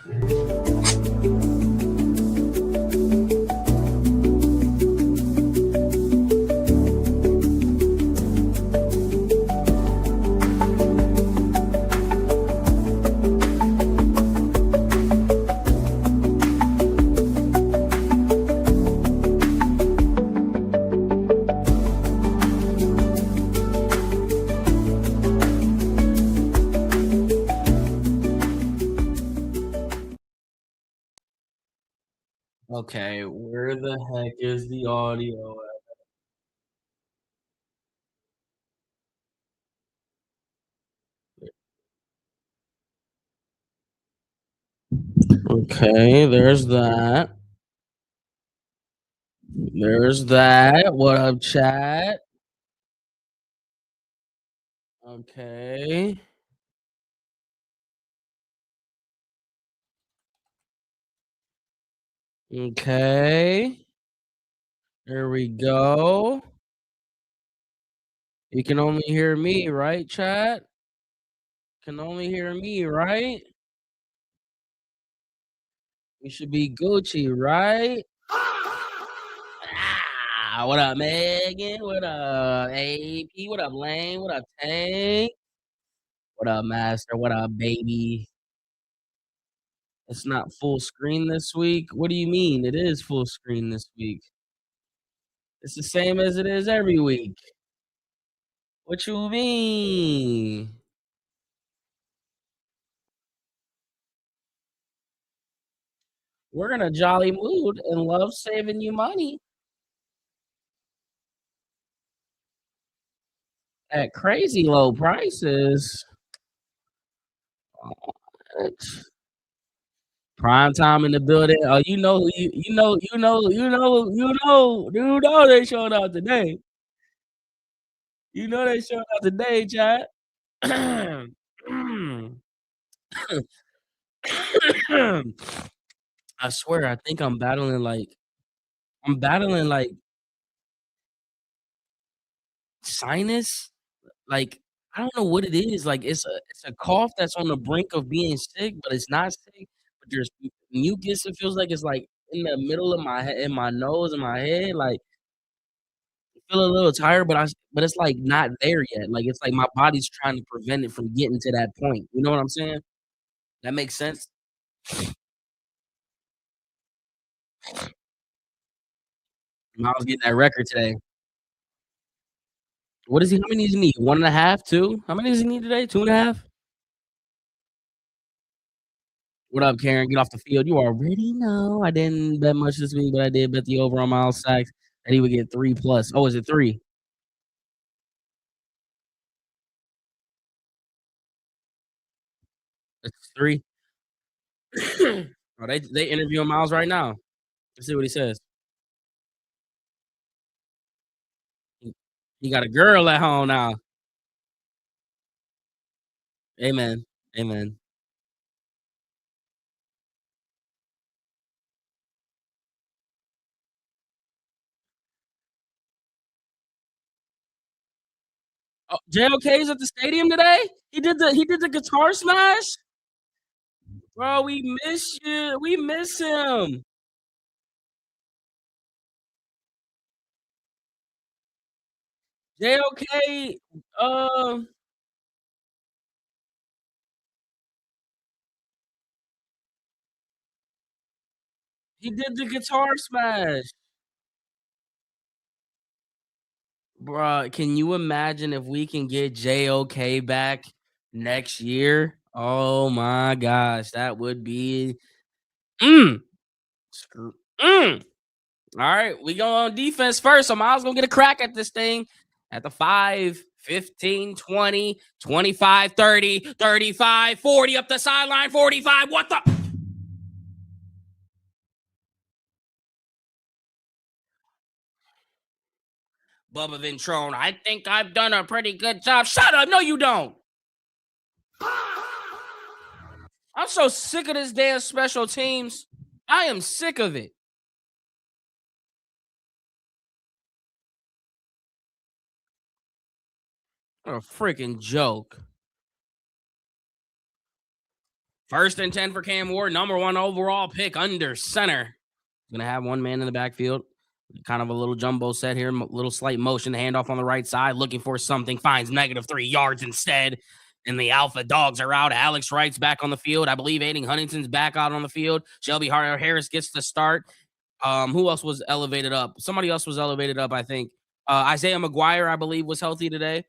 Okay, where the heck is the audio at? Okay, there's that. There's that. What up, chat? Okay. Okay. There we go. You can only hear me, right, chat? Can only hear me, right? We should be Gucci, right? What up, Megan? What up, AP? What up, Lane? What up, Tank? What up, Master? What up, baby? It's not full screen this week. What do you mean? It is full screen this week. It's the same as it is every week. What you mean? We're in a jolly mood and love saving you money at crazy low prices. It's prime time in the building. Oh, you know they showed out today. You know they showed out today, chat. I swear, I think I'm battling like sinus. Like I don't know what it is. Like it's a cough that's on the brink of being sick, but it's not sick. But there's mucus. It feels like it's like in the middle of my head, in my nose, and my head. Like I feel a little tired, but it's like not there yet. Like it's like my body's trying to prevent it from getting to that point. You know what I'm saying? That makes sense. Miles getting that record today. What is he? How many does he need? 1.5, 2? How many does he need today? 2.5? What up, Karen? Get off the field. You already know I didn't bet much this week, but I did bet the over on Miles sacks that he would get 3 plus. Oh, is it 3? It's 3. Oh, they interviewing Miles right now. Let's see what he says. He got a girl at home now. Amen. Amen. Oh, JLK's at the stadium today. He did the guitar smash. Bro, we miss you. We miss him. JLK. He did the guitar smash. Bruh, can you imagine if we can get JOK back next year? Oh my gosh, that would be mm, screw- mm. All right, we go on defense first. So Miles gonna get a crack at this thing at the 5, 15, 20, 25, 30, 35, 40 up the sideline, 45. What the? Bubba Ventrone, I think I've done a pretty good job. Shut up. No, you don't. I'm so sick of this damn special teams. I am sick of it. What a freaking joke. First and 10 for Cam Ward, number 1 overall pick under center. Gonna have one man in the backfield. Kind of a little jumbo set here, little slight motion, handoff on the right side, looking for something, finds -3 yards instead. And the Alpha Dogs are out. Alex Wright's back on the field. I believe Aiden Huntington's back out on the field. Shelby Harris gets the start. Who else was elevated up? Somebody else was elevated up, I think. Isaiah McGuire, I believe, was healthy today.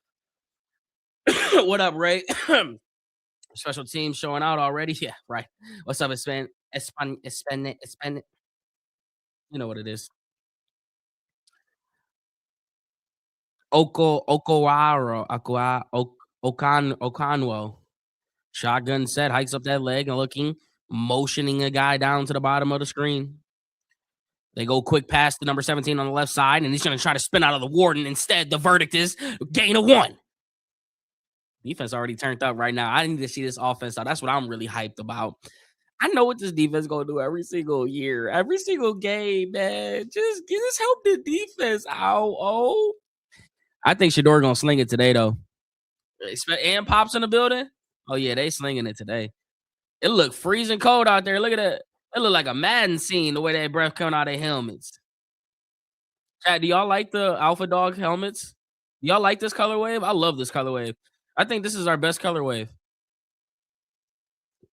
What up, Ray? Special teams showing out already. Yeah, right. What's up, Espan? You know what it is. Okanwo. Shotgun set, hikes up that leg and motioning a guy down to the bottom of the screen. They go quick pass to number 17 on the left side, and he's going to try to spin out of the Warden. Instead, the verdict is gain of 1. Defense already turned up right now. I need to see this offense out. That's what I'm really hyped about. I know what this defense gonna do every single year, every single game, man. Just help the defense out. Oh, I think Shedeur gonna sling it today, though. And Pops in the building. Oh yeah, they slinging it today. It look freezing cold out there. Look at that. It look like a Madden scene the way that breath coming out of their helmets. Chat, do y'all like the Alpha Dog helmets? Do y'all like this color wave? I love this color wave. I think this is our best color wave.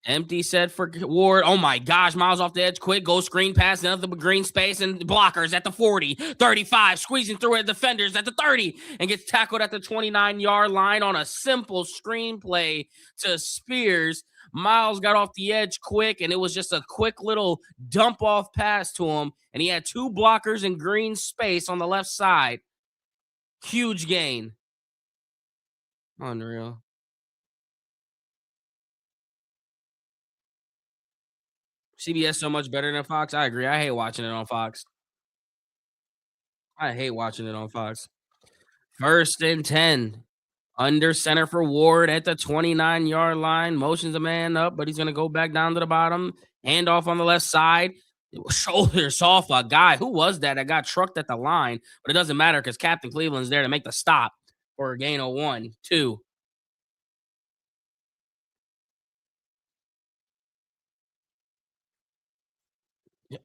Empty set for Ward. Oh my gosh, Myles off the edge, quick, go screen pass, nothing but green space and blockers at the 40, 35, squeezing through at defenders at the 30, and gets tackled at the 29-yard line on a simple screenplay to Spears. Myles got off the edge quick, and it was just a quick little dump off pass to him, and he had 2 blockers in green space on the left side. Huge gain. Unreal. CBS so much better than Fox. I agree. I hate watching it on Fox. I hate watching it on Fox. First and 10. Under center for Ward at the 29-yard line. Motions a man up, but he's going to go back down to the bottom. Handoff on the left side. Shoulders off a guy. Who was that? That got trucked at the line, but it doesn't matter because Captain Cleveland's there to make the stop for a gain of 1, 2.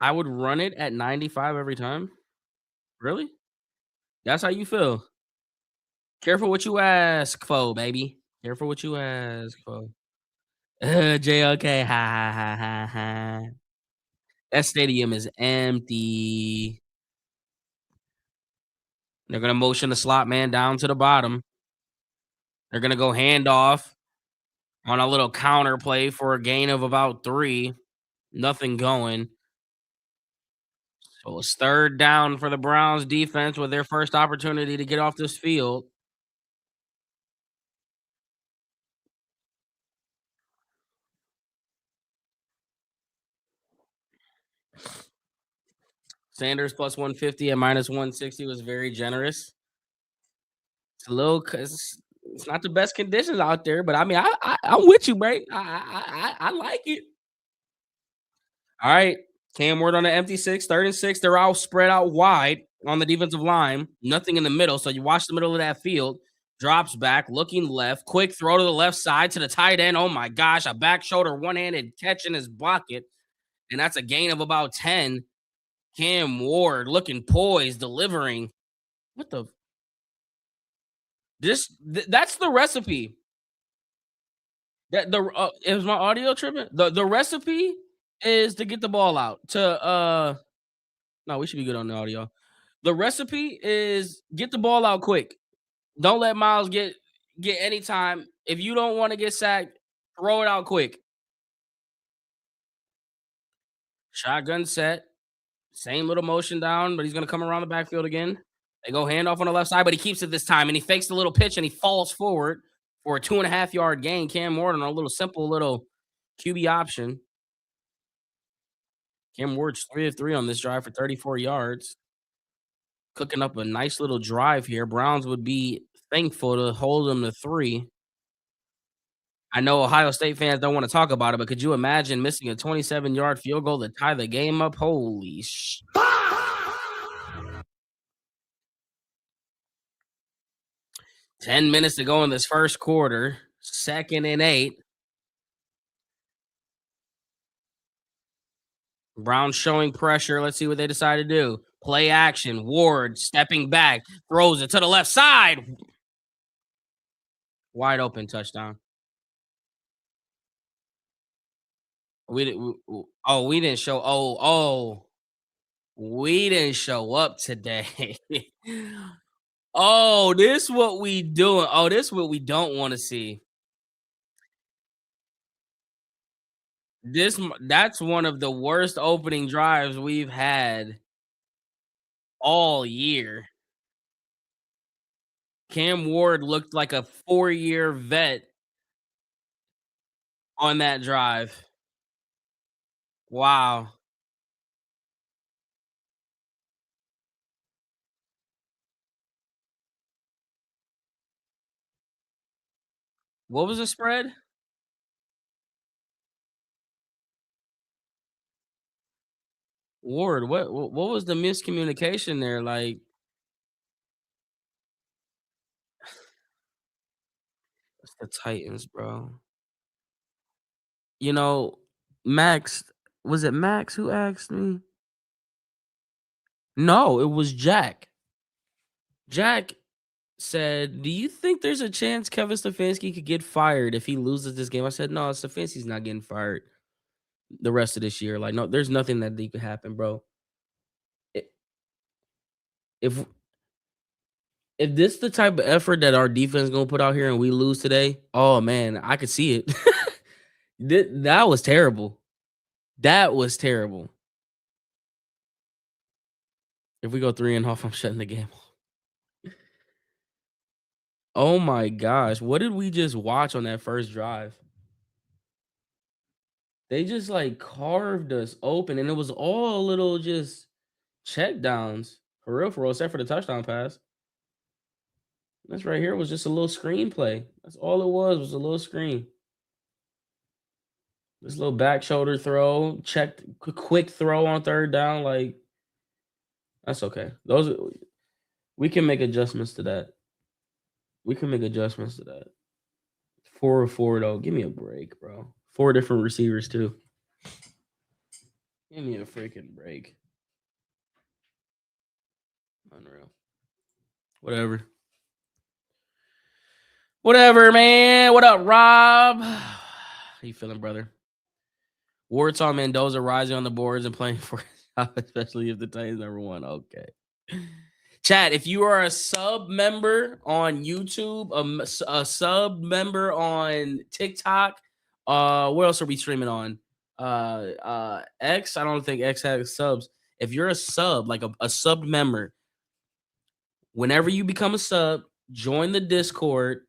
I would run it at 95 every time. Really? That's how you feel? Careful what you ask for, baby. Careful what you ask for. JOK. Ha ha ha ha ha. That stadium is empty. They're gonna motion the slot man down to the bottom. They're gonna go handoff on a little counter play for a gain of about 3. Nothing going. So it's third down for the Browns defense with their first opportunity to get off this field. Sanders plus 150 and minus 160 was very generous. It's a little cause it's not the best conditions out there, but I mean, I'm with you, bro. I like it. All right, Cam Ward on the empty 6, 3rd and 6. They're all spread out wide on the defensive line. Nothing in the middle, so you watch the middle of that field. Drops back, looking left. Quick throw to the left side to the tight end. Oh my gosh, a back shoulder, one-handed catch in his pocket, and that's a gain of about 10. Cam Ward looking poised, delivering. What the? That's the recipe. That the is my audio tripping? The recipe is to get the ball out to no, we should be good on the audio. The recipe is get the ball out quick. Don't let Myles get any time. If you don't want to get sacked, throw it out quick. Shotgun set. Same little motion down, but he's gonna come around the backfield again. They go handoff on the left side, but he keeps it this time and he fakes the little pitch and he falls forward for a 2.5-yard gain. Cam Ward on a little simple little QB option. Cam Ward's 3 of 3 on this drive for 34 yards. Cooking up a nice little drive here. Browns would be thankful to hold them to 3. I know Ohio State fans don't want to talk about it, but could you imagine missing a 27-yard field goal to tie the game up? Holy 10 minutes to go in this first quarter. 2nd and 8. Brown showing pressure. Let's see what they decide to do. Play action. Ward stepping back, throws it to the left side. Wide open touchdown. We didn't. Oh, we didn't show. We didn't show up today. Oh, this what we doing. Oh, this what we don't want to see. That's one of the worst opening drives we've had all year. Cam Ward looked like a 4-year vet on that drive. Wow. What was the spread? Ward, what was the miscommunication there? Like, it's the Titans, bro. You know, Max, was it Max who asked me? No, it was Jack. Jack said, "Do you think there's a chance Kevin Stefanski could get fired if he loses this game?" I said, "No, Stefanski's not getting fired the rest of this year. Like, no, there's nothing that could happen, bro. I- If if this the type of effort that our defense gonna put out here and we lose today, oh man, I could see it. That was terrible. That was terrible. If we go 3-and-off, I'm shutting the game off. Oh my gosh, what did we just watch on that first drive? They just like carved us open, and it was all little just check downs for real, except for the touchdown pass. This right here was just a little screenplay. That's all it was a little screen. This little back shoulder throw, checked, quick throw on third down. Like that's okay. We can make adjustments to that. We can make adjustments to that. 4 or 4 though. Give me a break, bro. 4 different receivers too. Give me a freaking break. Unreal. Whatever. Whatever, man. What up, Rob? How you feeling, brother? Warsaw Mendoza rising on the boards and playing for especially if the Titans #1. Okay. Chat, if you are a sub member on YouTube, a sub member on TikTok, what else are we streaming on? X. I don't think X has subs. If you're a sub, like a sub member, whenever you become a sub, join the Discord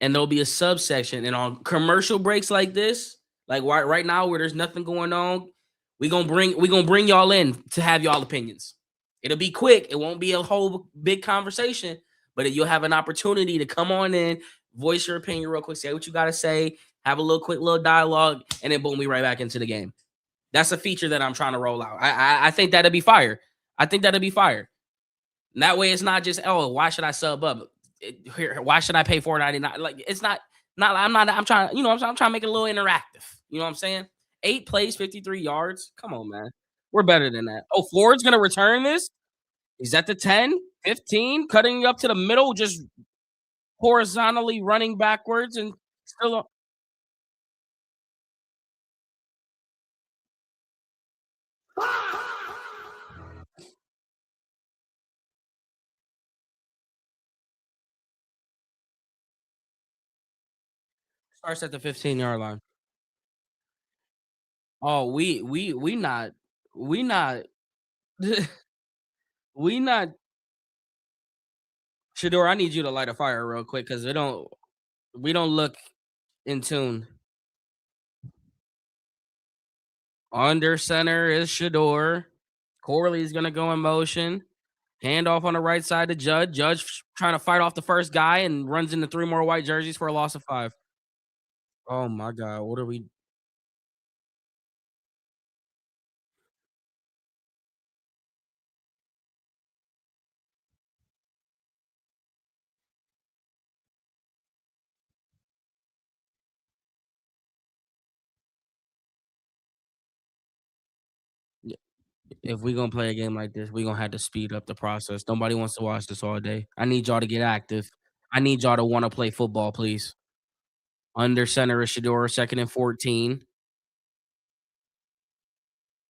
and there'll be a subsection. And on commercial breaks like this, like right now where there's nothing going on, we gonna bring y'all in to have y'all opinions. It'll be quick. It won't be a whole big conversation, but you'll have an opportunity to come on in, voice your opinion real quick, say what you gotta say, have a little quick little dialogue, and then boom, we right back into the game. That's a feature that I'm trying to roll out. I think that'd be fire. I think that'd be fire. And that way, it's not just why should I sub up? Why should I pay $4.99? Like it's not. I'm not. I'm trying. I'm trying to make it a little interactive. You know what I'm saying? 8 plays, 53 yards. Come on, man. We're better than that. Oh, Ford's gonna return this. He's at the 10, 15, cutting you up to the middle, just horizontally running backwards and still starts at the 15-yard line. Oh, we not we not Shador. I need you to light a fire real quick because we don't look in tune. Under center is Shador. Corley's gonna go in motion. Handoff on the right side to Judge. Judge trying to fight off the first guy and runs into 3 more white jerseys for a loss of 5. Oh my god, what are we? If we gonna play a game like this, we gonna have to speed up the process. Nobody wants to watch this all day. I need y'all to get active. I need y'all to wanna play football, please. Under center is Shedeur, 2nd and 14.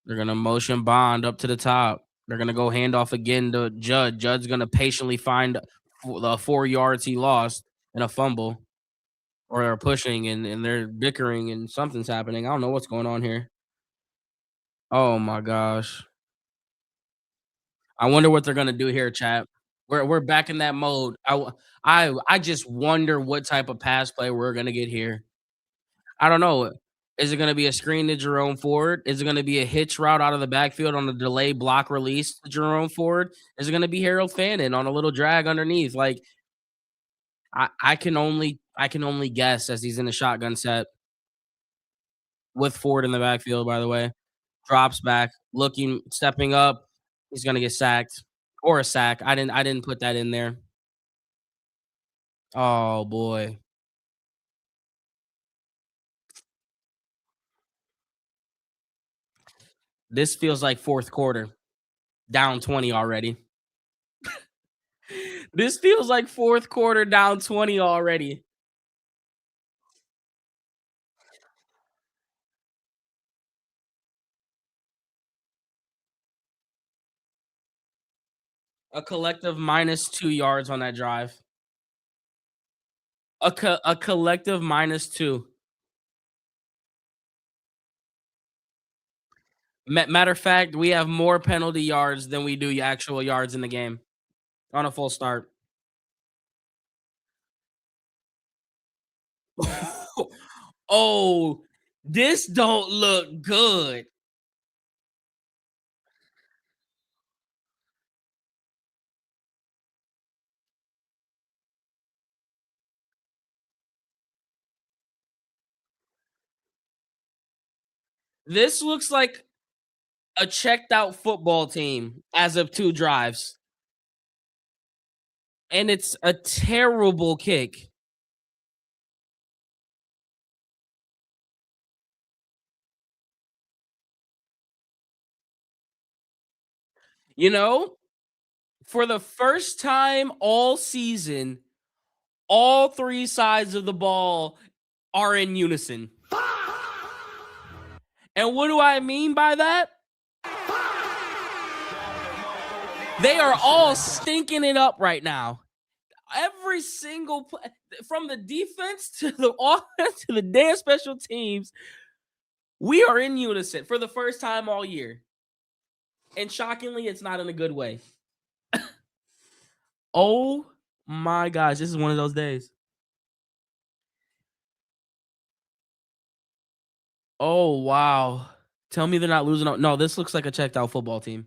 They're gonna motion Bond up to the top. They're gonna go handoff again to Judd. Judd's gonna patiently find the 4 yards he lost in a fumble, or they're pushing and they're bickering and something's happening. I don't know what's going on here. Oh my gosh. I wonder what they're gonna do here, chat. We're back in that mode. I just wonder what type of pass play we're gonna get here. I don't know. Is it gonna be a screen to Jerome Ford? Is it gonna be a hitch route out of the backfield on a delay block release to Jerome Ford? Is it gonna be Harold Fannin on a little drag underneath? Like I can only guess as he's in the shotgun set with Ford in the backfield, by the way. Drops back, looking, stepping up. He's gonna get sacked or a sack. I didn't put that in there. Oh boy. This feels like 4th quarter. Down 20 already. This feels like 4th quarter down 20 already. A collective minus 2 yards on that drive. A collective minus 2. Matter of fact, we have more penalty yards than we do actual yards in the game on a full start. Oh, this don't look good. This looks like a checked out football team as of 2 drives, and it's a terrible kick. You know, for the first time all season, all 3 sides of the ball are in unison. And what do I mean by that? They are all stinking it up right now. Every single play, from the defense to the offense to the damn special teams, we are in unison for the first time all year. And shockingly, it's not in a good way. Oh my gosh, this is one of those days. Oh wow. Tell me they're not losing out. No, this looks like a checked out football team.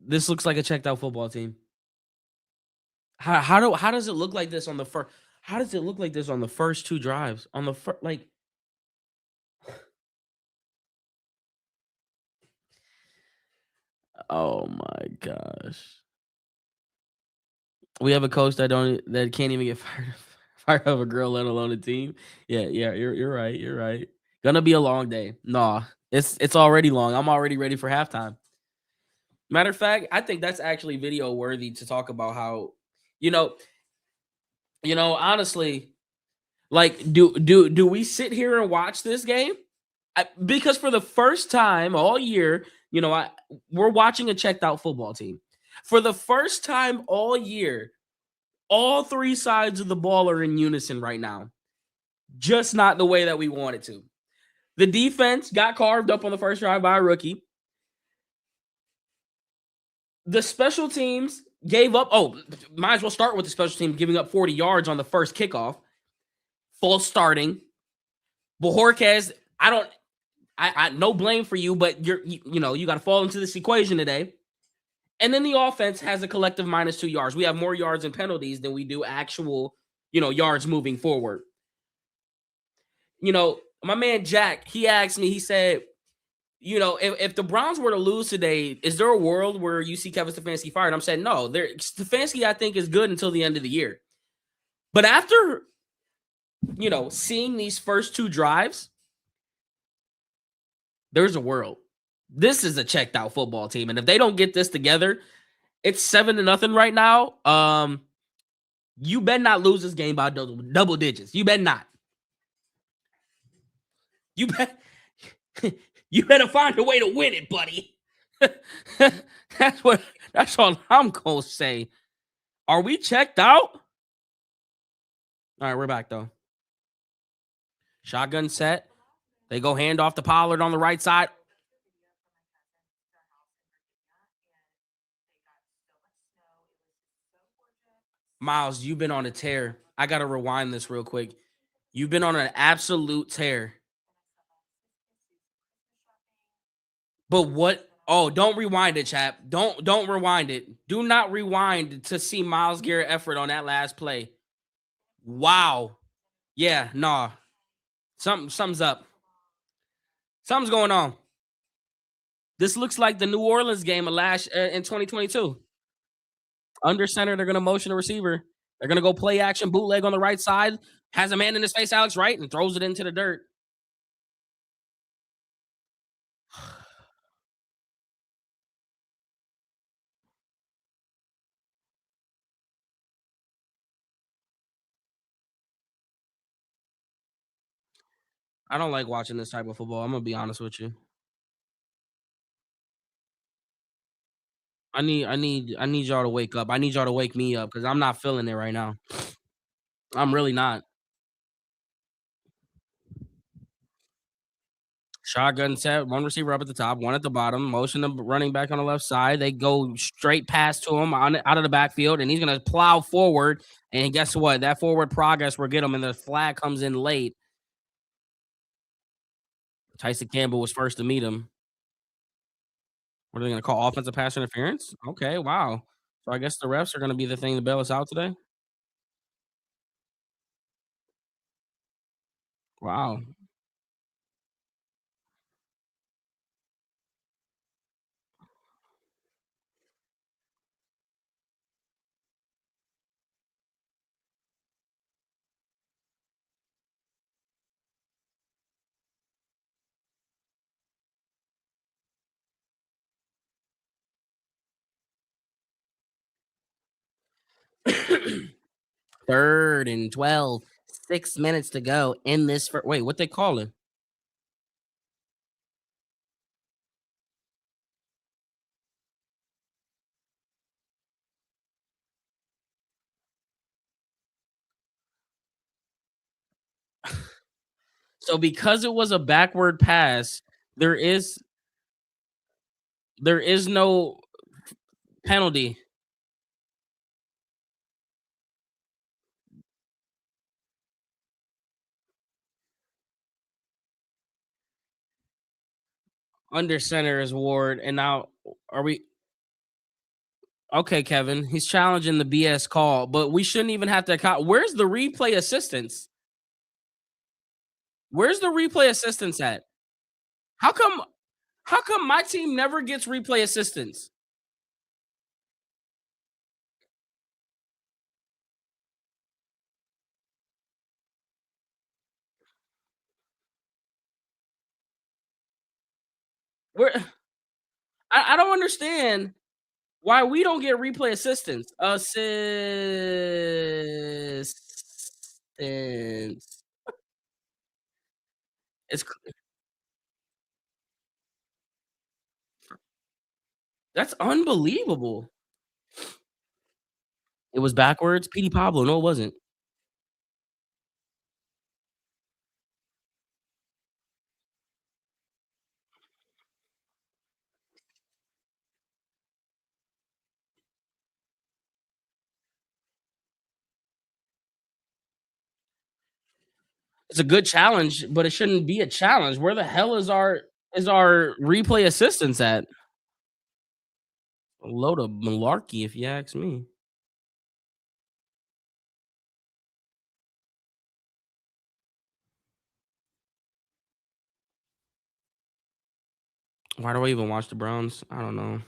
This looks like a checked out football team. How does it look like this on the first? How does it look like this on the first 2 drives? On the first, like, oh my gosh. We have a coach that can't even get fired of a girl, let alone a team. Yeah, yeah, you're right. You're right. Gonna be a long day. Nah, it's already long. I'm already ready for halftime. Matter of fact, I think that's actually video worthy to talk about how, you know, honestly, like, do we sit here and watch this game? Because for the first time all year, we're watching a checked out football team. For the first time all year, all 3 sides of the ball are in unison right now. Just not the way that we want it to. The defense got carved up on the first drive by a rookie. The special teams gave up. Oh, might as well start with the special team giving up 40 yards on the first kickoff. False starting. Bojorquez, I no blame for you, but you got to fall into this equation today. And then the offense has a collective minus 2 yards. We have more yards and penalties than we do actual, yards moving forward. My man Jack, he asked me, he said, if the Browns were to lose today, is there a world where you see Kevin Stefanski fired? I'm saying no. Stefanski, I think, is good until the end of the year. But after, seeing these first 2 drives, there's a world. This is a checked out football team, and if they don't get this together, it's 7-0 right now. You better not lose this game by double digits. You better not. You bet. You better find a way to win it, buddy. that's what. That's all I'm gonna say. Are we checked out? All right, we're back though. Shotgun set. They go hand off to Pollard on the right side. Myles, you've been on a tear. I gotta rewind this real quick. You've been on an absolute tear. But what? Oh, don't rewind it, chap. Don't rewind it. Do not rewind to see Myles Garrett effort on that last play. Wow. Yeah, nah. Something's up. Something's going on. This looks like the New Orleans game of last in 2022. Under center, they're gonna motion the receiver. They're gonna go play action bootleg on the right side. Has a man in his face, Alex Wright, and throws it into the dirt. I don't like watching this type of football. I'm gonna be honest with you. I need y'all to wake up. I need y'all to wake me up because I'm not feeling it right now. I'm really not. Shotgun set, one receiver up at the top, one at the bottom. Motion the running back on the left side. They go straight past to him out of the backfield, and he's gonna plow forward. And guess what? That forward progress will get him, and the flag comes in late. Tyson Campbell was first to meet him. What are they gonna call offensive pass interference? Okay, wow. So I guess the refs are gonna be the thing to bail us out today. Wow. 3rd and 12. 6 minutes to go in this. Wait, what they calling? So because it was a backward pass, there is there is no penalty. Under center is Ward, and now are we okay, Kevin? He's challenging the BS call, but we shouldn't even have to. Where's the replay assistance? Where's the replay assistance at? How come? How come my team never gets replay assistance? Where I don't understand why we don't get replay assistance. Assistance. It's that's unbelievable. It was backwards. PD Pablo. No, it wasn't. It's a good challenge, but it shouldn't be a challenge. Where the hell is our replay assistance at? A load of malarkey, if you ask me. Why do I even watch the Browns? I don't know.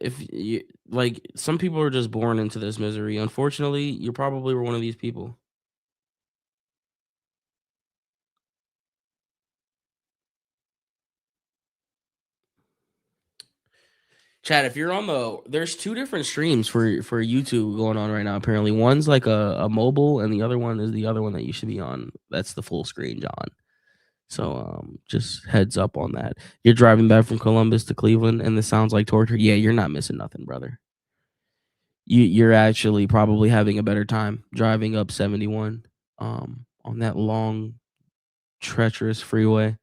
If you like, some people are just born into this misery. Unfortunately, you probably were one of these people. Chad, if you're on there's 2 different streams for YouTube going on right now, apparently. One's like a mobile, and the other one is the other one that you should be on. That's the full screen, John. So, just heads up on that. You're driving back from Columbus to Cleveland, and this sounds like torture. Yeah, you're not missing nothing, brother. You're actually probably having a better time driving up 71, on that long, treacherous freeway.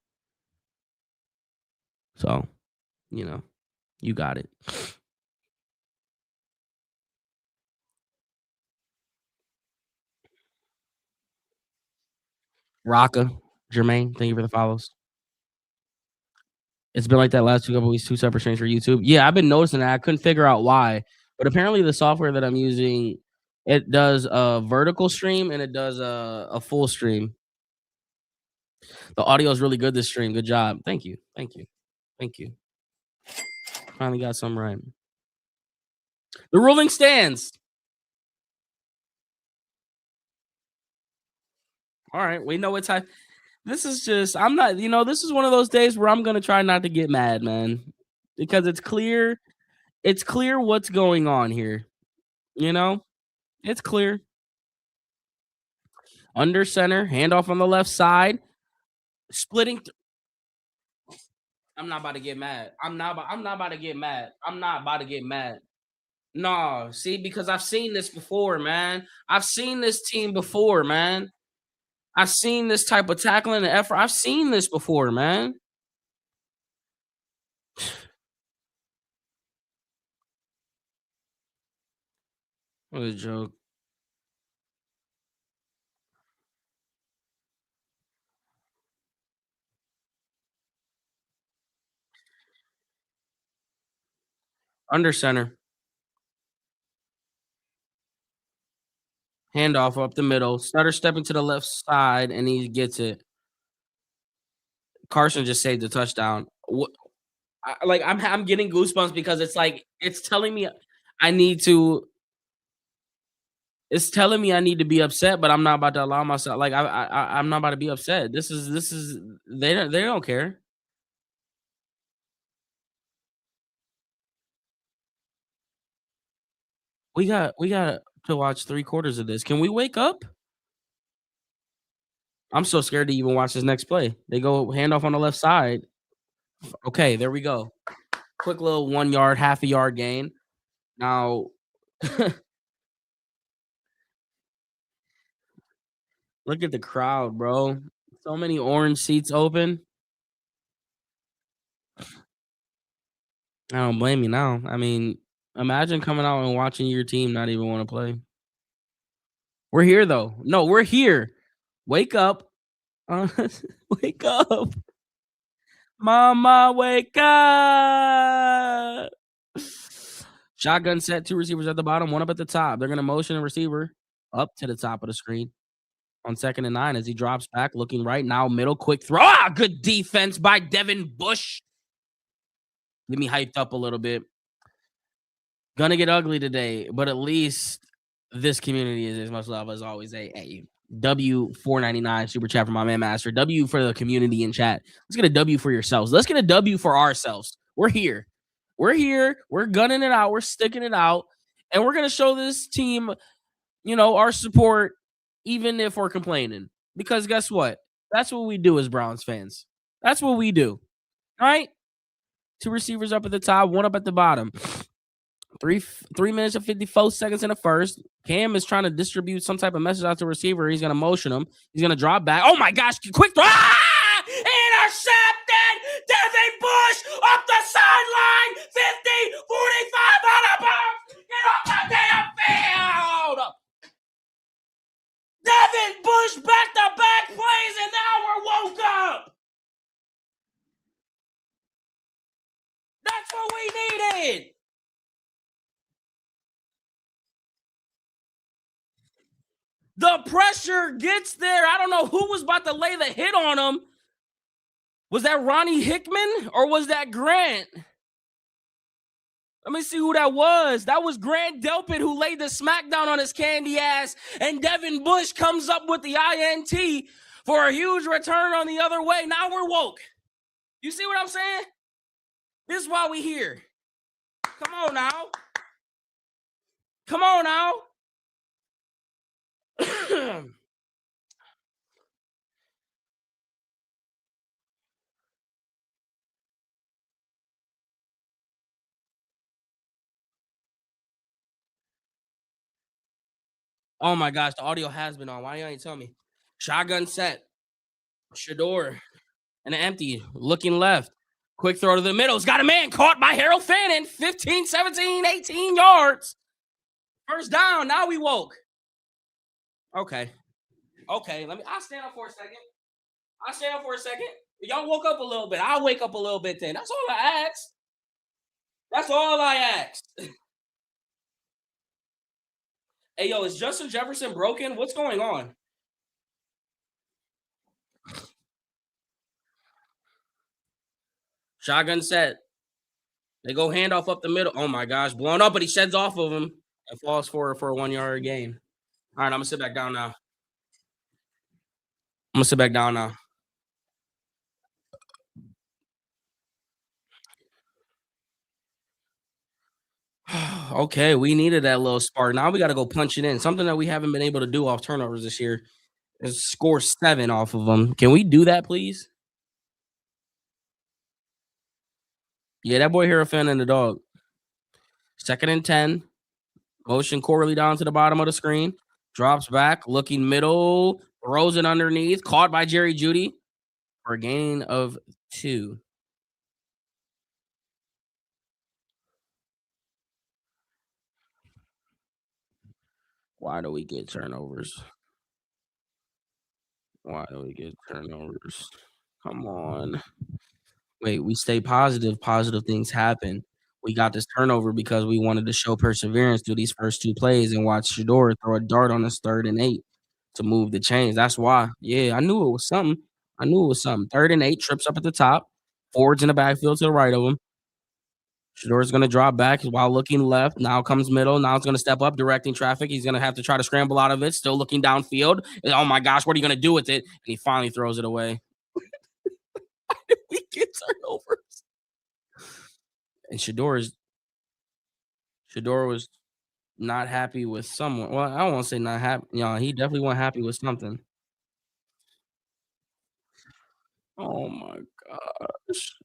So, you know, you got it. Raka, Jermaine, thank you for the follows. It's been like that last 2 couple weeks, 2 separate streams for YouTube. Yeah, I've been noticing that. I couldn't figure out why, but apparently the software that I'm using, it does a vertical stream and it does a full stream. The audio is really good this stream. Good job. Thank you. Thank you. Thank you. Finally got some right. The ruling stands. All right, we know what time. This is just I'm not, this is one of those days where I'm gonna try not to get mad, man. Because it's clear what's going on here. You know? It's clear. Under center, handoff on the left side, splitting. I'm not about to get mad. I'm not about to get mad. I'm not about to get mad. No, see, because I've seen this before, man. I've seen this team before, man. I've seen this type of tackling and effort. I've seen this before, man. What a joke. Under center, handoff up the middle, stutter stepping to the left side, and he gets it. Carson just saved the touchdown. I'm getting goosebumps because it's like it's telling me I need to. It's telling me I need to be upset, but I'm not about to allow myself. Like I'm not about to be upset. This is they don't care. We got to watch 3 quarters of this. Can we wake up? I'm so scared to even watch this next play. They go handoff on the left side. Okay, there we go. Quick little 1 yard, half a yard gain. Now, look at the crowd, bro. So many orange seats open. I don't blame you now. I mean, imagine coming out and watching your team not even want to play. We're here though. No, we're here. Wake up. Uh, wake up. Mama, wake up. Shotgun set, 2 receivers at the bottom, 1 up at the top. They're going to motion a receiver up to the top of the screen on 2nd and 9 as he drops back, looking right now, middle, quick throw. Ah, good defense by Devin Bush. Get me hyped up a little bit. Gonna get ugly today, but at least this community is as much love as always. A W 499 super chat from my man Master. W for the community in chat. Let's get a W for yourselves. Let's get a W for ourselves. We're here. We're here. We're gunning it out. We're sticking it out. And we're gonna show this team, our support, even if we're complaining. Because guess what? That's what we do as Browns fans. That's what we do. All right? 2 receivers up at the top, 1 up at the bottom. 3 minutes and 54 seconds in the first. Cam is trying to distribute some type of message out to the receiver. He's going to motion him. He's going to drop back. Oh my gosh, quick throw. Ah! Intercepted. Devin Bush up the sideline. 50, 45 out of bounds. Get off the damn field. Devin Bush back-to-back plays, and now we're woke up. That's what we needed. The pressure gets there. I don't know who was about to lay the hit on him. Was that Ronnie Hickman or was that Grant? Let me see who that was. That was Grant Delpit who laid the smackdown on his candy ass, and Devin Bush comes up with the INT for a huge return on the other way. Now we're woke. You see what I'm saying? This is why we here. Come on now. Come on now. Oh my gosh, the audio has been on. Why you ain't tell me? Shotgun set. Shedeur. And an empty. Looking left. Quick throw to the middle. It's got a man caught by Harold Fannin. 15, 17, 18 yards. First down. Now we woke. Okay. Okay. I'll stand up for a second. I'll stand up for a second. Y'all woke up a little bit. I'll wake up a little bit then. That's all I asked. That's all I asked. Hey, yo, is Justin Jefferson broken? What's going on? Shotgun set. They go handoff up the middle. Oh my gosh, blown up, but he sheds off of him and falls for a 1 yard gain. All right, I'm gonna sit back down now. I'm gonna sit back down now. Okay, we needed that little spark. Now we got to go punch it in. Something that we haven't been able to do off turnovers this year is score 7 off of them. Can we do that, please? Yeah, that boy here fan and the dog. 2nd and 10. Motion Corley down to the bottom of the screen. Drops back, looking middle, throws it underneath, caught by Jerry Judy for a gain of 2. Why do we get turnovers? Why do we get turnovers? Come on. Wait, we stay positive. Positive things happen. We got this turnover because we wanted to show perseverance through these first 2 plays and watch Shedeur throw a dart on us 3rd and 8 to move the chains. That's why. Yeah, I knew it was something. I knew it was something. 3rd and 8, trips up at the top. Forwards in the backfield to the right of him. Shadeur's gonna drop back while looking left. Now comes middle. Now it's gonna step up, directing traffic. He's gonna have to try to scramble out of it. Still looking downfield. And, oh my gosh, what are you gonna do with it? And he finally throws it away. We get turnovers. And Shedeur was not happy with someone. Well, I don't want to say not happy. He definitely wasn't happy with something. Oh my gosh.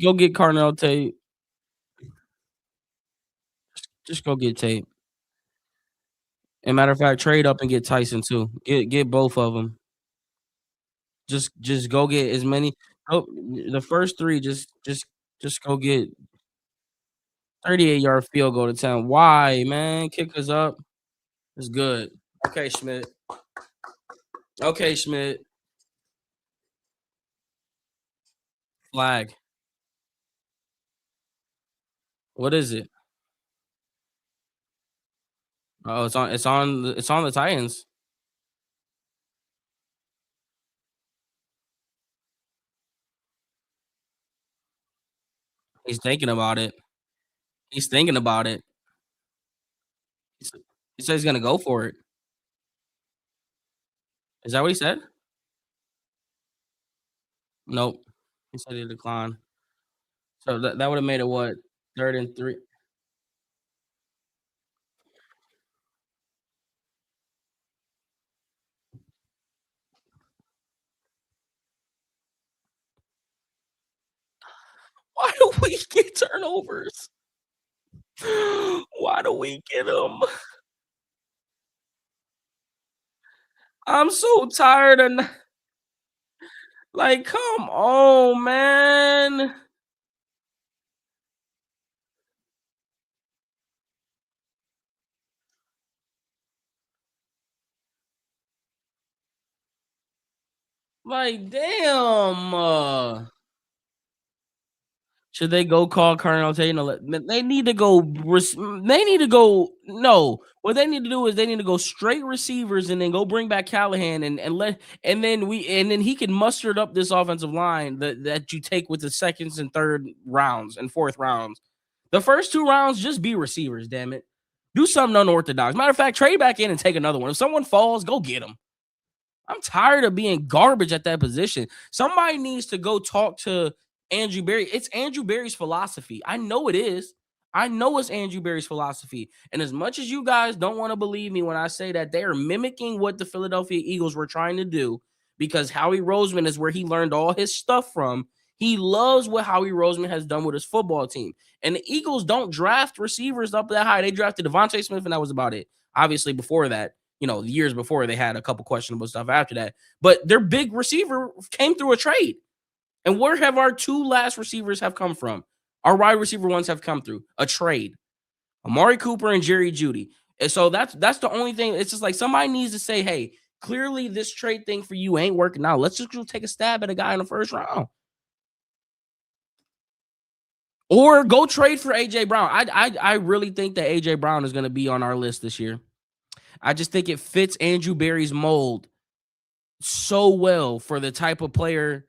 Go get Carnell tape. Just go get tape. And matter of fact, trade up and get Tyson too. Get both of them. Just go get as many. Oh, the first 3. Just go get 38-yard field goal to town. Why, man? Kick us up. It's good. Okay, Schmidt. Okay, Schmidt. Flag. What is it? Oh, it's on the Titans. He's thinking about it. He's thinking about it. He said he's gonna go for it. Is that what he said? Nope. He said he declined. So that would have made it what? 3rd and 3. Why do we get turnovers? Why do we get them? I'm so tired of like, come on, man. Like, damn. Should they go call Colonel Tatum? They need to go. They need to go. No, what they need to do is they need to go straight receivers and then go bring back Callahan and then he can muster up this offensive line that you take with the seconds and 3rd rounds and 4th rounds. The first 2 rounds just be receivers. Damn it, do something unorthodox. Matter of fact, trade back in and take another one. If someone falls, go get them. I'm tired of being garbage at that position. Somebody needs to go talk to Andrew Berry. It's Andrew Berry's philosophy. I know it is. I know it's Andrew Berry's philosophy. And as much as you guys don't want to believe me when I say that they are mimicking what the Philadelphia Eagles were trying to do, because Howie Roseman is where he learned all his stuff from. He loves what Howie Roseman has done with his football team. And the Eagles don't draft receivers up that high. They drafted Devontae Smith, and that was about it. Obviously, before that, the years before, they had a couple questionable stuff after that. But their big receiver came through a trade. And where have our two last receivers have come from? Our wide receiver ones have come through a trade. Amari Cooper and Jerry Jeudy. And so that's the only thing. It's just like somebody needs to say, hey, clearly this trade thing for you ain't working out. Let's just go take a stab at a guy in the first round. Or go trade for AJ Brown. I really think that AJ Brown is going to be on our list this year. I just think it fits Andrew Berry's mold so well for the type of player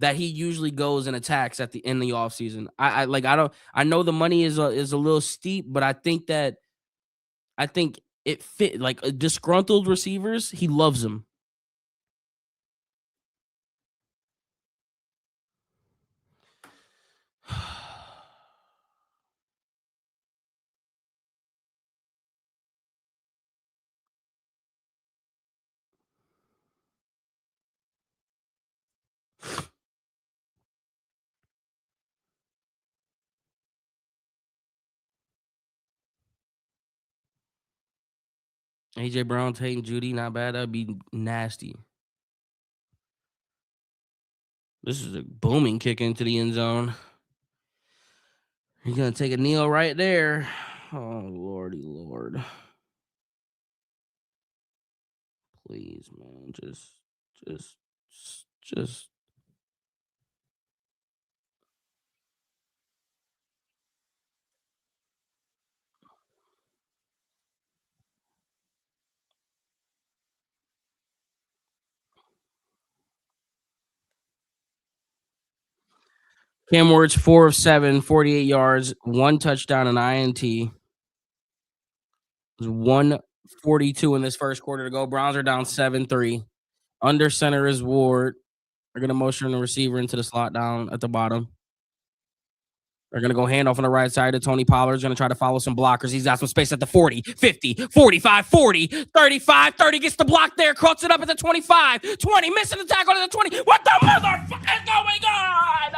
that he usually goes and attacks at the in the offseason. I know the money is a little steep, but I think it fit like disgruntled receivers. He loves them. AJ Brown, Tate, and Judy, not bad. That'd be nasty. This is a booming kick into the end zone. He's gonna take a kneel right there. Oh lordy lord. Please, man. Just just Cam Ward's 4 of 7, 48 yards, one touchdown, and INT. There's 142 in this first quarter to go. Browns are down 7-3. Under center is Ward. They're going to motion the receiver into the slot down at the bottom. They're going to go handoff on the right side to Tony Pollard's going to try to follow some blockers. He's got some space at the 40, 50, 45, 40, 35, 30. Gets the block there. Cuts it up at the 25, 20. Missing the tackle at the 20. What the motherfucker is going on?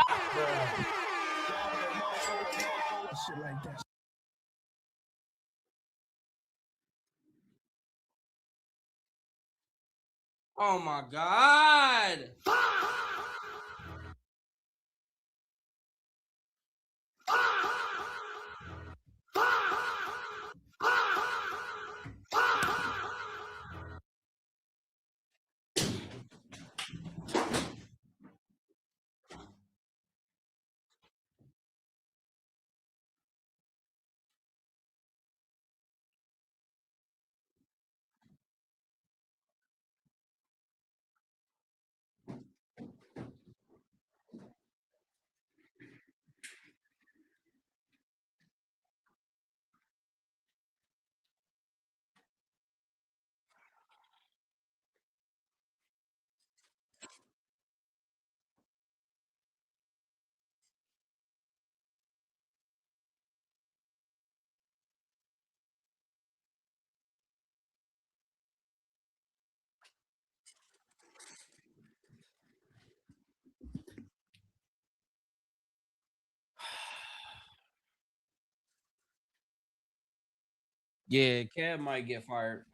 Oh, my God. Yeah, Kev might get fired.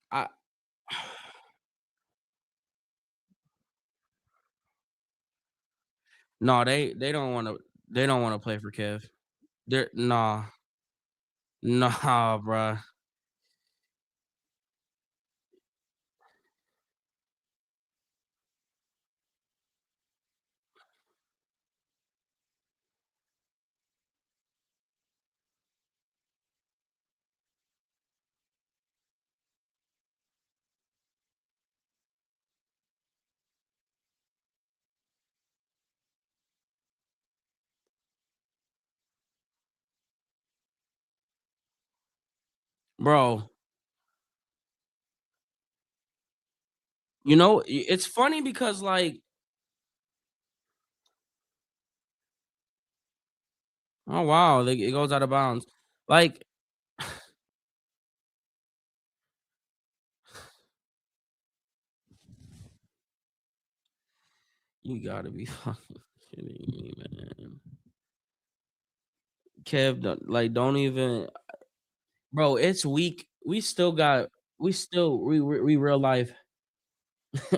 I No, they don't wanna play for Kev. They're nah, nah, bruh. Bro, it's funny because, like, Oh wow, it goes out of bounds. Like you gotta be fucking kidding me, man. Kev, don't even, bro. It's weak. We real life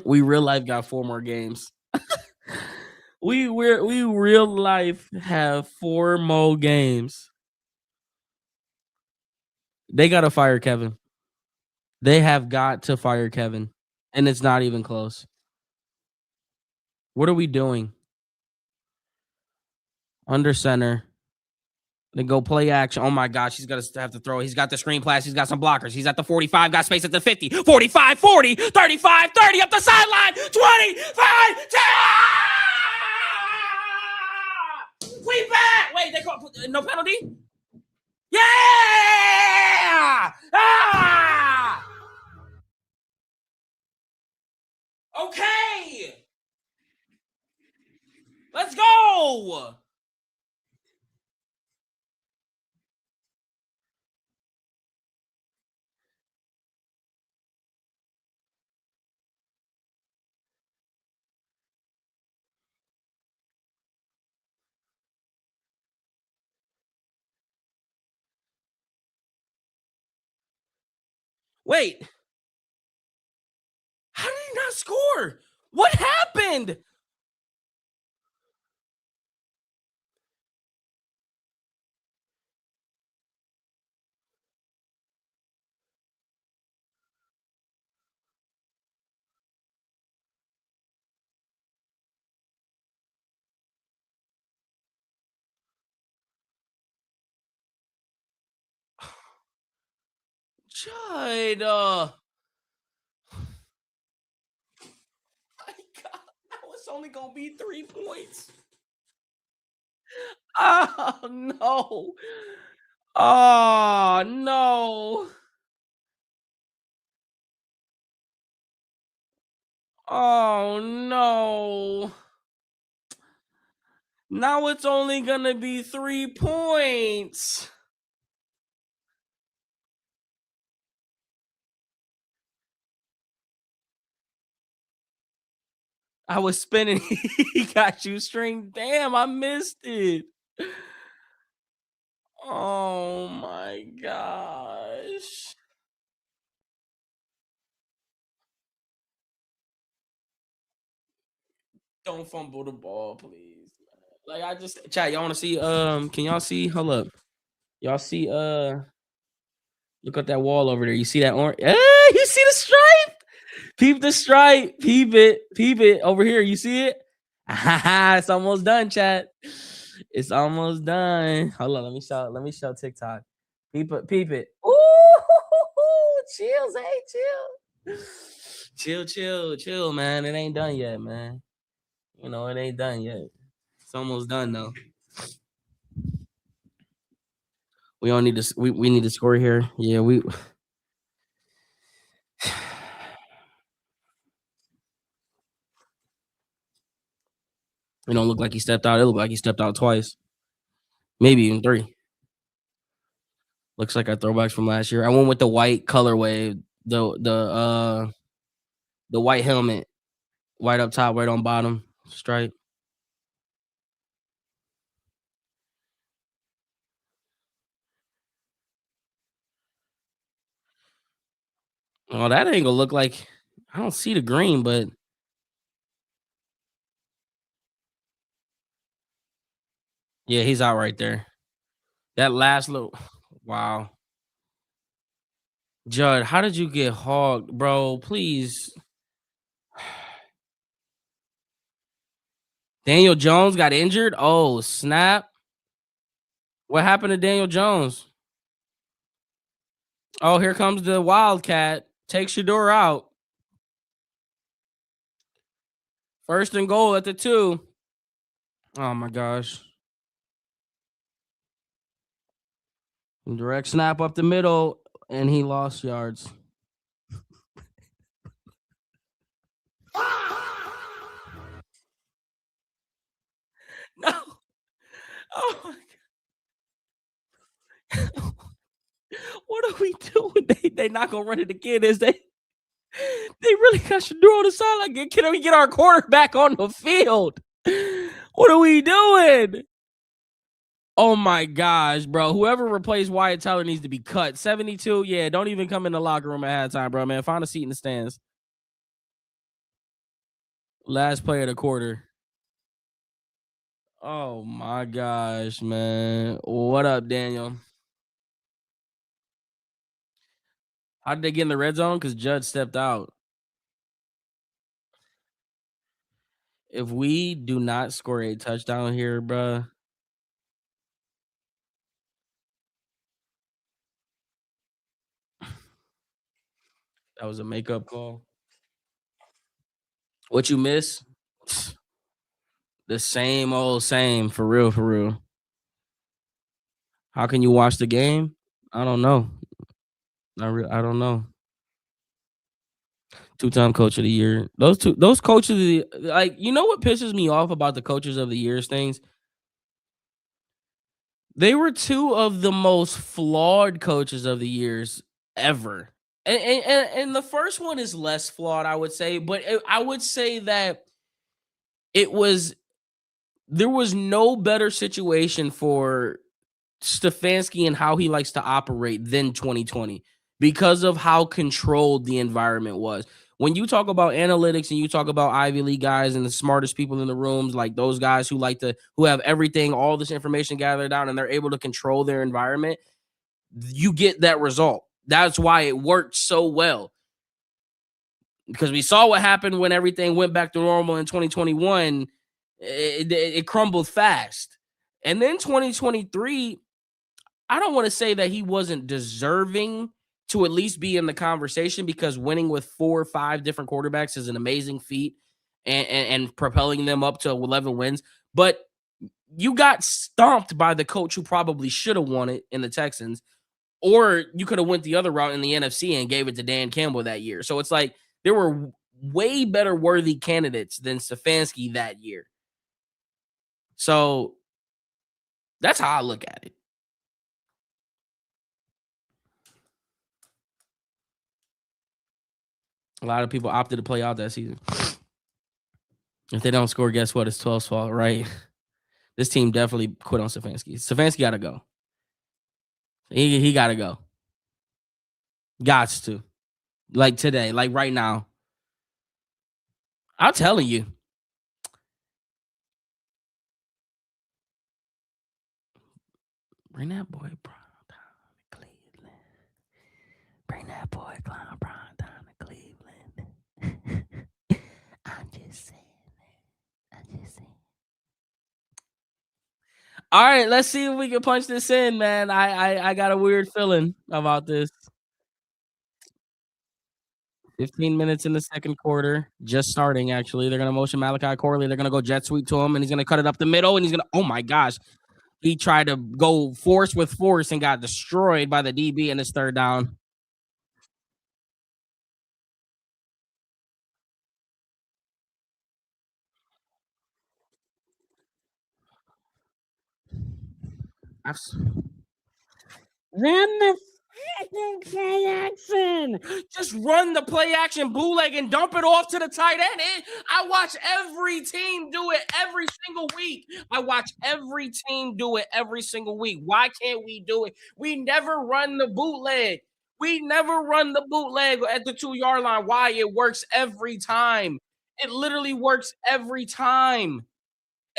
we real life got 4 more games. We real life have 4 more games. They gotta fire Kevin. They have got to fire Kevin, and it's not even close. What are we doing? Under center. Then go play action. Oh my gosh, he's gonna have to throw. He's got the screen pass. He's got some blockers. He's at the 45, got space at the 50, 45, 40, 35, 30 up the sideline, 25, 10. We back. Wait, they call no penalty? Yeah! Ah! Okay. Let's go. Wait, how did he not score? What happened? Judd, my God, that was only gonna be 3 points. Oh no. Oh no. Oh no. Now it's only gonna be 3 points. I was spinning. He got you string. Damn, I missed it. Oh my gosh. Don't fumble the ball, please. Like I just chat, y'all wanna see can y'all see? Hold up. Y'all see look at that wall over there. You see that orange? You see the stripe? Peep the stripe. Peep it. Peep it over here. You see it? It's almost done, chat. It's almost done. Hold on. Let me show TikTok. Peep it. Peep it. Ooh, chills. Hey, chill. Chill, man. It ain't done yet, man. You know, it ain't done yet. It's almost done though. We don't need to. We need to score here. Yeah, we. It don't look like he stepped out. It looked like he stepped out twice, maybe even 3. Looks like our throwbacks from last year. I went with the white colorway, the white helmet, white up top, white on bottom, stripe. Oh, that angle look like I don't see the green, but yeah, he's out right there. That last little wow. Judd, how did you get hogged, bro? Please. Daniel Jones got injured. Oh, snap. What happened to Daniel Jones? Oh, here comes the Wildcat. Take Shedeur out. First and goal at the 2. Oh my gosh. Direct snap up the middle, and he lost yards. No. Oh my God. they not gonna run it again. Is they really got Shedeur on the sideline? Can we get our quarterback on the field? What are we doing? Oh my gosh, bro. Whoever replaced Wyatt Teller needs to be cut. 72, yeah, don't even come in the locker room at halftime, bro, man. Find a seat in the stands. Last play of the quarter. Oh my gosh, man. What up, Daniel? How did they get in the red zone? Because Judge stepped out. If we do not score a touchdown here, bro, that was a makeup call. What you miss? The same old same, for real, for real. How can you watch the game? I don't know. I don't know. Two-time coach of the year. Those coaches of the like, you know what pisses me off about the coaches of the years things? They were two of the most flawed coaches of the years ever. And the first one is less flawed, I would say, but I would say that it was there was no better situation for Stefanski and how he likes to operate than 2020 because of how controlled the environment was. When you talk about analytics and you talk about Ivy League guys and the smartest people in the rooms, like those guys who have everything, all this information gathered down, and they're able to control their environment, you get that result. That's why it worked so well. Because we saw what happened when everything went back to normal in 2021. It crumbled fast. And then 2023, I don't want to say that he wasn't deserving to at least be in the conversation because winning with 4 or 5 different quarterbacks is an amazing feat and propelling them up to 11 wins. But you got stomped by the coach who probably should have won it in the Texans, or you could have went the other route in the NFC and gave it to Dan Campbell that year. So it's like there were way better worthy candidates than Stefanski that year. So that's how I look at it. A lot of people opted to play out that season. If they don't score, guess what? It's 12's fault, right? This team definitely quit on Stefanski. Stefanski got to go. He got to go. Gots to. Like today, like right now. I'm telling you. Bring that boy Brown down to Cleveland. Bring that boy Brown down to Cleveland. I'm just saying. I'm just saying. All right, let's see if we can punch this in, man. I got a weird feeling about this. 15 minutes in the second quarter, just starting. Actually, they're gonna motion Malachi Corley. They're gonna go jet sweep to him, and he's gonna cut it up the middle, and he's gonna. Oh my gosh, he tried to go force with force and got destroyed by the DB in his third down. Run the freaking play action. Just run the play action bootleg and dump it off to the tight end. I watch every team do it every single week. I watch every team do it every single week. Why can't we do it? We never run the bootleg. We never run the bootleg at the 2 yard line. Why? It works every time. It literally works every time.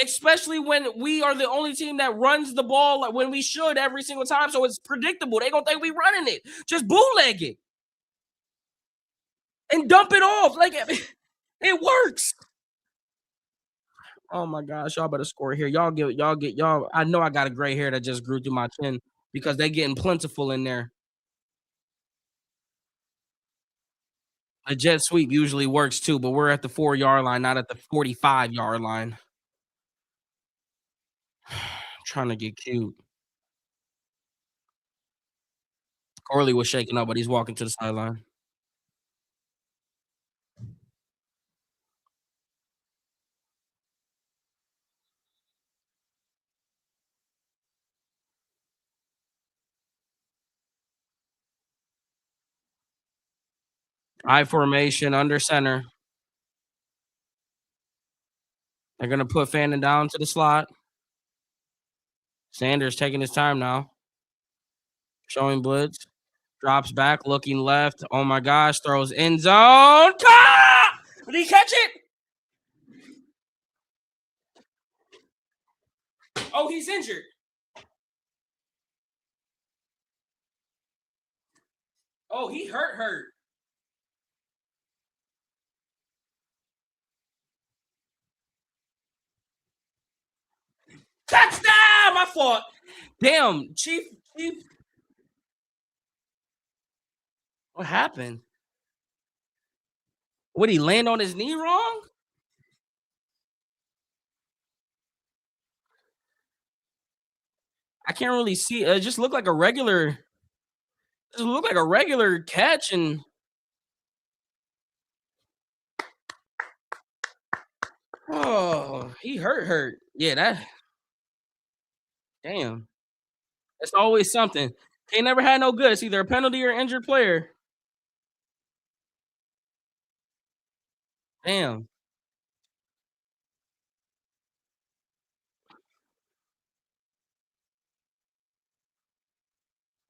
Especially when we are the only team that runs the ball like when we should every single time. So it's predictable. They gonna think we running it. Just bootleg it and dump it off. Like it works. Oh my gosh, y'all better score here. Y'all. I know I got a gray hair that just grew through my chin because they getting plentiful in there. A jet sweep usually works too, but we're at the 4 yard line, not at the 45 yard line. Trying to get cute. Corley was shaking up, but he's walking to the sideline. I formation under center. They're gonna put Fannin down to the slot. Sanders taking his time now, showing blitz. Drops back, looking left. Oh my gosh, throws end zone. Did he catch it? Oh, he's injured. Oh, he hurt. Touchdown! My fault. Damn, Chief. What happened? Would he land on his knee wrong? I can't really see. It just looked like a regular. Just looked like a regular catch, and oh, he hurt. Yeah, that. Damn, that's always something. They never had no good. It's either a penalty or injured player. Damn.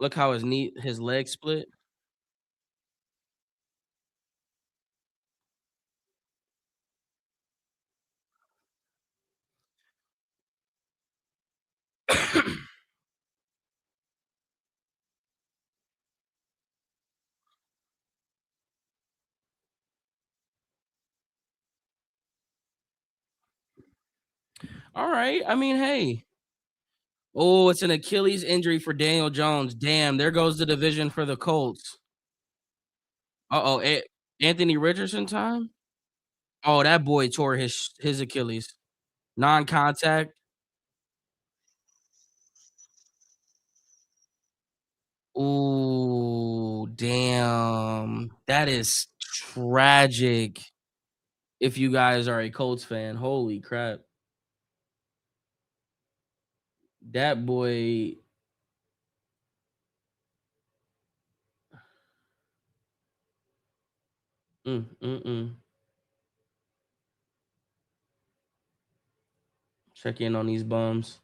Look how his leg split. All right. I mean, hey. Oh, it's an Achilles injury for Daniel Jones. Damn, there goes the division for the Colts. Uh-oh, Anthony Richardson time? Oh, that boy tore his Achilles. Non-contact. Ooh, damn. That is tragic if you guys are a Colts fan. Holy crap. That boy. Mm. Check in on these bums.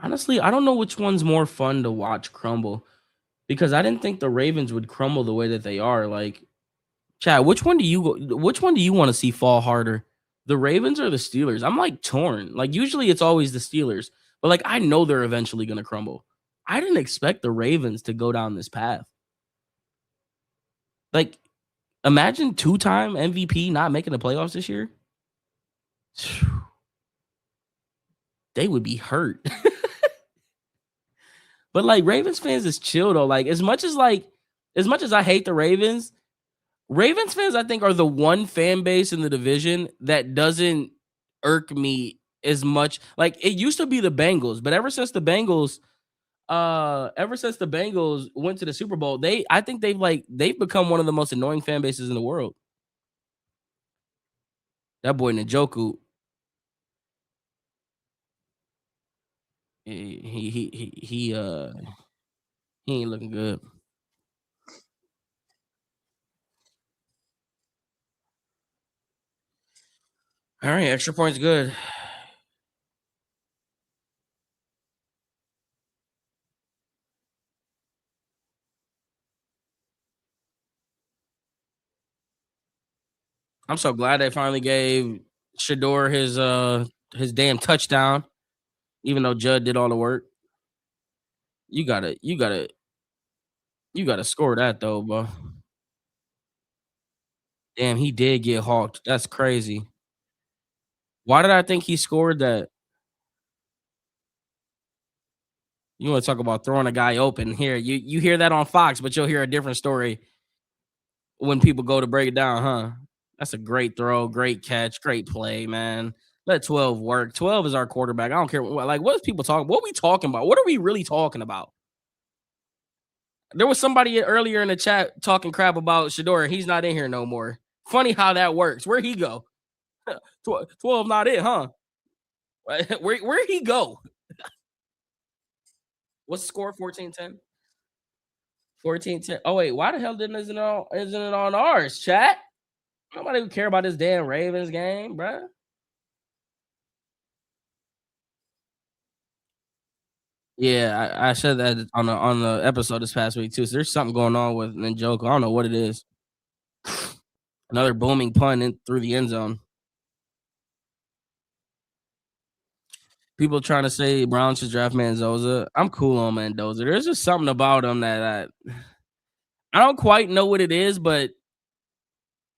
Honestly, I don't know which one's more fun to watch crumble because I didn't think the Ravens would crumble the way that they are. Like, Chad, which one do you want to see fall harder? The Ravens or the Steelers? I'm like torn. Like usually it's always the Steelers, but like I know they're eventually going to crumble. I didn't expect the Ravens to go down this path. Like imagine two-time MVP not making the playoffs this year. They would be hurt. But like Ravens fans is chill though. Like as much as I hate the Ravens fans I think are the one fan base in the division that doesn't irk me as much. Like it used to be the Bengals, but ever since the Bengals went to the Super Bowl, I think they've become one of the most annoying fan bases in the world. That boy Njoku, he ain't looking good. All right, extra points good. I'm so glad they finally gave Shador his damn touchdown, even though Judd did all the work. You gotta score that though, bro. Damn, he did get hawked. That's crazy. Why did I think he scored that? You want to talk about throwing a guy open here? You hear that on Fox, but you'll hear a different story when people go to break it down, huh? That's a great throw, great catch, great play, man. Let 12 work. 12 is our quarterback. I don't care like what is people talking. What are we talking about? What are we really talking about? There was somebody earlier in the chat talking crap about Shador. He's not in here no more. Funny how that works. Where'd he go? 12 not it, huh? Where'd he go? What's the score? 14-10? 14-10. Oh wait, why the hell didn't isn't it on ours, chat? Nobody would care about this damn Ravens game, bruh. Yeah, I said that on the episode this past week too. So there's something going on with Njoku. I don't know what it is. Another booming pun in through the end zone. People trying to say Brown should draft Mendoza. I'm cool on Mendoza. There's just something about him that I don't quite know what it is, but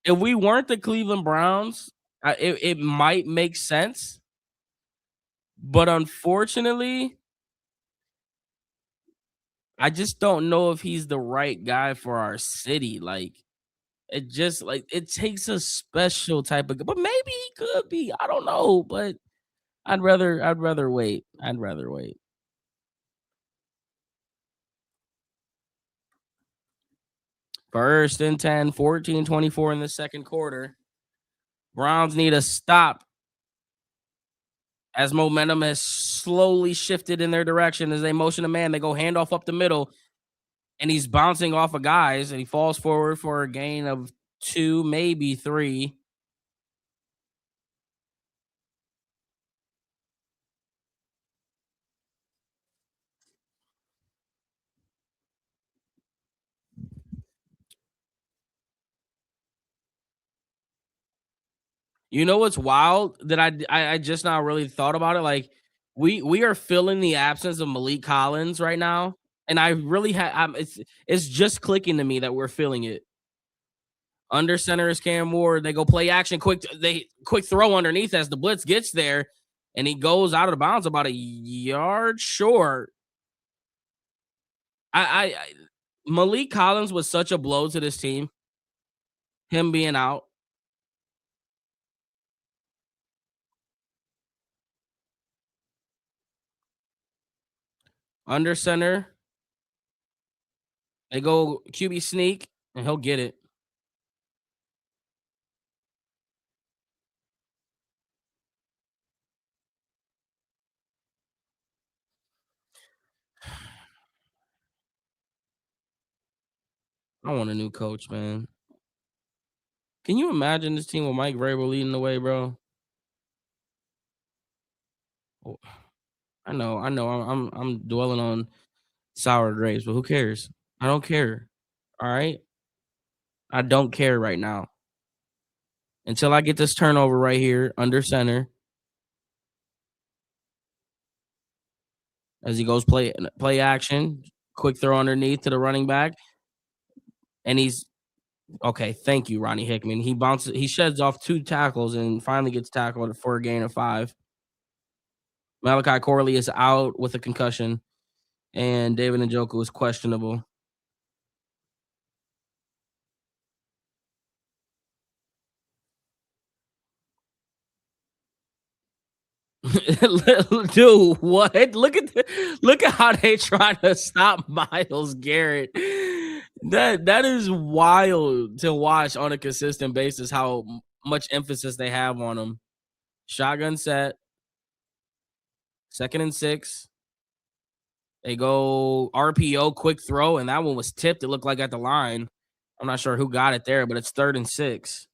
if we weren't the Cleveland Browns, it might make sense. But unfortunately, I just don't know if he's the right guy for our city. Like it just like it takes a special type of, but maybe he could be. I don't know, but I'd rather wait. I'd rather wait. 1st and 10, 14-24 in the second quarter. Browns need a stop as momentum has slowly shifted in their direction as they motion a man. They go handoff up the middle, and he's bouncing off of guys, and he falls forward for a gain of two, maybe three. You know what's wild that I just now really thought about it? Like we are filling the absence of Malik Collins right now, and I really it's just clicking to me that we're feeling it. Under center is Cam Ward. They go play action, they quick throw underneath as the blitz gets there, and he goes out of the bounds about a yard short. I Malik Collins was such a blow to this team. Him being out under center, they go QB sneak, and he'll get it. I want a new coach, man. Can you imagine this team with Mike Vrabel leading the way, bro? Oh, I know. I'm dwelling on sour grapes, but who cares? I don't care. All right, I don't care right now until I get this turnover right here under center as he goes play action, quick throw underneath to the running back, and he's okay. Thank you, Ronnie Hickman. He sheds off two tackles and finally gets tackled for a gain of five. Malachi Corley is out with a concussion, and David Njoku is questionable. Dude, what? Look at how they try to stop Myles Garrett. That is wild to watch on a consistent basis. How much emphasis they have on him. Shotgun set, 2nd and 6. They go RPO, quick throw, and that one was tipped. It looked like at the line. I'm not sure who got it there, but it's 3rd and 6.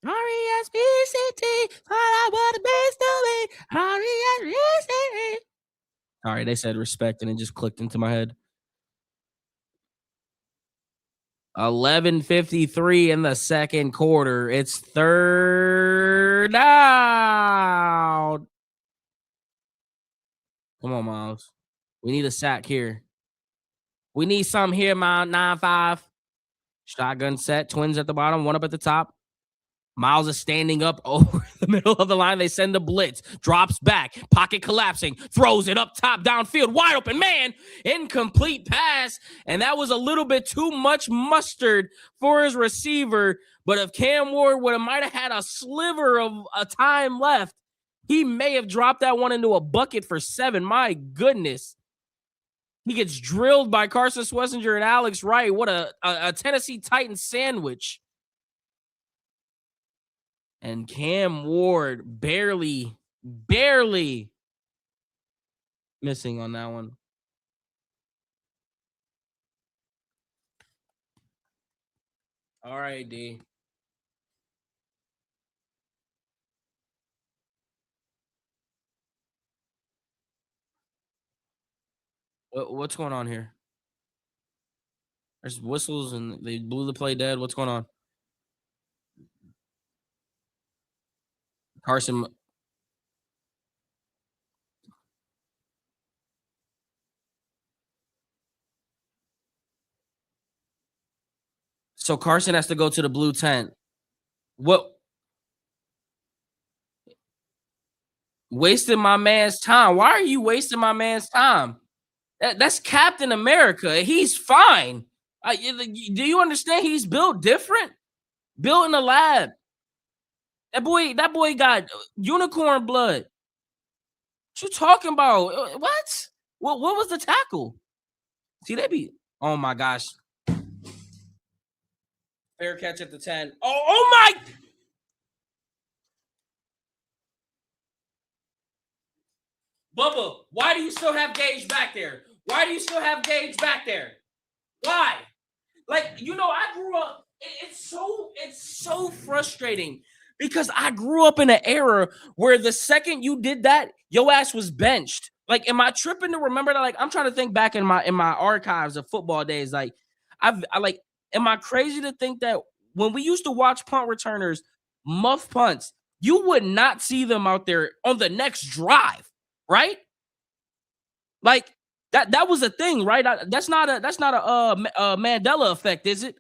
R-E-S-P-C-T, all I want to be R-E-S-P-C-T. Sorry, they said respect and it just clicked into my head. 11:53 in the second quarter. It's third down. Come on, Miles. We need a sack here. We need some here, Miles. 9-5. Shotgun set. Twins at the bottom, one up at the top. Miles is standing up over the middle of the line. They send the blitz, drops back, pocket collapsing, throws it up top, downfield, wide open man, incomplete pass. And that was a little bit too much mustard for his receiver. But if Cam Ward might have had a sliver of a time left, he may have dropped that one into a bucket for 7. My goodness. He gets drilled by Carson Swessinger and Alex Wright. What a Tennessee Titans sandwich. And Cam Ward barely missing on that one. All right, D. What's going on here? There's whistles and they blew the play dead. What's going on? Carson. So Carson has to go to the blue tent. What wasting my man's time? Why are you wasting my man's time? That's Captain America. He's fine. Do you understand? He's built different. Built in a lab. That boy got unicorn blood. What you talking about? What? What was the tackle? See, they be. Oh my gosh. Fair catch at the 10. Oh my. Bubba, why do you still have Gage back there? Why do you still have Gage back there? Why? Like, I grew up. It's so frustrating because I grew up in an era where the second you did that, your ass was benched. Like, am I tripping to remember that? Like, I'm trying to think back in my archives of football days. Like, am I crazy to think that when we used to watch punt returners muff punts, you would not see them out there on the next drive, right? Like that was a thing, right? That's not a Mandela effect, is it?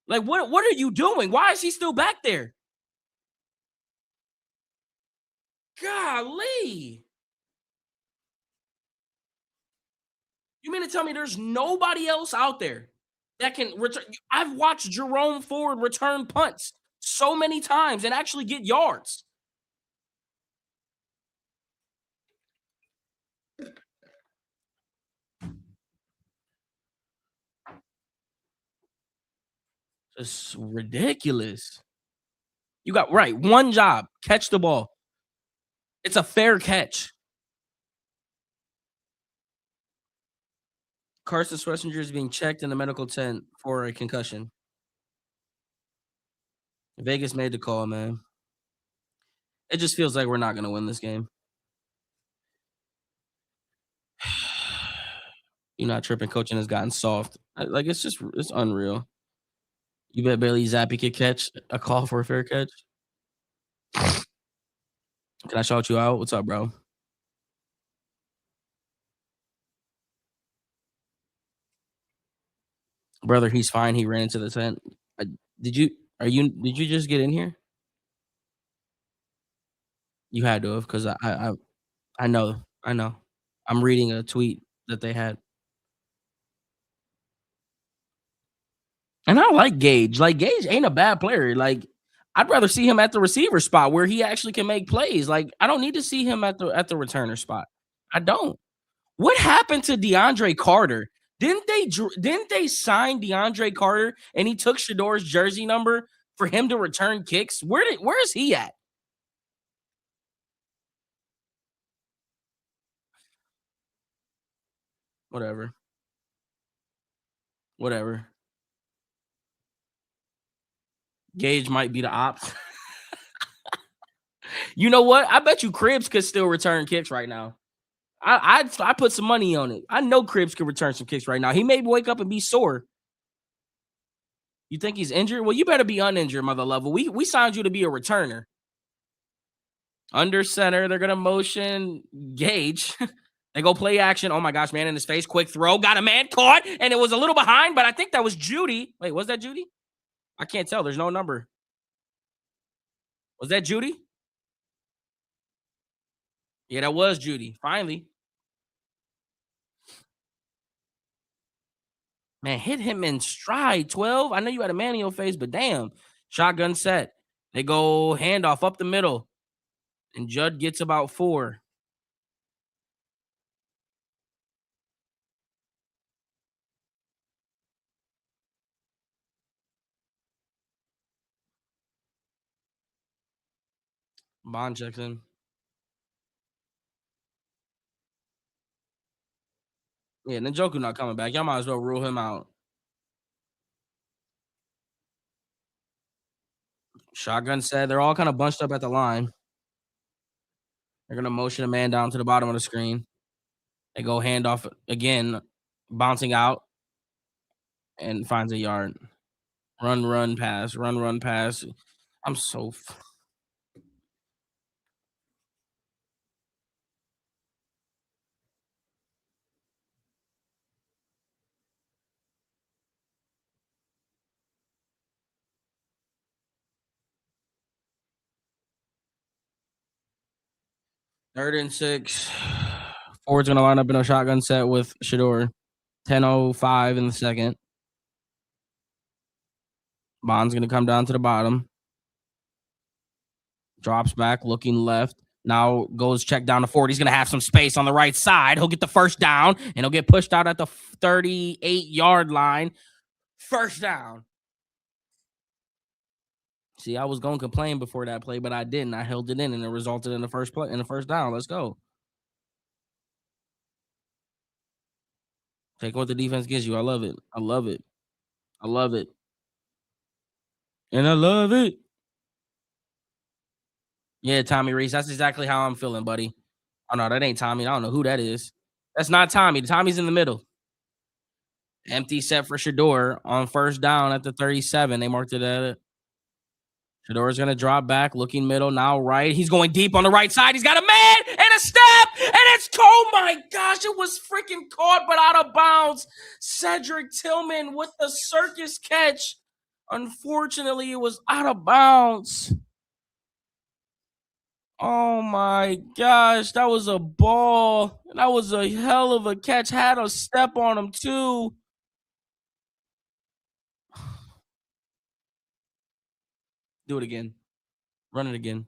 Like, what are you doing? Why is he still back there? Golly. You mean to tell me there's nobody else out there that can return? I've watched Jerome Ford return punts so many times and actually get yards. It's ridiculous. You got right, one job, catch the ball. It's a fair catch. Carson Schlesinger is being checked in the medical tent for a concussion. Vegas made the call, man. It just feels like we're not gonna win this game. You're not tripping. Coaching has gotten soft. Like, it's unreal. You bet Bailey Zappi could catch a call for a fair catch. Can I shout you out? What's up, bro? Brother, he's fine. He ran into the tent. I, did you? Did you just get in here? You had to have, because I know. I know. I'm reading a tweet that they had. And I like Gage. Like, Gage ain't a bad player. Like, I'd rather see him at the receiver spot where he actually can make plays. Like, I don't need to see him at the returner spot. I don't. What happened to DeAndre Carter? Didn't they sign DeAndre Carter and he took Shedor's jersey number for him to return kicks? Where is he at? Whatever. Whatever. Gage might be the ops. You know what? I bet you Cribs could still return kicks right now. I put some money on it. I know Cribs could return some kicks right now. He may wake up and be sore. You think he's injured? Well, you better be uninjured, mother level. We signed you to be a returner. Under center, they're gonna motion Gage. They go play action. Oh my gosh, man in his face. Quick throw. Got a man caught, and it was a little behind, but I think that was Judy. Wait, was that Judy? I can't tell. There's no number. Was that Judy? Yeah, that was Judy. Finally. Man, hit him in stride. 12. I know you had a man in your face, but damn. Shotgun set. They go handoff up the middle. And Judd gets about 4. Bond checks in. Yeah, Njoku not coming back. Y'all might as well rule him out. Shotgun set. They're all kind of bunched up at the line. They're gonna motion a man down to the bottom of the screen. They go handoff again, bouncing out and finds a yard. Run, run, pass. Run, run, pass. I'm so 3rd and 6. Ford's gonna line up in a shotgun set with Shedeur. 10:05 in the second. Bond's gonna come down to the bottom. Drops back, looking left. Now goes check down to Ford. He's gonna have some space on the right side. He'll get the first down, and he'll get pushed out at the 38-yard line. First down. See, I was gonna complain before that play, but I didn't. I held it in, and it resulted in the first down. Let's go. Take what the defense gives you. I love it. I love it. I love it. And I love it. Yeah, Tommy Reese. That's exactly how I'm feeling, buddy. Oh no, that ain't Tommy. I don't know who that is. That's not Tommy. Tommy's in the middle. Empty set for Shedeur on first down at the 37. They marked it at it. Shedeur's gonna drop back, looking middle, now right. He's going deep on the right side. He's got a man and a step, and it's oh my gosh, it was freaking caught, but out of bounds. Cedric Tillman with the circus catch. Unfortunately, it was out of bounds. Oh my gosh, that was a ball. That was a hell of a catch. Had a step on him too. Do it again. Run it again.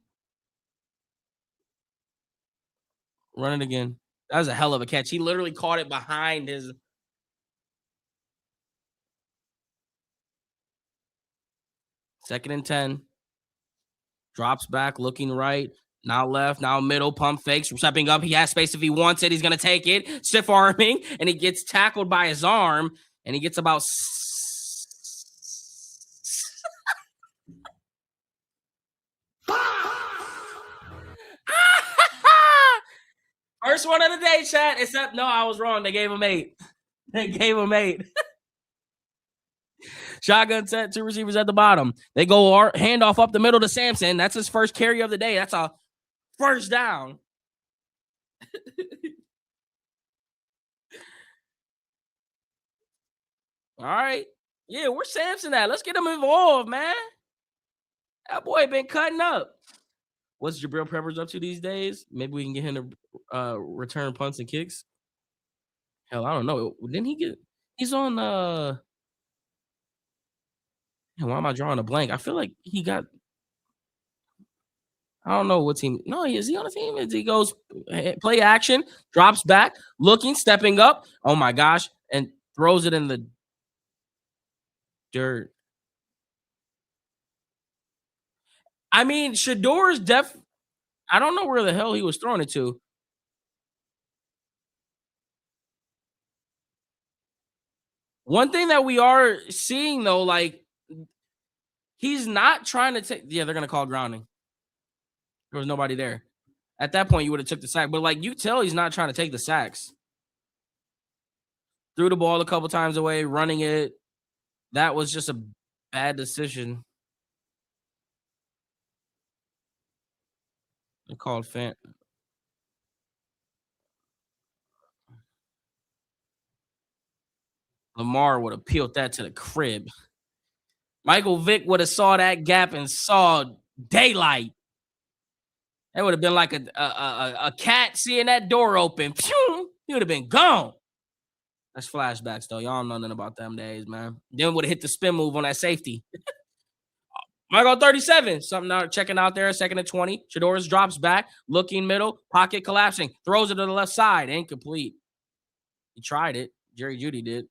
Run it again. That was a hell of a catch. He literally caught it behind his 2nd and 10. Drops back, looking right. Now left, now middle, pump fakes, stepping up. He has space if he wants it. He's going to take it, stiff arming, and he gets tackled by his arm, and he gets about first one of the day, chat. Except, no, I was wrong. They gave him 8. They gave him 8. Shotgun set, 2 receivers at the bottom. They go handoff up the middle to Sampson. That's his first carry of the day. That's a first down. All right. Yeah, where's Sampson at? Let's get him involved, man. That boy been cutting up. What's Jabril Peppers up to these days? Maybe we can get him to return punts and kicks. Hell, I don't know. Didn't he get? He's on. Why am I drawing a blank? I feel like he got. I don't know what team. No, is he on a team? He goes play action, drops back, looking, stepping up. Oh my gosh, and throws it in the dirt. I mean, Shedeur's I don't know where the hell he was throwing it to. One thing that we are seeing though, like he's not trying to take. Yeah, they're gonna call grounding. There was nobody there. At that point, you would have took the sack, but like you tell, he's not trying to take the sacks. Threw the ball a couple times away, running it. That was just a bad decision. They called fan. Lamar would have peeled that to the crib. Michael Vick would have saw that gap and saw daylight. It would have been like a cat seeing that door open. Pew! He would have been gone. That's flashbacks though. Y'all know nothing about them days, man. Then would have hit the spin move on that safety. Michael 37. Something out checking out there. 2nd and 20. Shedeur drops back, looking middle, pocket collapsing, throws it to the left side. Incomplete. He tried it. Jerry Jeudy did.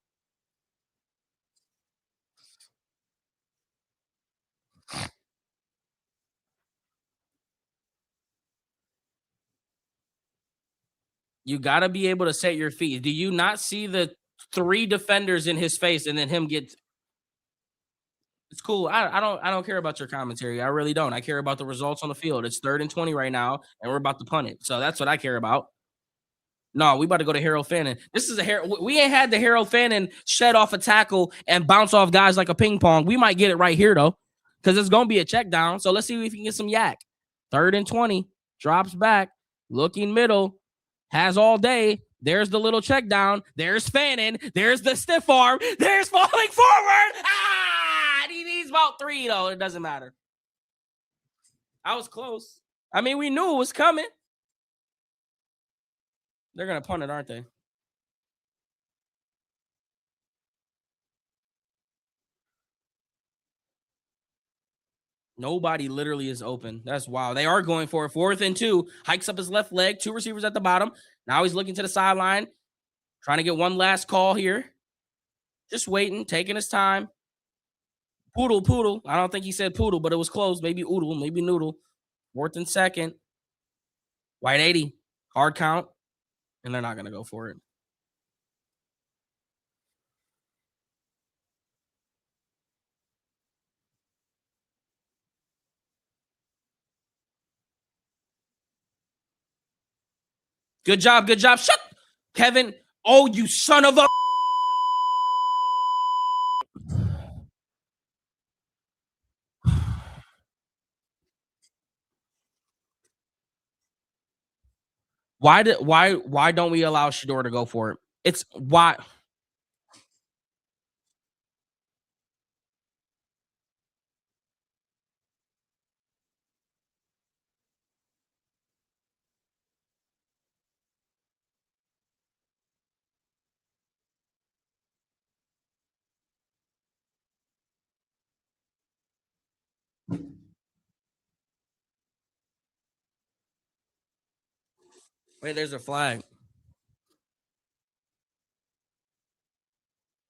You got to be able to set your feet. Do you not see the 3 defenders in his face and then him get It's cool. I don't care about your commentary. I really don't. I care about the results on the field. It's 3rd and 20 right now, and we're about to punt it. So that's what I care about. No, we about to go to Harold Fannin. This is a we ain't had the Harold Fannin shed off a tackle and bounce off guys like a ping pong. We might get it right here though, because it's gonna be a check down. So let's see if we can get some yak. 3rd and 20, drops back, looking middle, has all day. There's the little check down. There's Fannin. There's the stiff arm. There's falling forward. He needs about 3 though. It doesn't matter. I was close. I mean, we knew it was coming. They're gonna punt it, aren't they? Nobody literally is open. That's wild. They are going for it. 4th and 2. Hikes up his left leg. 2 receivers at the bottom. Now he's looking to the sideline, trying to get one last call here. Just waiting, taking his time. Poodle, poodle. I don't think he said poodle, but it was close. Maybe oodle, maybe noodle. 4th and 2nd. White 80. Hard count. And they're not going to go for it. Good job. Good job. Shut, Kevin. Oh, you son of a. Why don't we allow Shedeur to go for it? It's why. Wait, there's a flag.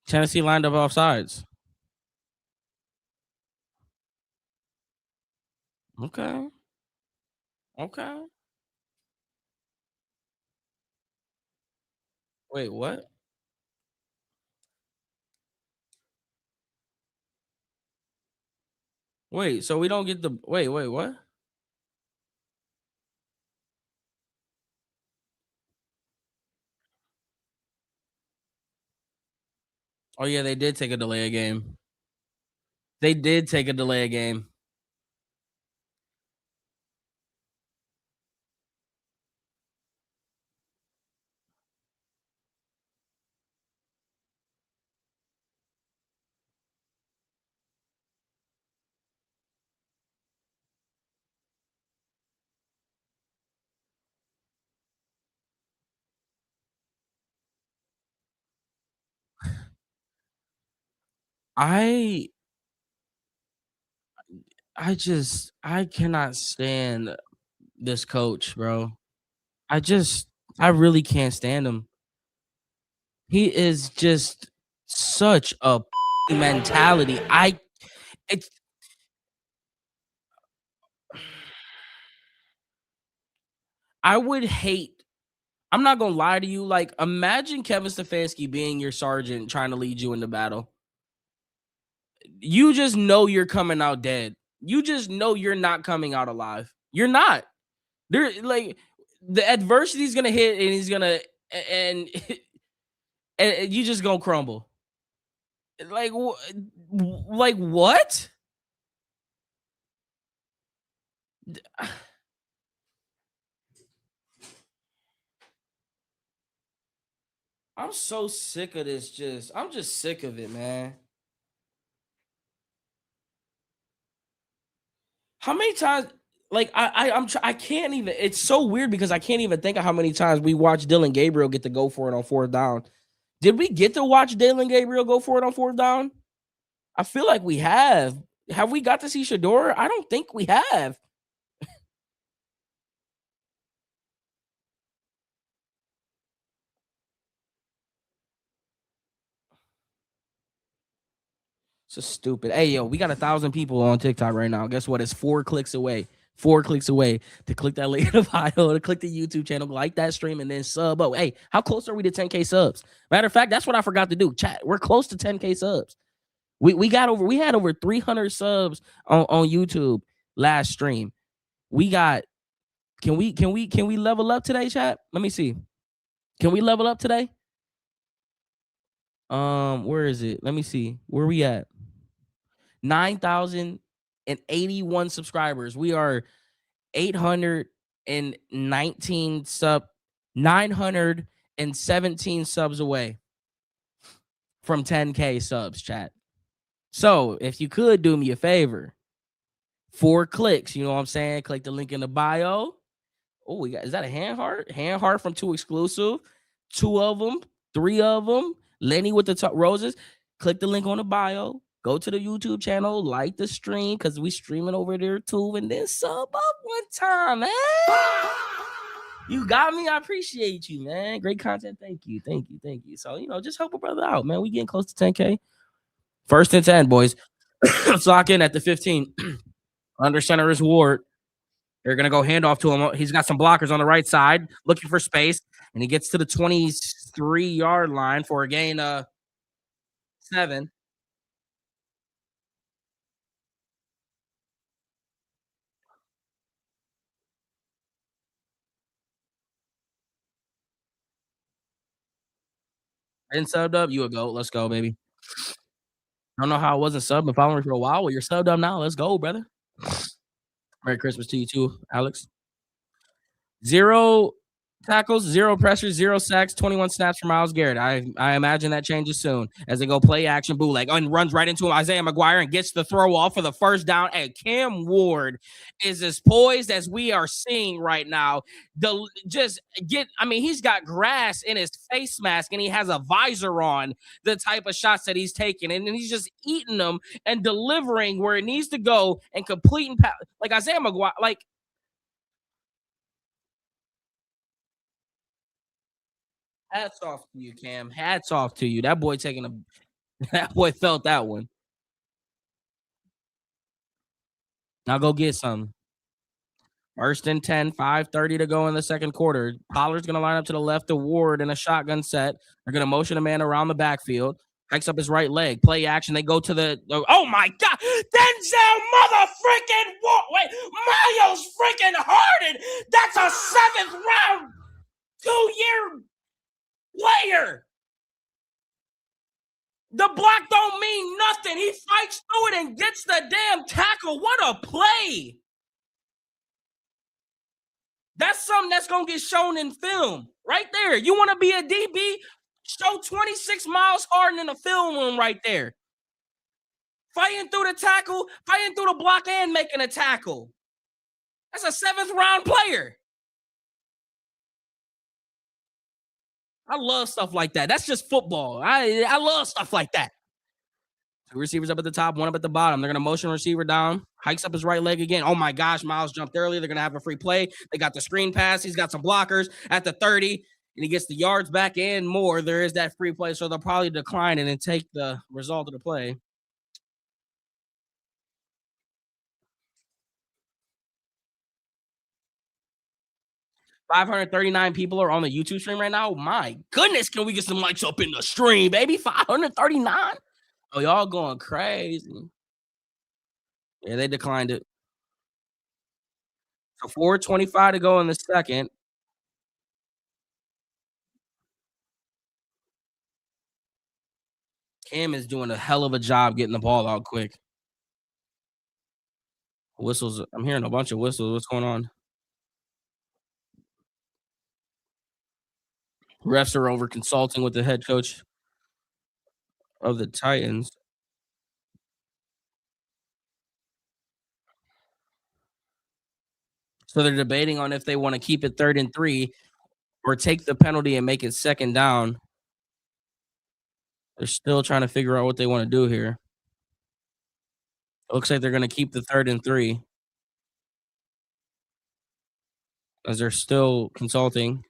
Tennessee lined up off sides. Okay. Okay. Wait, what? Wait, so we don't get the wait, what? Oh yeah, they did take a delay a game. They did take a delay a game. I I cannot stand this coach, bro. I just I really can't stand him. He is just such a mentality. It's I would hate. I'm not gonna lie to you. Like, imagine Kevin Stefanski being your sergeant trying to lead you into battle. You just know you're coming out dead. You just know you're not coming out alive. You're not. There, like, the adversity is gonna hit, and he's gonna and and you just gonna crumble. Like, like what? I'm so sick of this. I'm just sick of it, man. How many times? Like I can't even. It's so weird because I can't even think of how many times we watched Dylan Gabriel get to go for it on 4th down. Did we get to watch Dylan Gabriel go for it on 4th down? I feel like we have. Have we got to see Shedeur? I don't think we have. So stupid. Hey, yo, we got 1,000 people on TikTok right now. Guess what? It's 4 clicks away. 4 clicks away to click that link in the bio, to click the YouTube channel, like that stream, and then sub. Oh, hey, how close are we to 10K subs? Matter of fact, that's what I forgot to do. Chat, we're close to 10K subs. We had over 300 subs on YouTube last stream. We got can we level up today, chat? Let me see. Can we level up today? Where is it? Let me see. Where we at? 9,081 subscribers. We are 819 917 subs away from 10K subs, chat. So if you could do me a favor, 4 clicks, you know what I'm saying? Click the link in the bio. Oh, we got, is that a hand heart? Hand heart from 2 exclusive. 2 of them, 3 of them. Lenny with the roses. Click the link on the bio. Go to the YouTube channel, like the stream, because we streaming over there too. And then sub up one time, man. You got me. I appreciate you, man. Great content. Thank you. Thank you. Thank you. So, just help a brother out, man. We getting close to 10K. First and 10, boys. Let's lock in at the 15. Under center is Ward. They're going to go handoff to him. He's got some blockers on the right side, looking for space, and he gets to the 23-yard line for a gain of 7. And subbed up. You a go. Let's go, baby. I don't know how I wasn't subbed. Been following me for a while. Well, you're subbed up now. Let's go, brother. Merry Christmas to you too, Alex. 0 tackles, 0 pressures, 0 sacks, 21 snaps for Myles Garrett. I imagine that changes soon as they go play action bootleg and runs right into him, Isaiah McGuire, and gets the throw off for the first down. And Cam Ward is as poised as we are seeing right now. He's got grass in his face mask and he has a visor on, the type of shots that he's taking, and then he's just eating them and delivering where it needs to go and completing like Isaiah McGuire, like. Hats off to you, Cam. Hats off to you. That boy that boy felt that one. Now go get some. First and 10, 5:30 to go in the second quarter. Pollard's going to line up to the left of Ward in a shotgun set. They're going to motion a man around the backfield. Hikes up his right leg. Play action. They go to oh my God. Denzel mother freaking Ward. Wait, Myles freaking Harden. That's a 7th round 2-year player. The block don't mean nothing. He fights through it and gets the damn tackle. What a play. That's something that's going to get shown in film right there. You want to be a DB? Show 26 Myles Harden in the film room right there. Fighting through the tackle, fighting through the block, and making a tackle. That's a 7th round player. I love stuff like that. That's just football. I love stuff like that. 2 receivers up at the top, 1 up at the bottom. They're going to motion receiver down. Hikes up his right leg again. Oh, my gosh. Myles jumped early. They're going to have a free play. They got the screen pass. He's got some blockers at the 30, and he gets the yards back and more. There is that free play, so they'll probably decline it and take the result of the play. $539 people are on the YouTube stream right now. My goodness, can we get some likes up in the stream, baby? 539? Oh, y'all going crazy. Yeah, they declined it. So 4:25 to go in the second. Cam is doing a hell of a job getting the ball out quick. Whistles. I'm hearing a bunch of whistles. What's going on? Refs are over consulting with the head coach of the Titans. So they're debating on if they want to keep it 3rd and 3 or take the penalty and make it 2nd down. They're still trying to figure out what they want to do here. It looks like they're going to keep the 3rd and 3 as they're still consulting.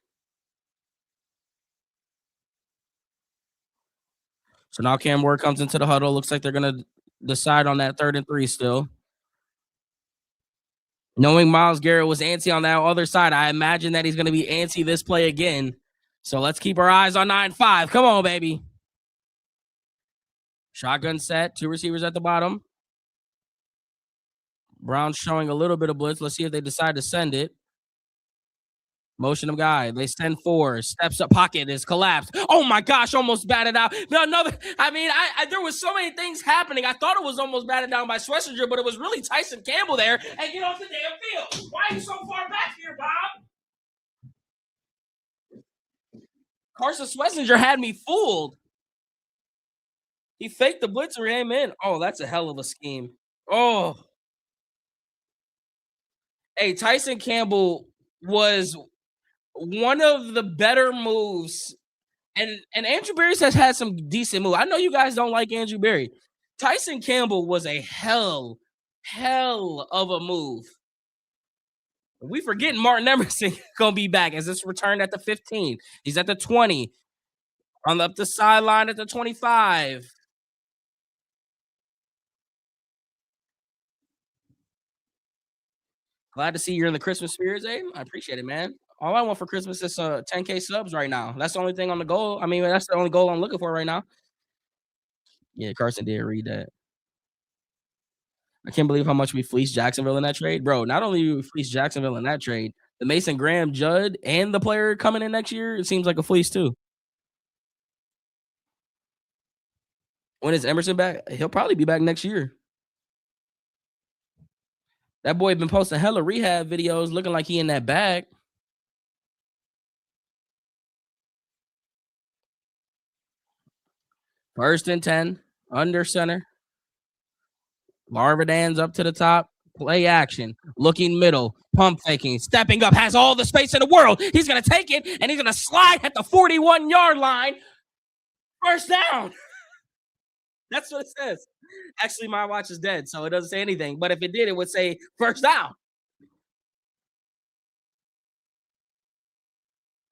So now Cam Ward comes into the huddle. Looks like they're going to decide on that 3rd and 3 still. Knowing Myles Garrett was antsy on that other side, I imagine that he's going to be antsy this play again. So let's keep our eyes on 9-5. Come on, baby. Shotgun set, 2 receivers at the bottom. Brown's showing a little bit of blitz. Let's see if they decide to send it. Motion of guy. They send 4. Steps up. Pocket is collapsed. Oh my gosh! Almost batted out. No, another. I mean, I there was so many things happening. I thought it was almost batted down by Schlesinger, but it was really Tyson Campbell there. And get off the damn field. Why are you so far back here, Bob? Carson Schlesinger had me fooled. He faked the blitz and ran in. Oh, that's a hell of a scheme. Oh, hey, Tyson Campbell was one of the better moves. And Andrew Berry has had some decent moves. I know you guys don't like Andrew Berry. Tyson Campbell was a hell of a move. We forgetting Martin Emerson gonna be back as this returned at the 15. He's at the 20. On up the sideline at the 25. Glad to see you're in the Christmas spirit, Abe. I appreciate it, man. All I want for Christmas is 10K subs right now. That's the only thing on the goal. I mean, that's the only goal I'm looking for right now. Yeah, Carson did read that. I can't believe how much we fleeced Jacksonville in that trade. Bro, not only we fleeced Jacksonville in that trade, the Mason Graham, Judd, and the player coming in next year, it seems like a fleece too. When is Emerson back? He'll probably be back next year. That boy been posting hella rehab videos looking like he in that bag. First and 10, under center. Marvadan's up to the top. Play action. Looking middle. Pump faking. Stepping up. Has all the space in the world. He's going to take it, and he's going to slide at the 41-yard line. First down. That's what it says. Actually, my watch is dead, so it doesn't say anything. But if it did, it would say first down.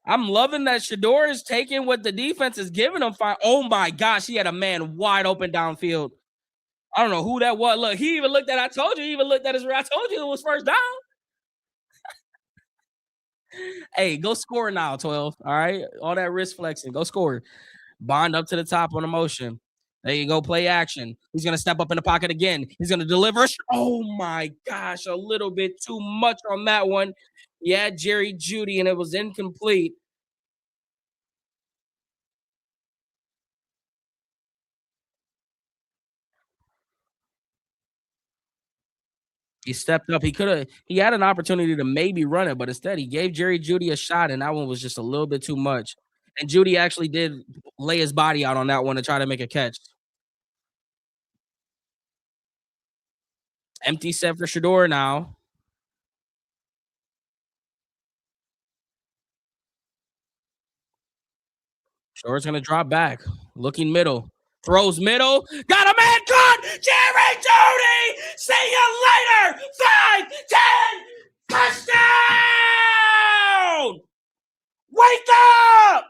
I'm loving that Shedeur is taking what the defense is giving him. Oh, my gosh. He had a man wide open downfield. I don't know who that was. Look, he even looked at. I told you. He even looked at his. I told you it was first down. Hey, go score now, 12. All right, all that wrist flexing. Go score. Bond up to the top on a motion. There you go. Play action. He's gonna step up in the pocket again. He's gonna deliver. Oh my gosh, a little bit too much on that one. Yeah, Jerry Jeudy, and it was incomplete. He stepped up. He could have. He had an opportunity to maybe run it, but instead he gave Jerry Jeudy a shot, and that one was just a little bit too much. And Jeudy actually did lay his body out on that one to try to make a catch. Empty set for Shedeur now. Shedeur's gonna drop back. Looking middle. Throws middle. Got a man caught. Jerry Jeudy. See you later. 5, 10. Touchdown. Wake up.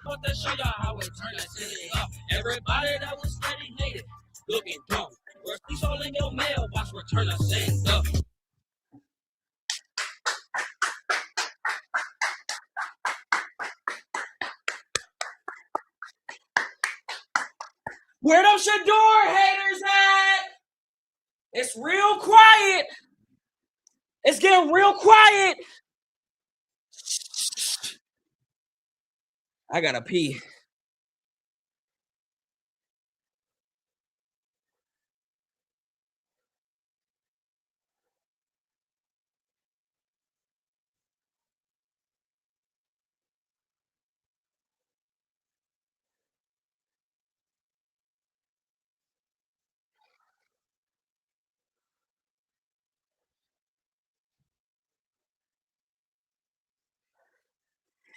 Want to show y'all how we turn that city up. Everybody that was ready made it. Looking dumb. Where's these all in your mailbox? Return a send up. Where them Shedeur haters at? It's real quiet. It's getting real quiet. I gotta pee.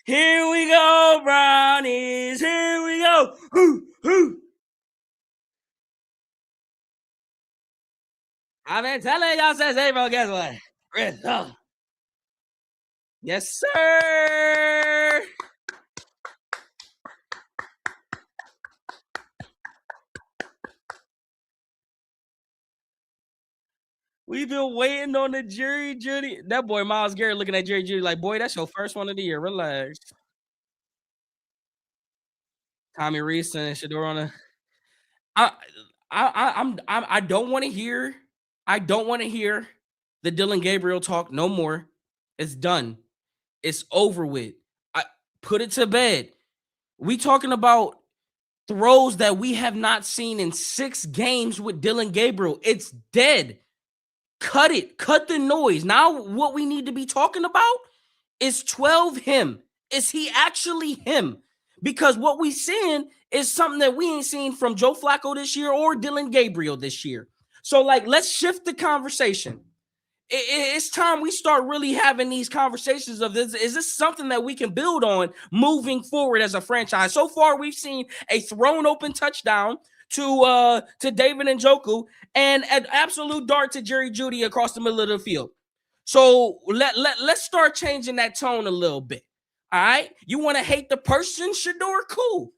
Here we go, brownies. Here we go. Hoo, hoo. I've been telling y'all since April. Guess what? Yes, sir. We've been waiting on the Jerry Judy. That boy Myles Garrett looking at Jerry Judy like, boy, that's your first one of the year. Relax. Tommy Reese and Shedeur on the. I I don't want to hear. I don't want to hear the Dylan Gabriel talk no more. It's done. It's over with. I put it to bed. We talking about throws that we have not seen in 6 games with Dylan Gabriel. It's dead. Cut it. Cut the noise. Now, what we need to be talking about is 12 him. Is he actually him? Because what we seeing is something that we ain't seen from Joe Flacco this year or Dylan Gabriel this year. So, like, let's shift the conversation. It's time we start really having these conversations of this. Is this something that we can build on moving forward as a franchise? So far, we've seen a thrown open touchdown to David Njoku and an absolute dart to Jerry Judy across the middle of the field. So let's start changing that tone a little bit. All right, you want to hate the person, Shedeur? Cool.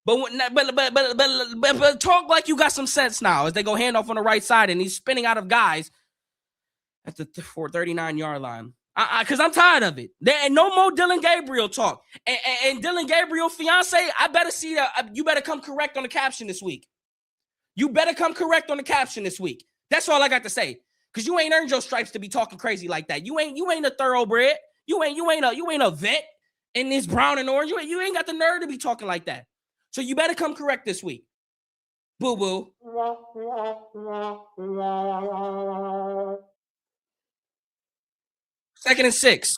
But talk like you got some sense now as they go handoff on the right side and he's spinning out of guys at the 39-yard line. Because I'm tired of it. There ain't no more Dylan Gabriel talk. And Dylan Gabriel, fiance, I better see that. You better come correct on the caption this week. You better come correct on the caption this week. That's all I got to say. Because you ain't earned your stripes to be talking crazy like that. You ain't a thoroughbred. You ain't a vet in this brown and orange. You ain't got the nerve to be talking like that. So you better come correct this week. Boo boo. 2nd and 6.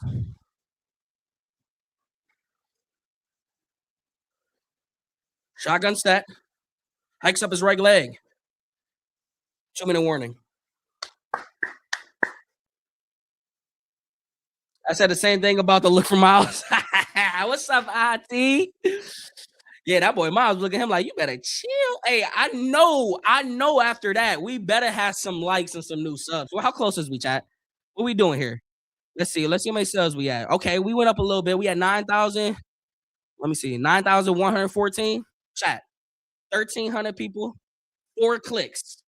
Shotgun stat. Hikes up his right leg. 2-minute warning. I said the same thing about the look from Myles. What's up, IT? Yeah, that boy Myles looking at him like, you better chill. Hey, I know after that, we better have some likes and some new subs. Well, how close is we, chat? What we doing here? Let's see. Let's see how many subs we had. Okay, we went up a little bit. We had 9,000. Let me see. 9,114. Chat. 1,300 people. 4 clicks.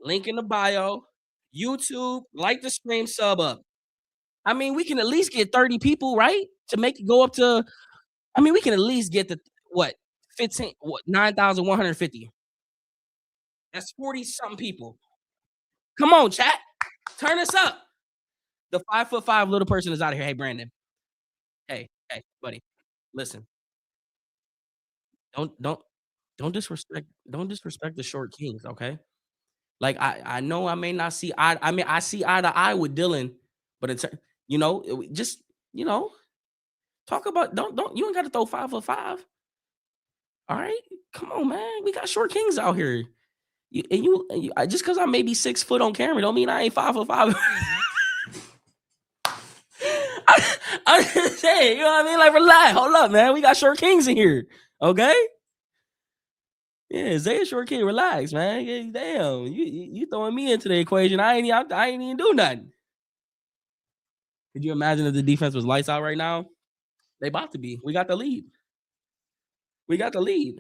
Link in the bio. YouTube. Like the stream, sub up. I mean, we can at least get 30 people, right? To make it go up to, I mean, we can at least get the, what, 9,150. That's 40 something people. Come on, chat. Turn us up. The 5'5" little person is out of here. Hey, Brandon. Hey, buddy. Listen. Don't disrespect the short kings, okay? Like I know I may not see I see eye to eye with Dylan, but it's just talk about don't you ain't got to throw 5 for 5. All right, come on, man. We got short kings out here. Just because I may be 6 foot on camera, don't mean I ain't 5 for 5. I'm just saying, you know what I mean? Like, relax, hold up, man. We got short kings in here, okay? Yeah, Zay short king. Relax, man. Yeah, damn, you throwing me into the equation. I ain't even do nothing. Could you imagine if the defense was lights out right now? They about to be. We got the lead. We got the lead.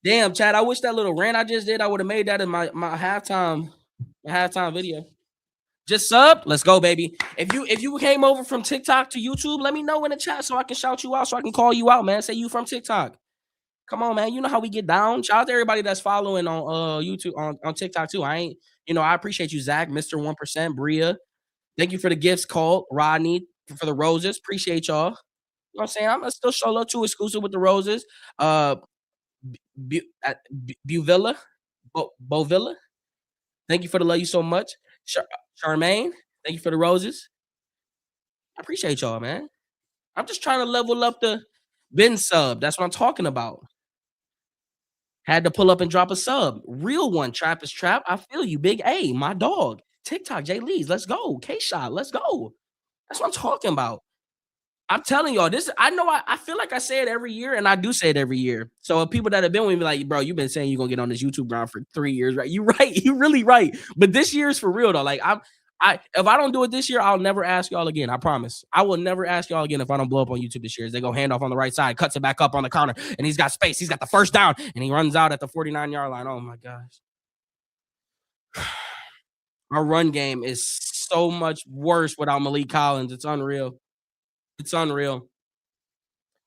Damn, Chad. I wish that little rant I just did, I would have made that in my halftime video. Just sub. Let's go, baby. If you came over from TikTok to YouTube, let me know in the chat so I can shout you out, so I can call you out, man. Say you from TikTok. Come on, man. You know how we get down. Shout out to everybody that's following on YouTube, on TikTok too. I appreciate you, Zach, Mr. 1%, Bria. Thank you for the gifts, Colt, Rodney, for the roses. Appreciate y'all. You know what I'm saying? I'm gonna still show love to exclusive with the roses. Buvilla, Bovilla. Thank you for the love you so much. Charmaine, thank you for the roses. I appreciate y'all, man. I'm just trying to level up the Ben sub. That's what I'm talking about. Had to pull up and drop a sub. Real one. Trap is trap. I feel you. Big A, my dog. TikTok, Jay Lee's. Let's go. K-Shot. Let's go. That's what I'm talking about. I'm telling y'all, this. I know I feel like I say it every year, and I do say it every year. So people that have been with me, like, bro, you've been saying you're gonna get on this YouTube ground for 3 years, right? You right, you really right. But this year is for real though. Like if I don't do it this year, I'll never ask y'all again. I promise. I will never ask y'all again if I don't blow up on YouTube this year. As they go handoff on the right side, cuts it back up on the counter, and he's got space. He's got the first down, and he runs out at the 49-yard line. Oh my gosh. Our run game is so much worse without Malik Collins. It's unreal. It's unreal.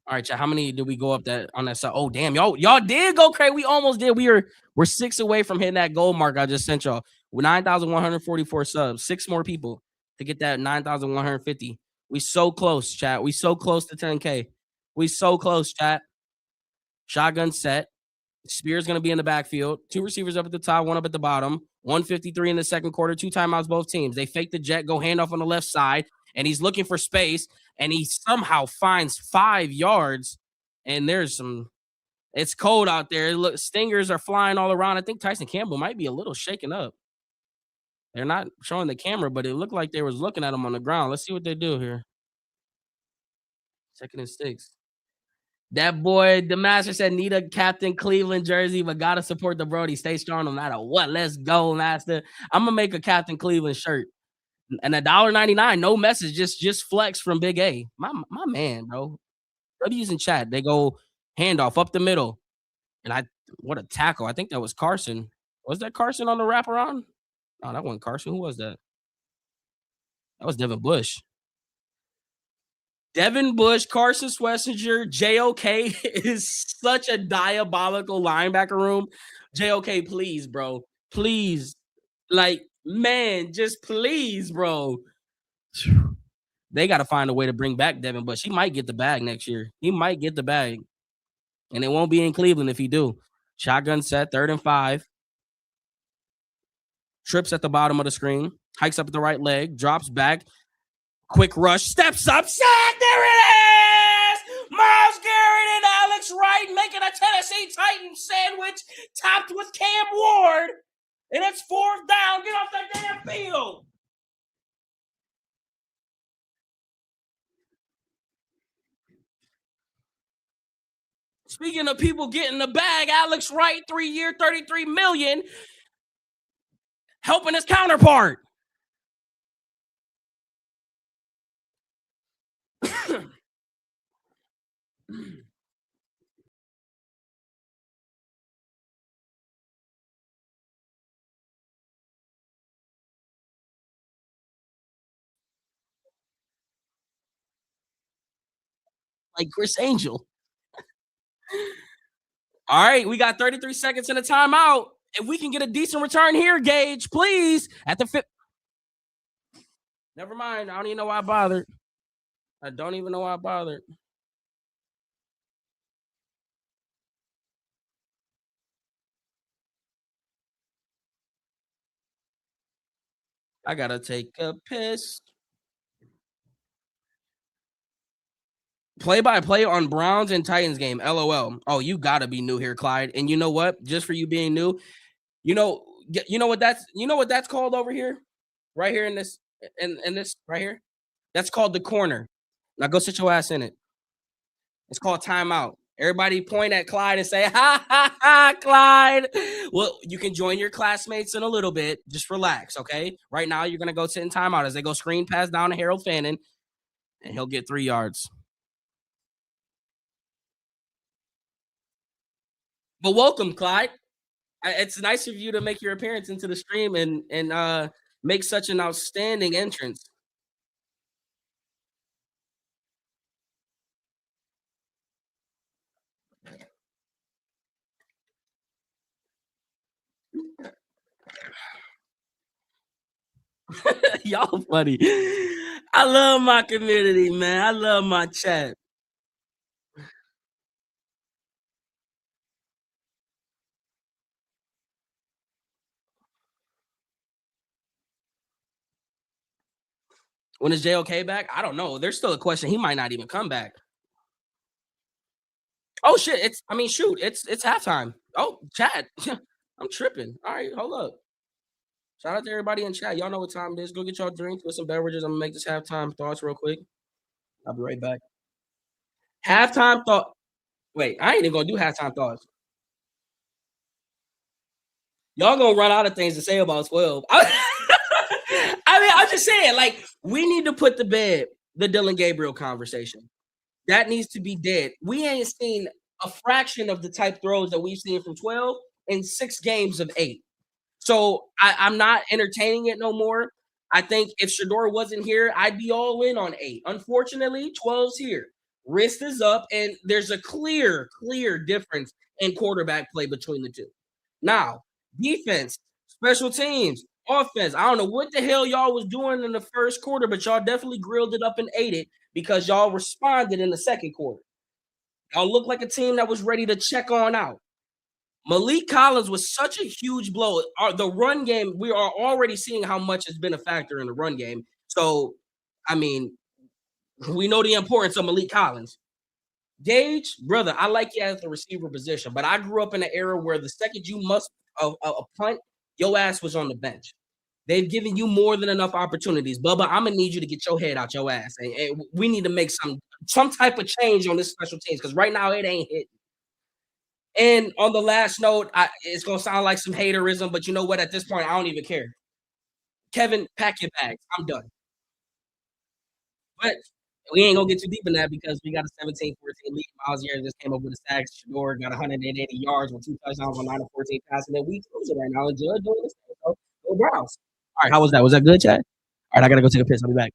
All right, chat. How many did we go up that on that side? Oh, damn, y'all did go crazy. We almost did. We're 6 away from hitting that goal mark I just sent y'all. 9,144 subs. 6 more people to get that 9,150. We so close, chat. We so close to 10K. We so close, chat. Shotgun set. Spears going to be in the backfield. 2 receivers up at the top, 1 up at the bottom. 153 in the second quarter. 2 timeouts, both teams. They fake the jet, go handoff on the left side, and he's looking for space, and he somehow finds 5 yards. And there's some. It's cold out there. Look, stingers are flying all around. I think Tyson Campbell might be a little shaken up. They're not showing the camera, but it looked like they was looking at him on the ground. Let's see what they do here. 2nd and 6. That boy, the master said, need a Captain Cleveland jersey, but gotta support the Brody. Stay strong no matter what. Let's go, master. I'm gonna make a Captain Cleveland shirt. And $1.99, no message, just flex from Big A. My man, bro. W's in chat. They go handoff up the middle. And what a tackle. I think that was Carson. Was that Carson on the wraparound? No, that wasn't Carson. Who was that? That was Devin Bush. Devin Bush, Carson Swessinger, JOK is such a diabolical linebacker room. JOK, please, bro. Please. Like, man, just please, bro. They got to find a way to bring back Devin Bush. He might get the bag next year. He might get the bag. And it won't be in Cleveland if he do. Shotgun set, 3rd and 5. Trips at the bottom of the screen. Hikes up at the right leg. Drops back. Quick rush, steps up, sack, there it is! Myles Garrett and Alex Wright making a Tennessee Titans sandwich topped with Cam Ward. And it's 4th down. Get off that damn field. Speaking of people getting the bag, Alex Wright, 3-year, $33 million, helping his counterpart. Like Chris Angel. All right, we got 33 seconds in a timeout. If we can get a decent return here, Gage, please. At the 5th. Never mind. I don't even know why I bothered. I don't even know why I bothered. I gotta take a piss. Play-by-play on Browns and Titans game. LOL. Oh, you gotta be new here, Clyde. And you know what? Just for you being new, you know what that's called over here, right here in this right here. That's called the corner. Now go sit your ass in it. It's called timeout. Everybody point at Clyde and say, ha, ha, ha, Clyde. Well, you can join your classmates in a little bit. Just relax, okay? Right now, you're going to go sit in timeout as they go screen pass down to Harold Fannin, and he'll get 3 yards. But welcome, Clyde. It's nice of you to make your appearance into the stream and make such an outstanding entrance. Y'all funny. I love my community, man. I love my chat. When is JOK back? I don't know. There's still a question. He might not even come back. Oh shit! Shoot! It's halftime. Oh, chat. I'm tripping. All right, hold up. Shout out to everybody in chat. Y'all know what time it is. Go get y'all drinks with some beverages. I'm gonna make this halftime thoughts real quick. I'll be right back. Halftime thought. Wait, I ain't even gonna do halftime thoughts. Y'all gonna run out of things to say about 12. I'm just saying, like, we need to put to bed the Dylan Gabriel conversation. That needs to be dead. We ain't seen a fraction of the type throws that we've seen from 12 in 6 games of 8. So I'm not entertaining it no more. I think if Shador wasn't here, I'd be all in on 8. Unfortunately, 12's here. Wrist is up, and there's a clear difference in quarterback play between the two. Now, defense, special teams, offense. I don't know what the hell y'all was doing in the first quarter, but y'all definitely grilled it up and ate it because y'all responded in the second quarter. Y'all looked like a team that was ready to check on out. Malik Collins was such a huge blow. The run game, we are already seeing how much has been a factor in the run game. So, I mean, we know the importance of Malik Collins. Gage, brother, I like you at the receiver position, but I grew up in an era where the second you must a punt, your ass was on the bench. They've given you more than enough opportunities. Bubba, I'm gonna need you to get your head out your ass. And we need to make some type of change on this special teams because right now it ain't hit. And on the last note, it's gonna sound like some haterism, but you know what? At this point, I don't even care. Kevin, pack your bags. I'm done. But we ain't gonna get too deep in that because we got a 17-14 lead. Myles Garrett just came up with a sack. Shedeur got 180 yards with 2 touchdowns on 9 of 14 passes. And then we cruising right now. And Judge doing this thing. So go Browns. All right, how was that? Was that good, Chad? All right, I gotta go take a piss. I'll be back.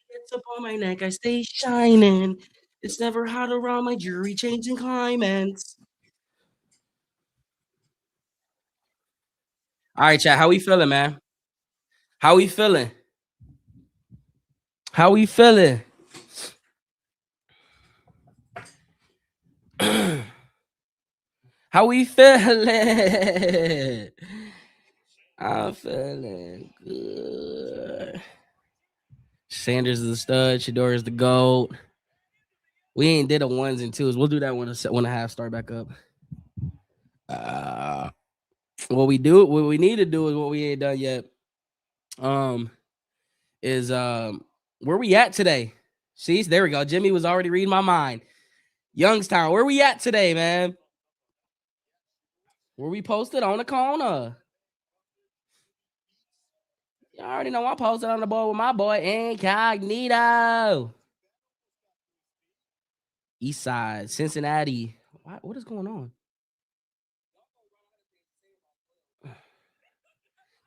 It's up on my neck, I stay shining. It's never hot around my jury changing climates. All right, chat. How we feeling, man? How we feeling? How we feeling? How we feeling? I'm feeling good. Sanders is the stud. Shedeur is the goat. We ain't did a ones and twos. We'll do that when the half start back up. Uh, what we need to do is what we ain't done yet. Is where we at today? See, there we go. Jimmy was already reading my mind. Youngstown, where we at today, man? Where we posted on the corner. You already know I posted on the board with my boy Incognito. East Side, Cincinnati. What is going on?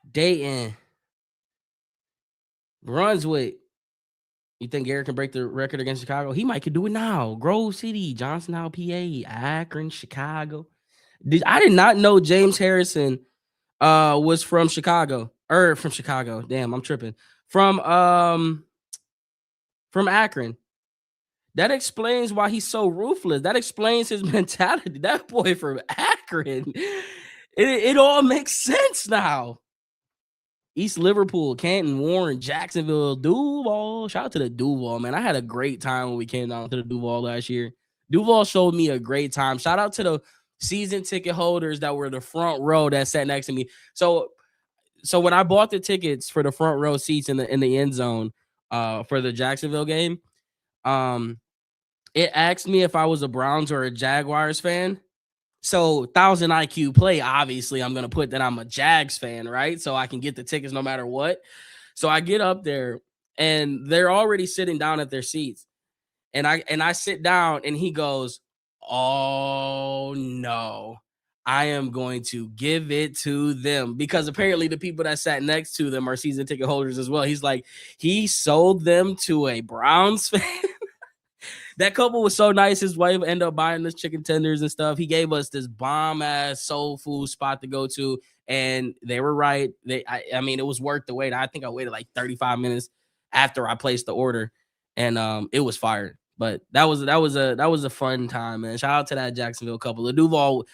Dayton, Brunswick. You think Garrett can break the record against Chicago? He might could do it now. Grove City, Johnstown, PA, Akron, Chicago. I did not know James Harrison was from Chicago. From Chicago. Damn, I'm tripping. From Akron. That explains why he's so ruthless. That explains his mentality. That boy from Akron. It all makes sense now. East Liverpool, Canton, Warren, Jacksonville, Duval. Shout out to the Duval, man. I had a great time when we came down to the Duval last year. Duval showed me a great time. Shout out to the season ticket holders that were the front row that sat next to me. So when I bought the tickets for the front row seats in the end zone for the Jacksonville game, it asked me if I was a Browns or a Jaguars fan. So 1,000 IQ play, obviously, I'm gonna put that I'm a Jags fan, right? So I can get the tickets no matter what. So I get up there and they're already sitting down at their seats. And I sit down and he goes, "Oh no. I am going to give it to them," because apparently the people that sat next to them are season ticket holders as well. He's like, he sold them to a Browns fan. That couple was so nice. His wife ended up buying us chicken tenders and stuff. He gave us this bomb ass soul food spot to go to, and they were right. I mean, it was worth the wait. I think I waited like 35 minutes after I placed the order, and it was fire. But that was a fun time, man. Shout out to that Jacksonville couple. The Duval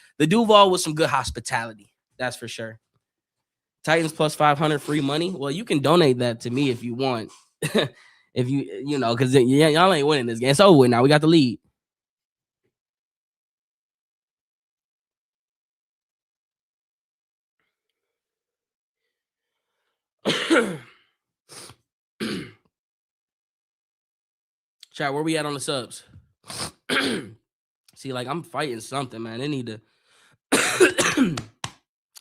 was some good hospitality. That's for sure. Titans plus 500 free money. Well, you can donate that to me if you want. If you know, because y'all ain't winning this game. It's over with now. We got the lead. Chat, where we at on the subs? See, like I'm fighting something, man. They need to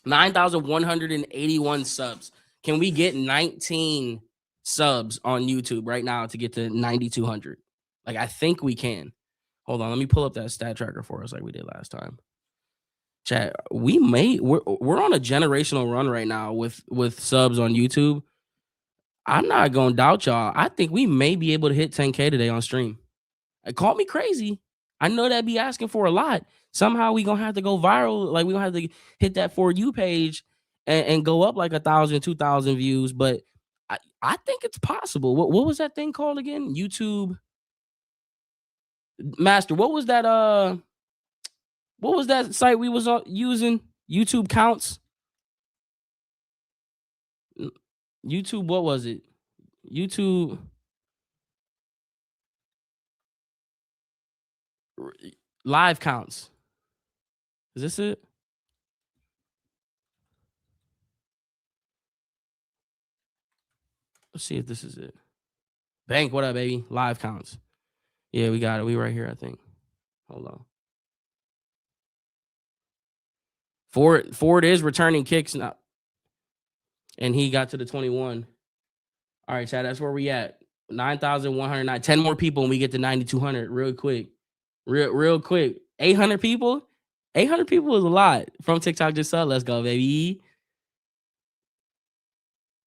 9,181 subs. Can we get 19 subs on YouTube right now to get to 9,200? Like I think we can. Hold on, let me pull up that stat tracker for us like we did last time. Chat, we're on a generational run right now with subs on YouTube. I'm not gonna doubt y'all. I think we may be able to hit 10K today on stream. Call me crazy. I know that'd be asking for a lot. Somehow we gonna have to go viral. Like we gonna have to hit that For You page and go up like 1,000, 2,000 views. But I think it's possible. What was that thing called again? YouTube Master. What was that? What was that site we was using? YouTube counts. YouTube. What was it? YouTube live counts. Is this it? Let's see if this is it. Bank, what up, baby? Live counts. Yeah, we got it. We right here, I think. Hold on. Ford is returning kicks now. And he got to the 21. All right, Chad, that's where we at. 9,109. 10 more people and we get to 9,200 real quick. Real quick. 800 people? 800 people is a lot. From TikTok just saw. Let's go, baby.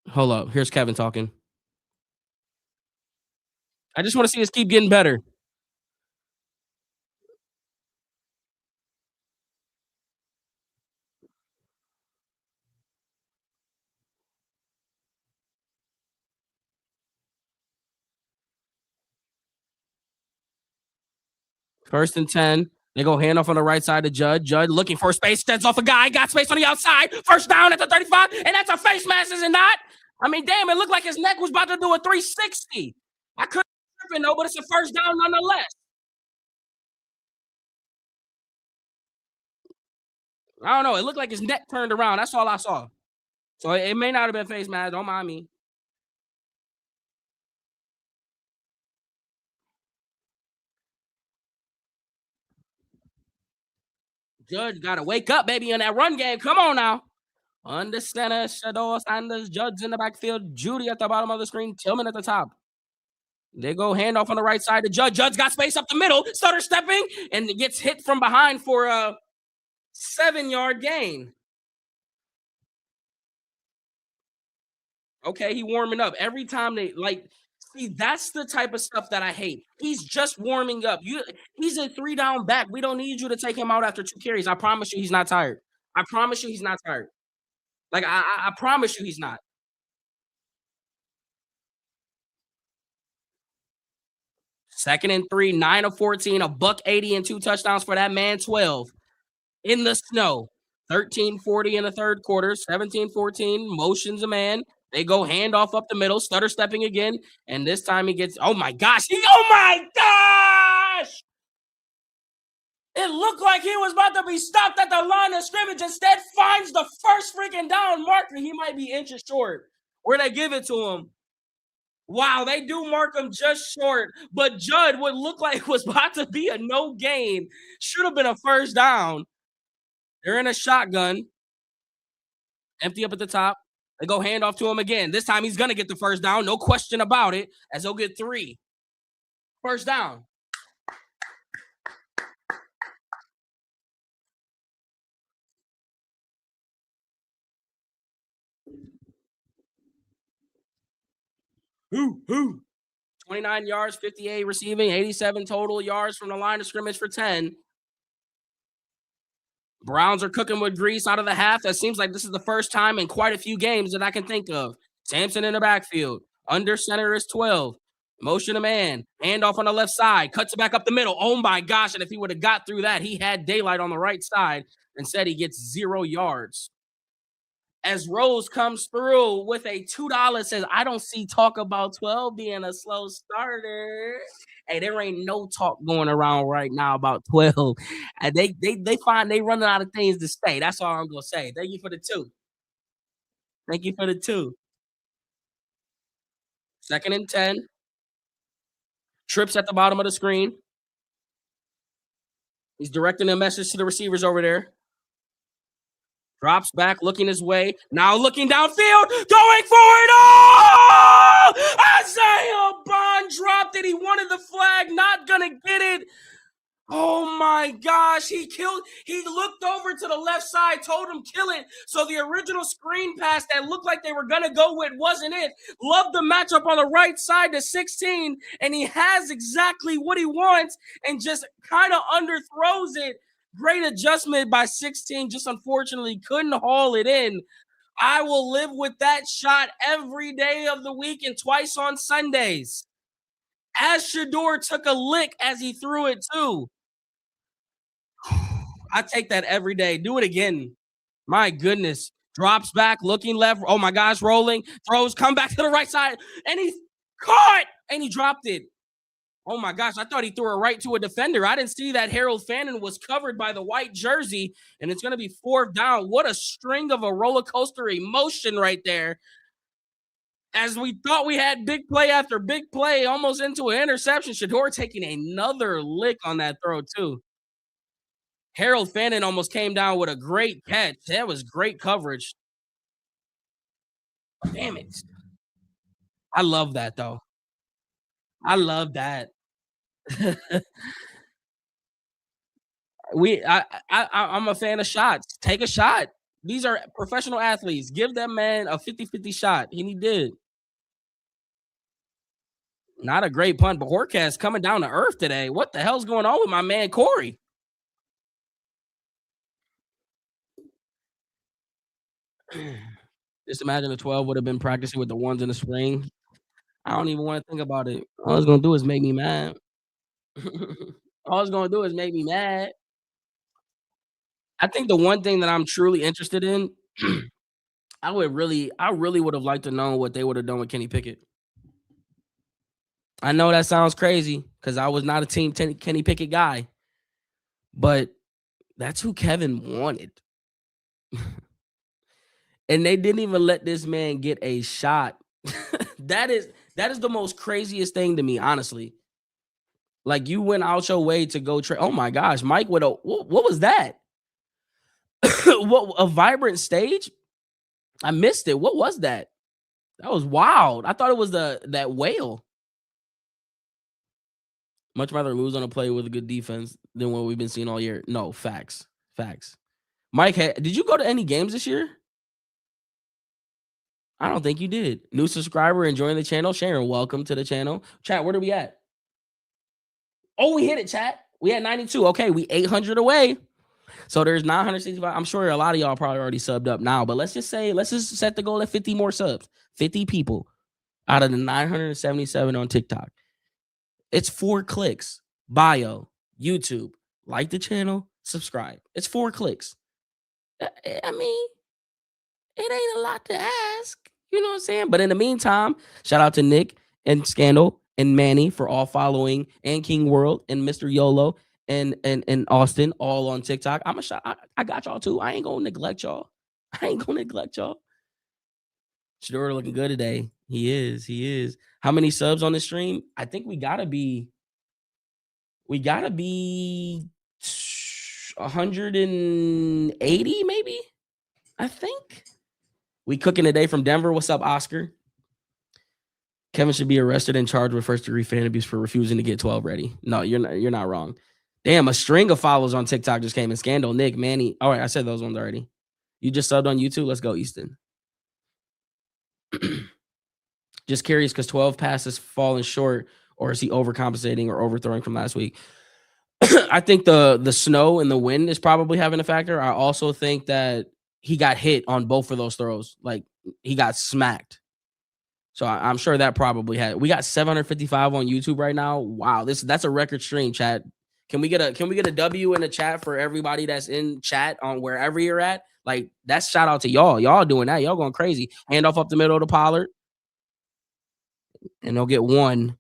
Hold up. Here's Kevin talking. I just want to see us keep getting better. First and 10. They go handoff on the right side to Judd. Judd looking for space, stands off a guy, got space on the outside. First down at the 35, and that's a face mask, is it not? I mean, damn, it looked like his neck was about to do a 360. I couldn't know, but it's a first down nonetheless. I don't know. It looked like his neck turned around. That's all I saw. So it may not have been face mask. Don't mind me. Judge got to wake up, baby, in that run game. Come on now. Under center, Shedeur Sanders, Judge in the backfield, Judy at the bottom of the screen, Tillman at the top. They go handoff on the right side to Judge. Judge got space up the middle, stutter stepping, and gets hit from behind for a 7-yard gain. Okay, he warming up. Every time they like, see, that's the type of stuff that I hate. He's just warming up. He's a 3-down back. We don't need you to take him out after 2 carries. I promise you, he's not tired. I promise you, he's not tired. Like I promise you, he's not. 2nd and 3, 9 of 14, a buck 80 and 2 touchdowns for that man. 12 in the snow. 13:40 in the third quarter. 17-14 motions a man. They go handoff up the middle, stutter stepping again, and this time he gets. Oh my gosh! Oh my gosh! It looked like he was about to be stopped at the line of scrimmage. Instead, finds the first freaking down marker. He might be inches short. Where they give it to him. Wow, they do mark him just short, but Judd would look like was about to be a no gain. Should have been a first down. They're in a shotgun, empty up at the top. They go hand off to him again. This time he's gonna get the first down, no question about it, as he'll get 3. First down. Who? 29 yards, 58 receiving, 87 total yards from the line of scrimmage for 10. Browns are cooking with grease out of the half. That seems like this is the first time in quite a few games that I can think of. Sampson in the backfield. Under center is 12. Motion a man. Handoff on the left side. Cuts it back up the middle. Oh my gosh. And if he would have got through that, he had daylight on the right side. Instead, he gets 0 yards. As Rose comes through with a $2, says, I don't see talk about 12 being a slow starter. Hey, there ain't no talk going around right now about 12. And they find they running out of things to say. That's all I'm gonna say. Thank you for the 2. Thank you for the 2. 2nd and 10. Trips at the bottom of the screen. He's directing a message to the receivers over there. Drops back, looking his way. Now looking downfield, going for it. Oh! Isaiah Bond dropped it. He wanted the flag, not gonna get it. Oh my gosh, he looked over to the left side, told him kill it. So the original screen pass that looked like they were gonna go with wasn't it. Loved the matchup on the right side to 16, and he has exactly what he wants and just kind of underthrows it. Great adjustment by 16, just unfortunately couldn't haul it in. I will live with that shot every day of the week and twice on Sundays. As Shedeur took a lick as he threw it too. I take that every day. Do it again. My goodness. Drops back, looking left. Oh my gosh, rolling. Throws, come back to the right side. And he's caught. And he dropped it. Oh my gosh, I thought he threw it right to a defender. I didn't see that Harold Fannin was covered by the white jersey, and it's going to be 4th down. What a string of a roller coaster emotion right there. As we thought we had big play after big play, almost into an interception. Shedeur taking another lick on that throw, too. Harold Fannin almost came down with a great catch. That was great coverage. Damn it. I love that, though. I love that. I'm a fan of shots. Take a shot. These are professional athletes. Give that man a 50-50 shot, and he did. Not a great punt, but Horcast coming down to earth today. What the hell's going on with my man Corey? Just imagine the 12 would have been practicing with the ones in the spring. I don't even want to think about it. All it's gonna do is make me mad. All it's gonna do is make me mad. I think the one thing that I'm truly interested in, I really would have liked to know what they would have done with Kenny Pickett. I know that sounds crazy because I was not a Kenny Pickett guy, but that's who Kevin wanted. And they didn't even let this man get a shot. that is that is the most craziest thing to me, honestly. Like you went out your way to go trade. Oh my gosh, Mike, what was that? What a vibrant stage? I missed it. What was that? That was wild. I thought it was that whale. Much rather lose on a play with a good defense than what we've been seeing all year. No, facts. Facts. Mike, did you go to any games this year? I don't think you did. New subscriber enjoying the channel. Sharon, welcome to the channel. Chat, where are we at? Oh, we hit it, chat. We at 92. Okay, we 800 away. So there's 965. I'm sure a lot of y'all probably already subbed up now, but let's just set the goal at 50 more subs. 50 people out of the 977 on TikTok. It's 4 clicks. Bio, YouTube, like the channel, subscribe. It's 4 clicks. I mean, it ain't a lot to ask. You know what I'm saying? But in the meantime, shout out to Nick and Scandal and Manny for all following, and King World and Mr. YOLO and Austin all on TikTok. I got y'all too. I ain't gonna neglect y'all. I ain't gonna neglect y'all. Shedeur looking good today. He is. He is. How many subs on the stream? I think we gotta be 180 maybe. I think. We cooking today from Denver. What's up, Oscar? Kevin should be arrested and charged with first-degree fan abuse for refusing to get 12 ready. No, you're not wrong. Damn, a string of follows on TikTok just came in. Scandal, Nick, Manny. All right, I said those ones already. You just subbed on YouTube. Let's go, Easton. Just curious because 12 passes falling short, or is he overcompensating or overthrowing from last week? I think the snow and the wind is probably having a factor. I also think that he got hit on both of those throws. Like he got smacked. So I'm sure that probably had. We got 755 on YouTube right now. Wow, that's a record stream, chat. Can we get a W in the chat for everybody that's in chat on wherever you're at? Like that's shout out to y'all. Y'all doing that. Y'all going crazy. Hand off up the middle to Pollard, and they'll get one.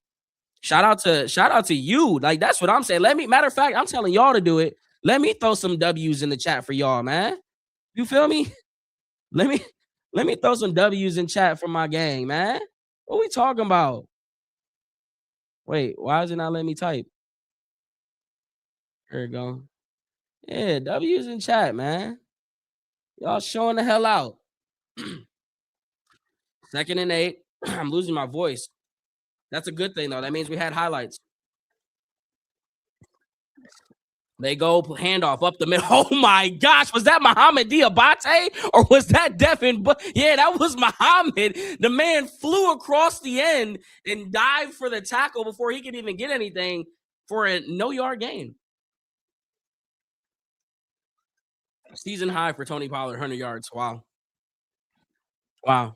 Shout out to you. Like that's what I'm saying. Matter of fact, I'm telling y'all to do it. Let me throw some W's in the chat for y'all, man. You feel me? Let me throw some W's in chat for my gang, man. What we talking about? Wait, why is it not letting me type? There you go. Yeah, W's in chat, man. Y'all showing the hell out. 2nd and 8. I'm losing my voice. That's a good thing, though. That means we had highlights. They go handoff up the middle. Oh my gosh, was that Muhammad Diabate or was that Devin? But yeah, that was Muhammad. The man flew across the end and dived for the tackle before he could even get anything for a no-yard gain. Season high for Tony Pollard, 100 yards. Wow. Wow.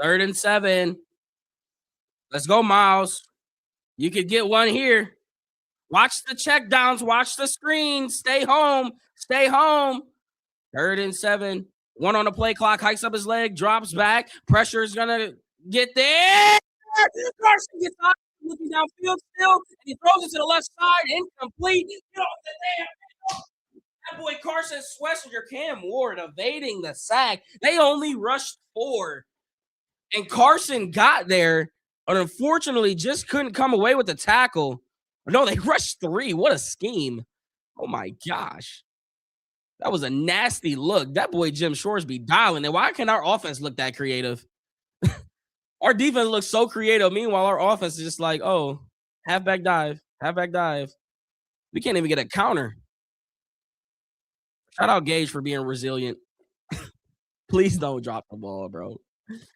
3rd and 7. Let's go, Myles. You could get one here. Watch the check downs. Watch the screen. Stay home. Stay home. 3rd and 7. One on the play clock. Hikes up his leg. Drops back. Pressure is going to get there. Carson gets out. Looking downfield still. And he throws it to the left side. Incomplete. That boy Carson Swessinger, Cam Ward evading the sack. They only rushed 4. And Carson got there, but unfortunately just couldn't come away with the tackle. No, they rushed 3. What a scheme. Oh my gosh. That was a nasty look. That boy Jim Shores be dialing it. Why can't our offense look that creative? Our defense looks so creative. Meanwhile, our offense is just like, oh, halfback dive, halfback dive. We can't even get a counter. Shout out Gage for being resilient. Please don't drop the ball, bro.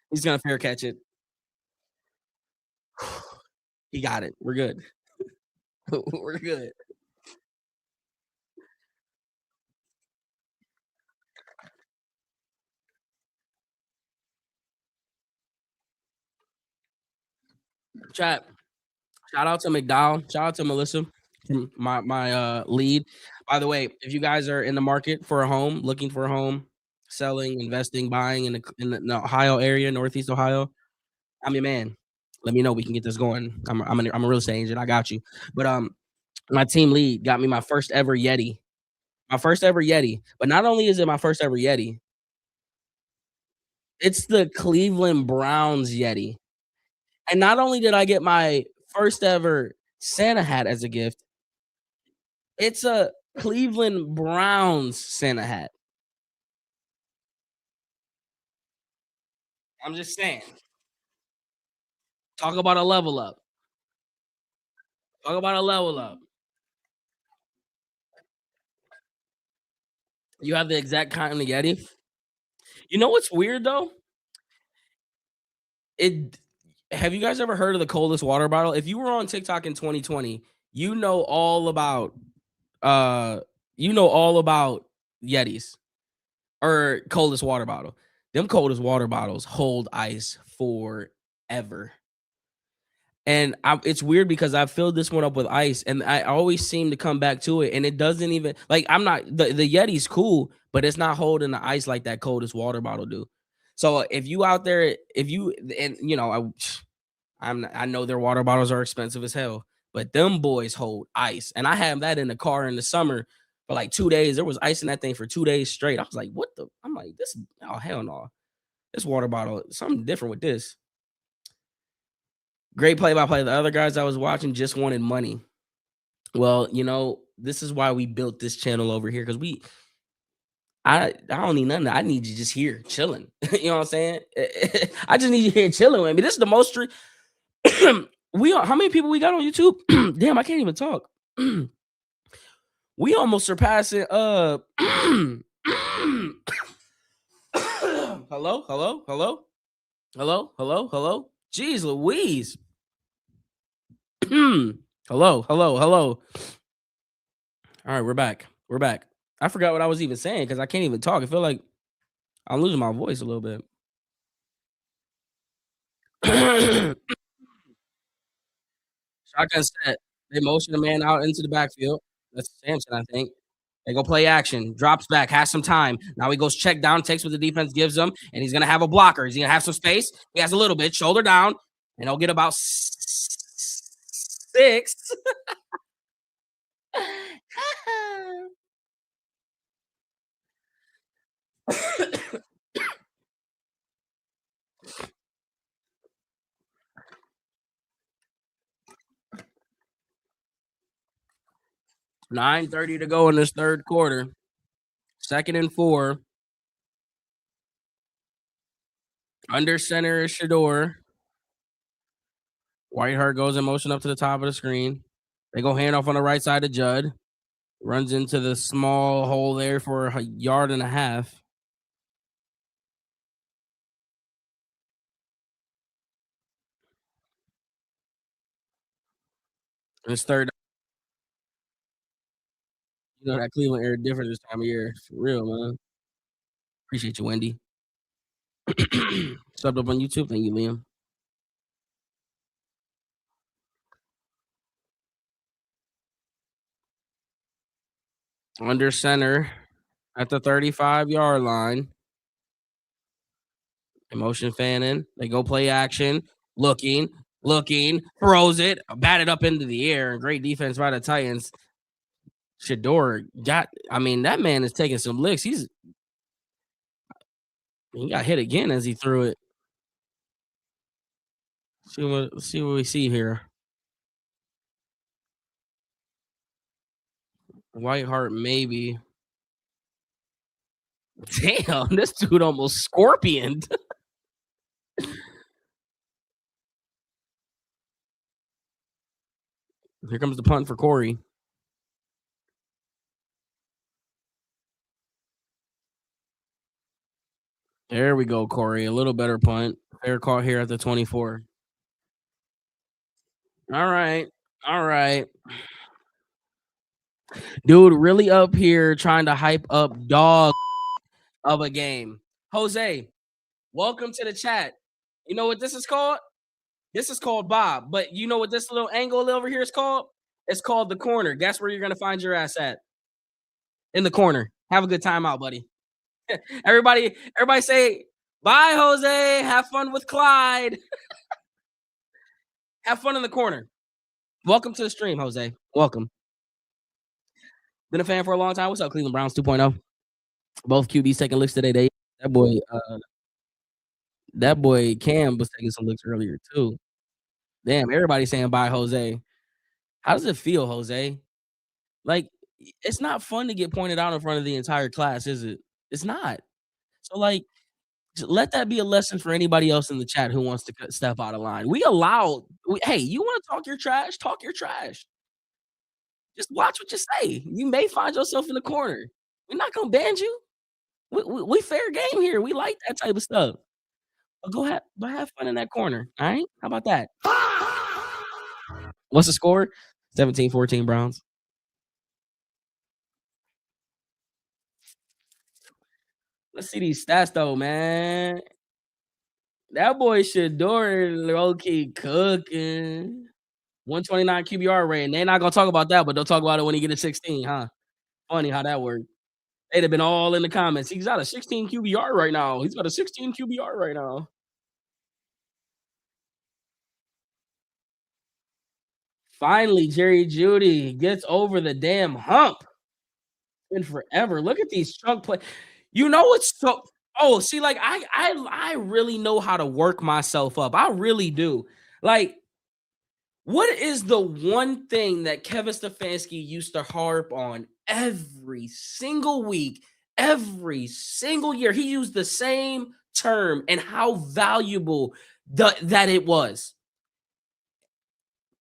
He's gonna fair catch it. He got it. We're good. We're good. Chat. Shout out to McDowell. Shout out to Melissa, my lead. By the way, if you guys are in the market for a home, looking for a home, selling, investing, buying in the Ohio area, Northeast Ohio, I'm your man. Let me know. We can get this going. I'm a real estate agent. I got you. But my team lead got me my first ever Yeti. My first ever Yeti. But not only is it my first ever Yeti, it's the Cleveland Browns Yeti. And not only did I get my first ever Santa hat as a gift, it's a Cleveland Browns Santa hat. I'm just saying. Talk about a level up. Talk about a level up. You have the exact kind of Yeti. You know what's weird though? It Have you guys ever heard of the coldest water bottle? If you were on TikTok in 2020, you know all about uh you know all about Yetis or coldest water bottle. Them coldest water bottles hold ice forever. And it's weird because I filled this one up with ice, and I always seem to come back to it, and it doesn't even like I'm not the Yeti's cool, but it's not holding the ice like that coldest water bottle do. So if you out there, if you and you know, I know their water bottles are expensive as hell, but them boys hold ice, and I have that in the car in the summer for like 2 days. There was ice in that thing for 2 days straight. I was like, what the? I'm like, this. Oh hell no, this water bottle something different with this. Great play by play. The other guys I was watching just wanted money. Well, this is why we built this channel over here because I don't need nothing. I need you just here chilling. You know what I'm saying? I just need you here chilling with me. This is the most we are. How many people we got on YouTube? Damn, I can't even talk. We almost surpassing. Hello, hello, hello, hello, hello, hello. Jeez, Louise. Hello, hello, hello. All right, we're back. We're back. I forgot what I was even saying because I can't even talk. I feel like I'm losing my voice a little bit. Shotgun set. They motion the man out into the backfield. That's Samson, I think. They go play action. Drops back, has some time. Now he goes check down, takes what the defense gives him, and he's gonna have a blocker. He's gonna have some space. He has a little bit, shoulder down, and he'll get about six. 9:30 to go in this third quarter. Second and 4. Under center is Shedeur. Whiteheart goes in motion up to the top of the screen. They go handoff on the right side to Judd. Runs into the small hole there for a yard and a half. And it's third. That Cleveland air different this time of year. For real, man. Appreciate you, Wendy. Subbed up on YouTube. Thank you, Liam. Under center at the 35-yard line. Emotion fanning. They go play action. Looking, throws it, batted up into the air. Great defense by the Titans. Shedeur that man is taking some licks. He got hit again as he threw it. See what we see here. Whiteheart maybe. Damn, this dude almost scorpioned. Here comes the punt for Corey. There we go, Corey. A little better punt. Fair call here at the 24. All right. All right. Dude, really up here trying to hype up dog of a game. Jose, welcome to the chat. You know what this is called? This is called Bob. But you know what this little angle over here is called? It's called the corner. Guess where you're gonna find your ass at? In the corner. Have a good time out, buddy. everybody say bye, Jose. Have fun with Clyde. Have fun in the corner. Welcome to the stream, Jose. Welcome. Been a fan for a long time. What's up, Cleveland Browns 2.0? Both QBs taking looks today. That boy, that boy Cam was taking some looks earlier too. Damn, everybody saying bye, Jose. How does it feel, Jose? Like, it's not fun to get pointed out in front of the entire class, is it? It's not. So, like, let that be a lesson for anybody else in the chat who wants to step out of line. Hey, you want to talk your trash? Talk your trash. Just watch what you say. You may find yourself in the corner. We're not gonna ban you. We fair game here. We like that type of stuff. But go have fun in that corner. All right? How about that? What's the score? 17-14 Browns. Let's see these stats though, man. That boy Shedeur low-key cooking. 129 QBR rate. And they're not gonna talk about that, but they'll talk about it when he get a 16, huh? Funny how that worked. They'd have been all in the comments. He's got a 16 QBR right now. He's got a 16 QBR right now. Finally, Jerry Jeudy gets over the damn hump. Been forever. Look at these chunk play. You know what's so see, like I really know how to work myself up. I really do. Like, what is the one thing that Kevin Stefanski used to harp on every single week, every single year? He used the same term and how valuable that it was.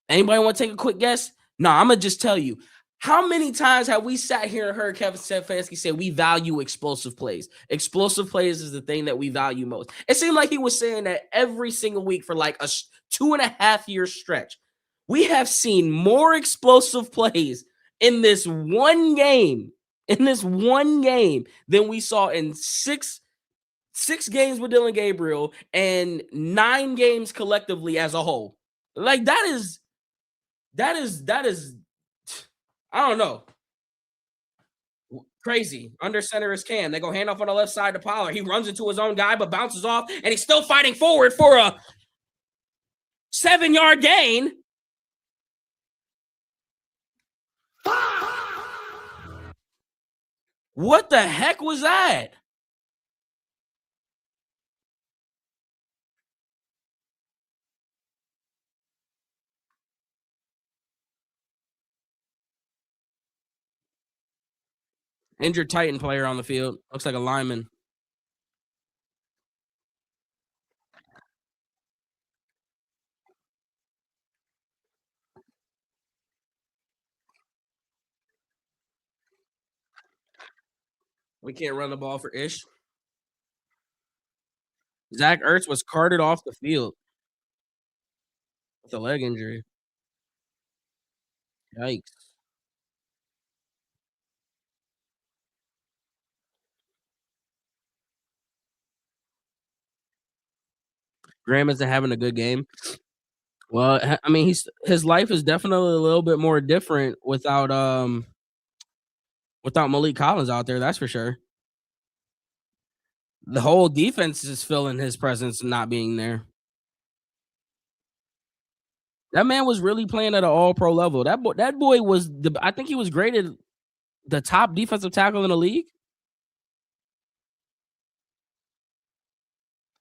Anybody want to take a quick guess? No, I'm gonna just tell you. How many times have we sat here and heard Kevin Stefanski say we value explosive plays? Explosive plays is the thing that we value most. It seemed like he was saying that every single week for like a 2.5 year stretch. We have seen more explosive plays in this one game, than we saw in six games with Dylan Gabriel and 9 games collectively as a whole. Like that is I don't know. Crazy. Under center is Cam. They go hand off on the left side to Pollard. He runs into his own guy, but bounces off, and he's still fighting forward for a 7-yard gain. What the heck was that? Injured Titan player on the field. Looks like a lineman. We can't run the ball for Ish. Zach Ertz was carted off the field with a leg injury. Yikes. Graham isn't having a good game. Well, I mean, his life is definitely a little bit more different without Malik Collins out there. That's for sure. The whole defense is feeling his presence not being there. That man was really playing at an all-pro level. That boy was I think he was graded the top defensive tackle in the league.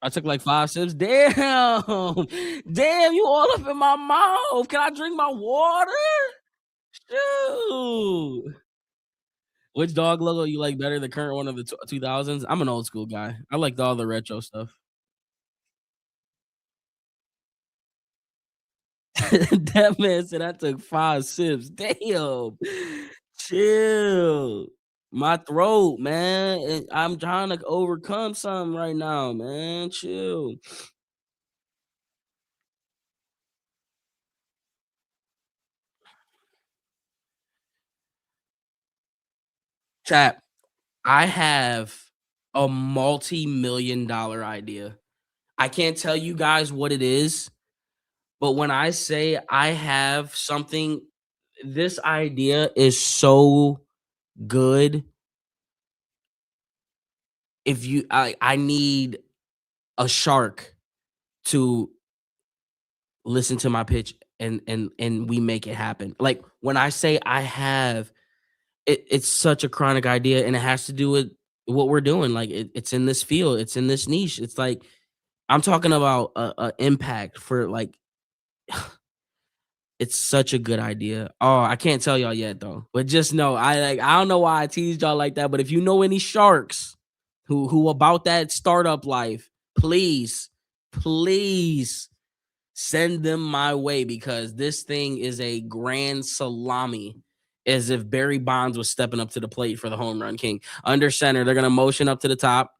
I took like 5 sips. Damn. Damn, you all up in my mouth. Can I drink my water? Shoot. Which dog logo you like better, the current one of the 2000s? I'm an old school guy. I liked all the retro stuff. That man said I took 5 sips. Damn. Chill. My throat, man. I'm trying to overcome something right now, man. Chill. Chat, I have a multi-million dollar idea. I can't tell you guys what it is, but when I say I have something, this idea is so good. If you I need a shark to listen to my pitch and we make it happen. Like when I say I have it's such a chronic idea and it has to do with what we're doing. Like it's in this field, it's in this niche. It's like I'm talking about a impact for like it's such a good idea. Oh, I can't tell y'all yet though. But just know I don't know why I teased y'all like that, but if you know any sharks who about that startup life, please, please send them my way because this thing is a grand salami. As if Barry Bonds was stepping up to the plate for the home run king. Under center, they're gonna motion up to the top.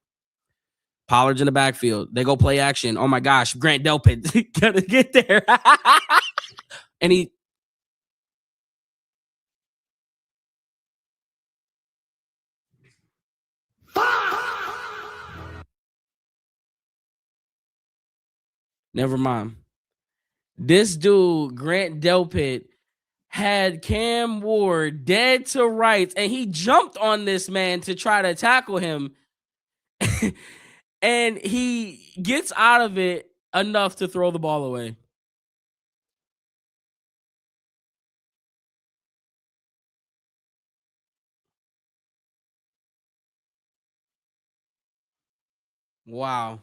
Pollard's in the backfield. They go play action. Oh my gosh, Grant Delpit gotta get there. And he never mind. This dude, Grant Delpit, had Cam Ward dead to rights, and he jumped on this man to try to tackle him. And he gets out of it enough to throw the ball away. Wow.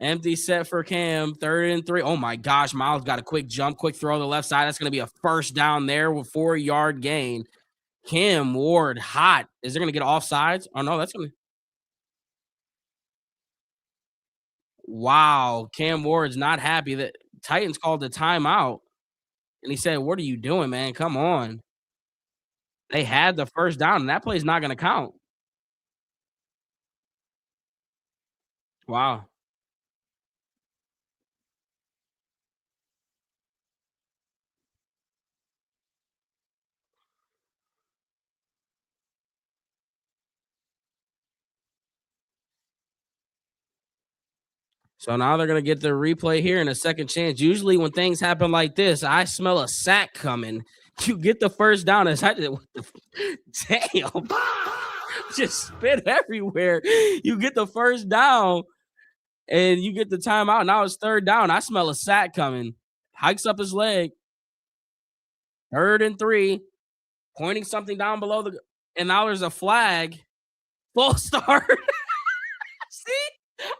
Empty set for Cam, 3rd and 3. Oh my gosh, Myles got a quick jump, quick throw to the left side. That's going to be a first down there with 4-yard gain. Cam Ward hot. Is it going to get offsides? Oh no, that's going to Wow. Cam Ward's not happy that Titans called the timeout. And he said, "What are you doing, man? Come on." They had the first down, and that play's not going to count. Wow. So now they're gonna get the replay here and a second chance. Usually when things happen like this, I smell a sack coming. You get the first down. As I did, what the damn, just spit everywhere. You get the first down and you get the timeout. Now it's 3rd down. I smell a sack coming. Hikes up his leg. 3rd and 3, pointing something down below the and now there's a flag. False start. See,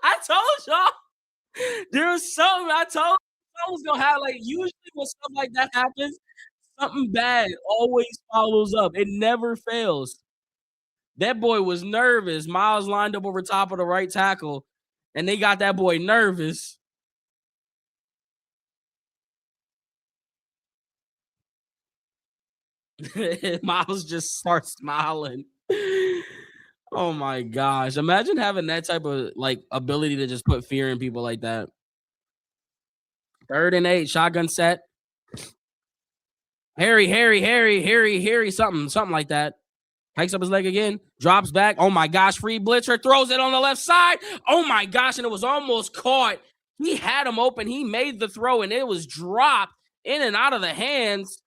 I told y'all. There was something I told I was gonna have like usually when stuff like that happens, something bad always follows up. It never fails. That boy was nervous. Myles lined up over top of the right tackle, and they got that boy nervous. Myles just starts smiling. Oh my gosh. Imagine having that type of like ability to just put fear in people like that. 3rd and 8, shotgun set. Harry, something like that. Hikes up his leg again, drops back. Oh my gosh, free blitzer, throws it on the left side. Oh my gosh, and it was almost caught. He had him open. He made the throw, and it was dropped in and out of the hands.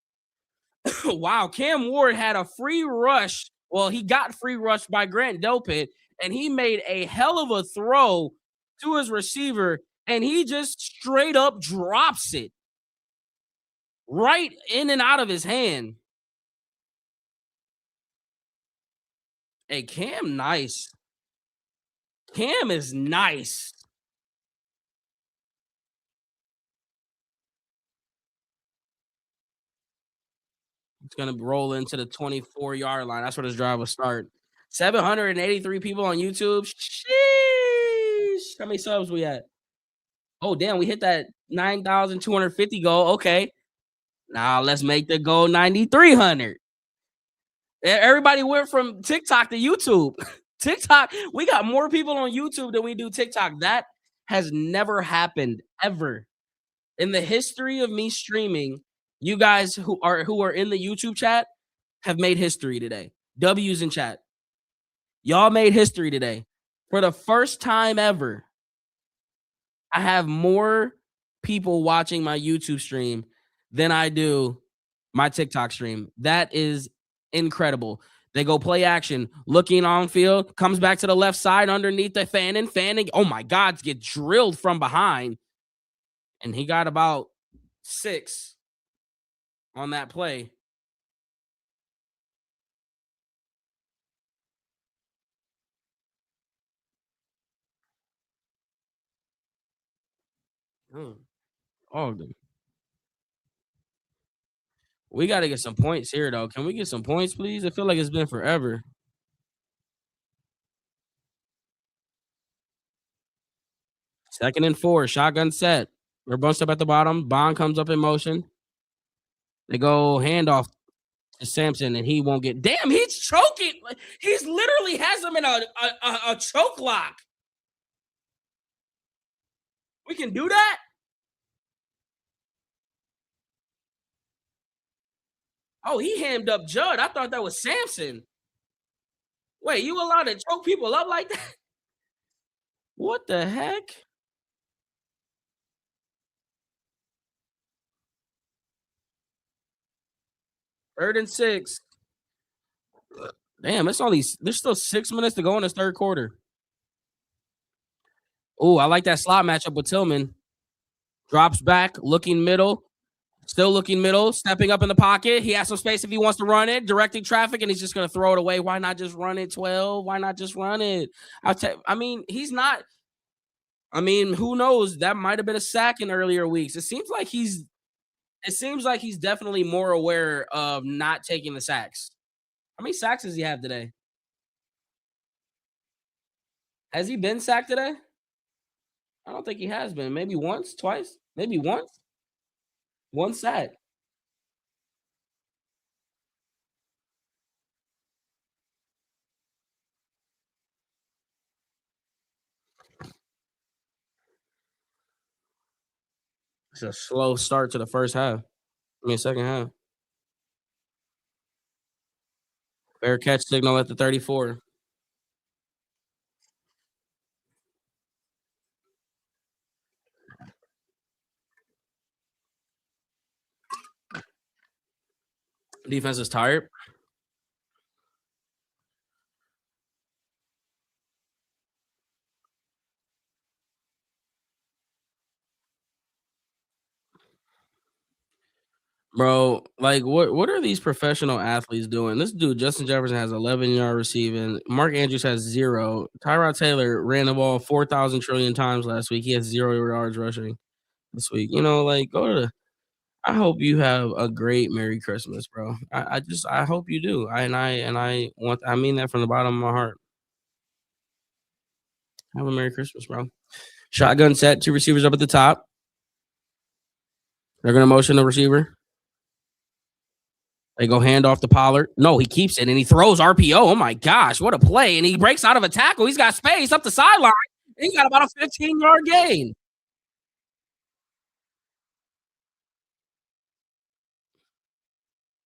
Wow, Cam Ward had a free rush. Well, he got free rushed by Grant Delpit, and he made a hell of a throw to his receiver, and he just straight up drops it right in and out of his hand. Hey, Cam, nice. Cam is nice. It's gonna roll into the 24-yard line. That's where this drive will start. 783 people on YouTube. Sheesh. How many subs we at? Oh, damn, we hit that 9,250 goal. Okay. Now let's make the goal 9,300. Everybody went from TikTok to YouTube. TikTok, we got more people on YouTube than we do TikTok. That has never happened ever in the history of me streaming. You guys who are in the YouTube chat have made history today. W's in chat. Y'all made history today. For the first time ever, I have more people watching my YouTube stream than I do my TikTok stream. That is incredible. They go play action, looking on field, comes back to the left side underneath the fanning. Oh my God, get drilled from behind. And he got about 6 on that play. Mm. Oh, we got to get some points here, though. Can we get some points, please? I feel like it's been forever. 2nd and 4, shotgun set. We're bunched up at the bottom. Bond comes up in motion. They go handoff to Samson, and he won't get. Damn, he's choking. He's literally has him in a choke lock. We can do that. Oh, he hammed up Judd. I thought that was Samson. Wait, you allowed to choke people up like that? What the heck? 3rd and 6. Damn, it's only there's still 6 minutes to go in this third quarter. Oh, I like that slot matchup with Tillman. Drops back, looking middle, still looking middle, stepping up in the pocket. He has some space if he wants to run it, directing traffic, and he's just going to throw it away. Why not just run it 12? Why not just run it? I mean, he's not. I mean, who knows? That might have been a sack in earlier weeks. It seems like he's. It seems like he's definitely more aware of not taking the sacks. How many sacks does he have today? Has he been sacked today? I don't think he has been. Maybe once, twice, maybe once. One sack. It's a slow start to the first half. I mean, second half. Fair catch signal at the 34. Defense is tired. Bro, like what are these professional athletes doing? This dude, Justin Jefferson, has 11-yard receiving. Mark Andrews has 0. Tyrod Taylor ran the ball 4,000 trillion times last week. He has 0 yards rushing this week. Like go to the I hope you have a great Merry Christmas, bro. I hope you do. I mean that from the bottom of my heart. Have a Merry Christmas, bro. Shotgun set, 2 receivers up at the top. They're gonna motion the receiver. They go hand off to Pollard. No, he keeps it and he throws RPO. Oh my gosh, what a play. And he breaks out of a tackle. He's got space up the sideline. He got about a 15-yard gain.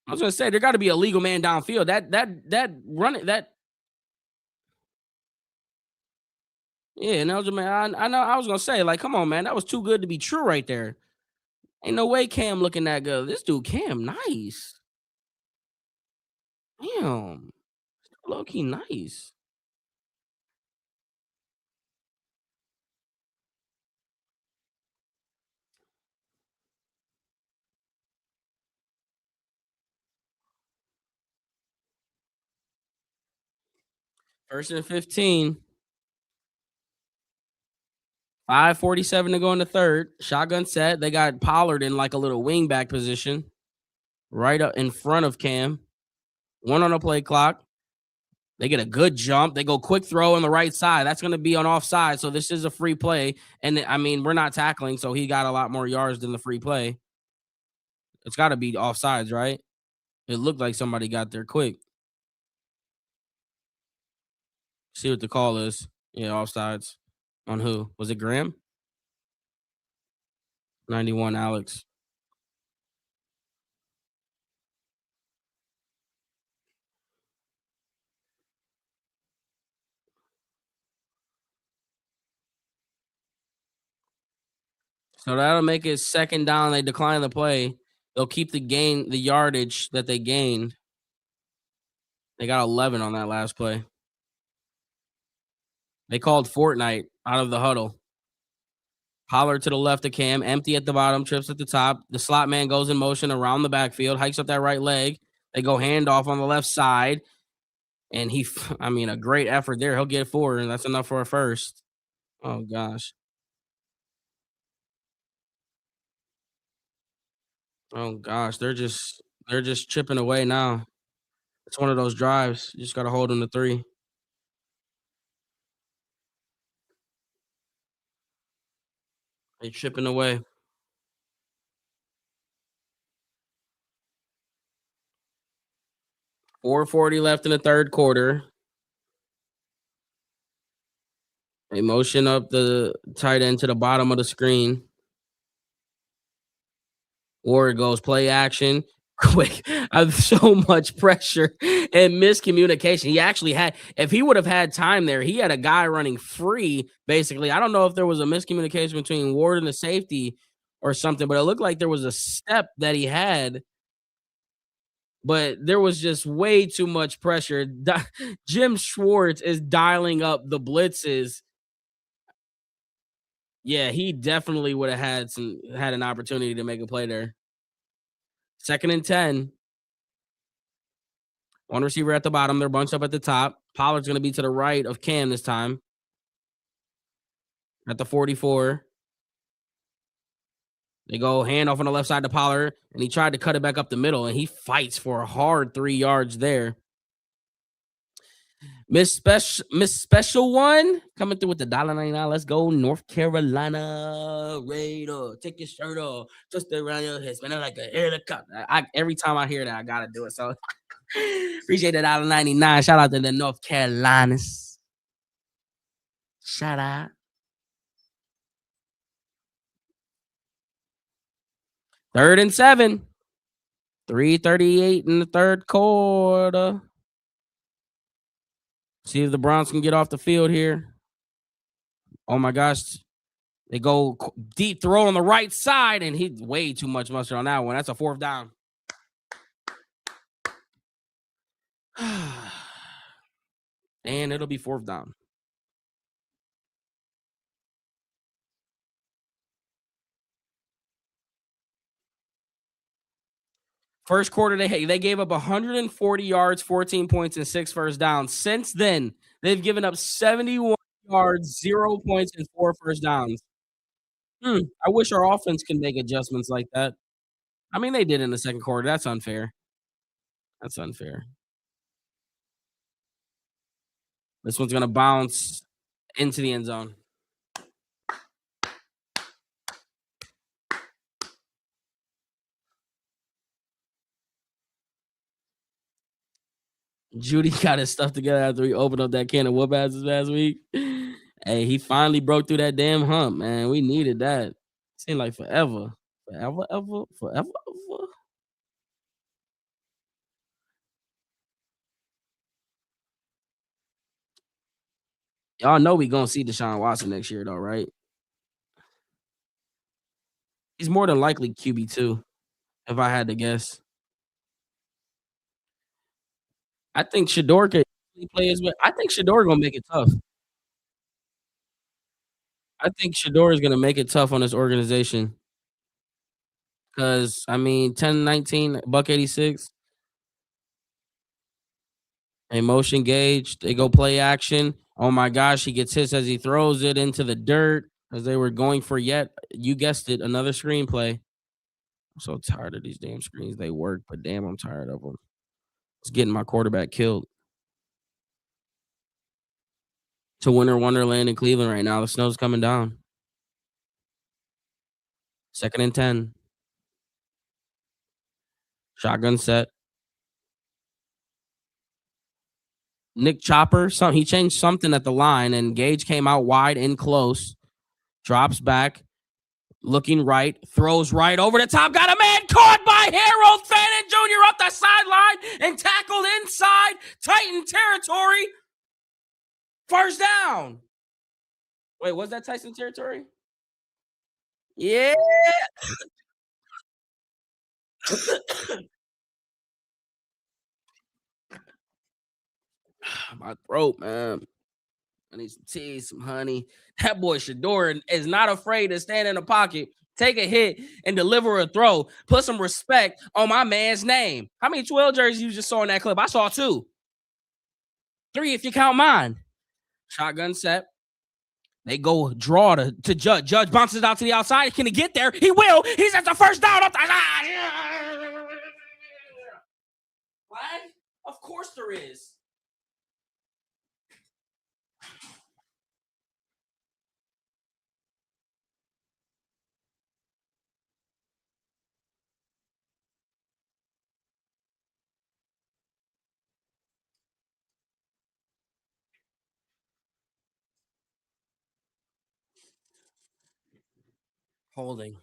I was gonna say there got to be a legal man downfield. That run it that yeah, and that was man. I know I was gonna say, like, come on, man, that was too good to be true right there. Ain't no way Cam looking that good. This dude Cam nice. Damn. Low key nice. First and 15. 5:47 to go in the third. Shotgun set. They got Pollard in like a little wingback position, right up in front of Cam. 1 on the play clock. They get a good jump. They go quick throw on the right side. That's going to be on offside. So this is a free play. And I mean, we're not tackling, so he got a lot more yards than the free play. It's got to be offsides, right? It looked like somebody got there quick. See what the call is. Yeah, offsides. On who? Was it Graham? 91 Alex. So that'll make it second down. They decline the play. They'll keep the yardage that they gained. They got 11 on that last play. They called Fortnite out of the huddle. Pollard to the left of Cam, empty at the bottom, trips at the top. The slot man goes in motion around the backfield, hikes up that right leg. They go handoff on the left side, and I mean, a great effort there. He'll get 4, and that's enough for a first. Oh gosh. Oh gosh. They're just chipping away now. It's one of those drives. You just gotta hold them to 3. They chipping away. 4:40 left in the third quarter. They motion up the tight end to the bottom of the screen. Or it goes play action. Quick. I've so much pressure and miscommunication. He actually had, if he would have had time there, he had a guy running free, basically. I don't know if there was a miscommunication between Ward and the safety or something, but it looked like there was a step that he had, but there was just way too much pressure. Jim Schwartz is dialing up the blitzes. Yeah, he definitely would have had an opportunity to make a play there. Second and 10. One receiver at the bottom. They're bunched up at the top. Pollard's going to be to the right of Cam this time at the 44. They go handoff on the left side to Pollard, and he tried to cut it back up the middle, and he fights for a hard 3 yards there. Miss Special One coming through with the $1.99. Let's go, North Carolina Raider. Take your shirt off, twist it around your head, spin it like a helicopter. Every time I hear that, I gotta do it. So appreciate that $1.99. Shout out to the North Carolinas. Shout out. 3rd and 7. 3:38 in the third quarter. See if the Browns can get off the field here. Oh my gosh. They go deep throw on the right side, and he way too much mustard on that one. That's a 4th down. And it'll be 4th down. First quarter, they gave up 140 yards, 14 points, and 6 first downs. Since then, they've given up 71 yards, 0 points, and 4 first downs. I wish our offense can make adjustments like that. I mean, they did in the second quarter. That's unfair. That's unfair. This one's gonna bounce into the end zone. Judy got his stuff together after he opened up that can of whoop asses last week. Hey, he finally broke through that damn hump, man. We needed that. Seemed like forever. Forever, ever, forever, ever. Y'all know we gonna see Deshaun Watson next year, though, right? He's more than likely QB2, if I had to guess. I think Shedeur could play as well. I think Shedeur gonna make it tough. I think Shedeur is gonna make it tough on this organization. Cause I mean, 10-19, buck 86, a motion gauge. They go play action. Oh my gosh, he gets hit as he throws it into the dirt as they were going for yet, you guessed it, another screenplay. I'm so tired of these damn screens. They work, but damn, I'm tired of them. It's getting my quarterback killed. To Winter Wonderland in Cleveland right now. The snow's coming down. 2nd and 10. Shotgun set. Nick Chopper, he changed something at the line, and Gage came out wide and close. Drops back, looking right, throws right over the top. Got a man caught by Harold Fannin Jr. up the sideline and tackled inside Titan territory. First down. Wait, was that Tyson territory? Yeah. My throat, man. I need some tea, some honey. That boy Shedeur is not afraid to stand in the pocket, take a hit, and deliver a throw. Put some respect on my man's name. How many 12 jerseys you just saw in that clip? I saw 2. 3 if you count mine. Shotgun set. They go draw to Judge. Judge bounces out to the outside. Can he get there? He will. He's at the first down. Up the flag? Of course there is. Holding.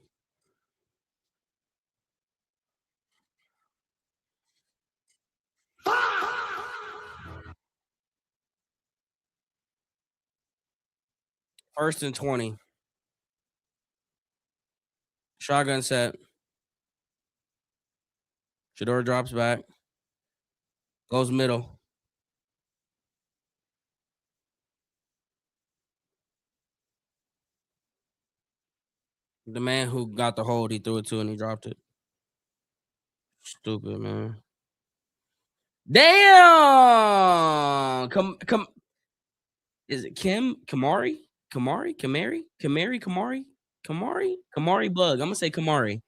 First and 20. Shotgun set. Shedeur drops back. Goes middle. The man who got the hold, he threw it to and he dropped it. Stupid, man. Damn! Is it Kamari? Kamari Bug. I'm gonna say Kamari.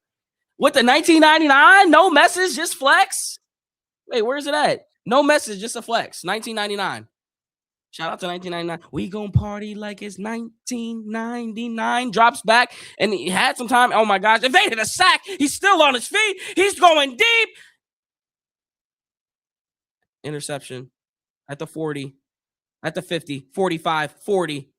With the 1999, no message, just flex. Wait, where's it at? No message, just a flex. 1999. Shout out to 1999. We gonna party like it's 1999. Drops back and he had some time. Oh my gosh! Evaded a sack. He's still on his feet. He's going deep. Interception at the 40, at the 50, 45, 40.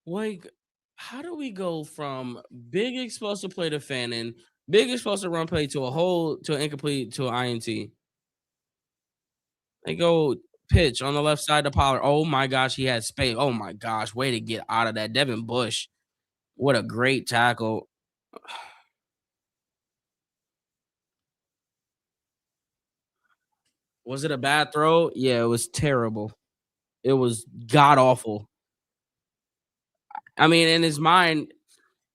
Like, how do we go from big explosive play to Fannin, big explosive run play to a hole to an incomplete to an INT? They go pitch on the left side to Pollard. Oh my gosh, he had space. Oh my gosh, way to get out of that. Devin Bush. What a great tackle. Was it a bad throw? Yeah, it was terrible. It was god awful. I mean, in his mind,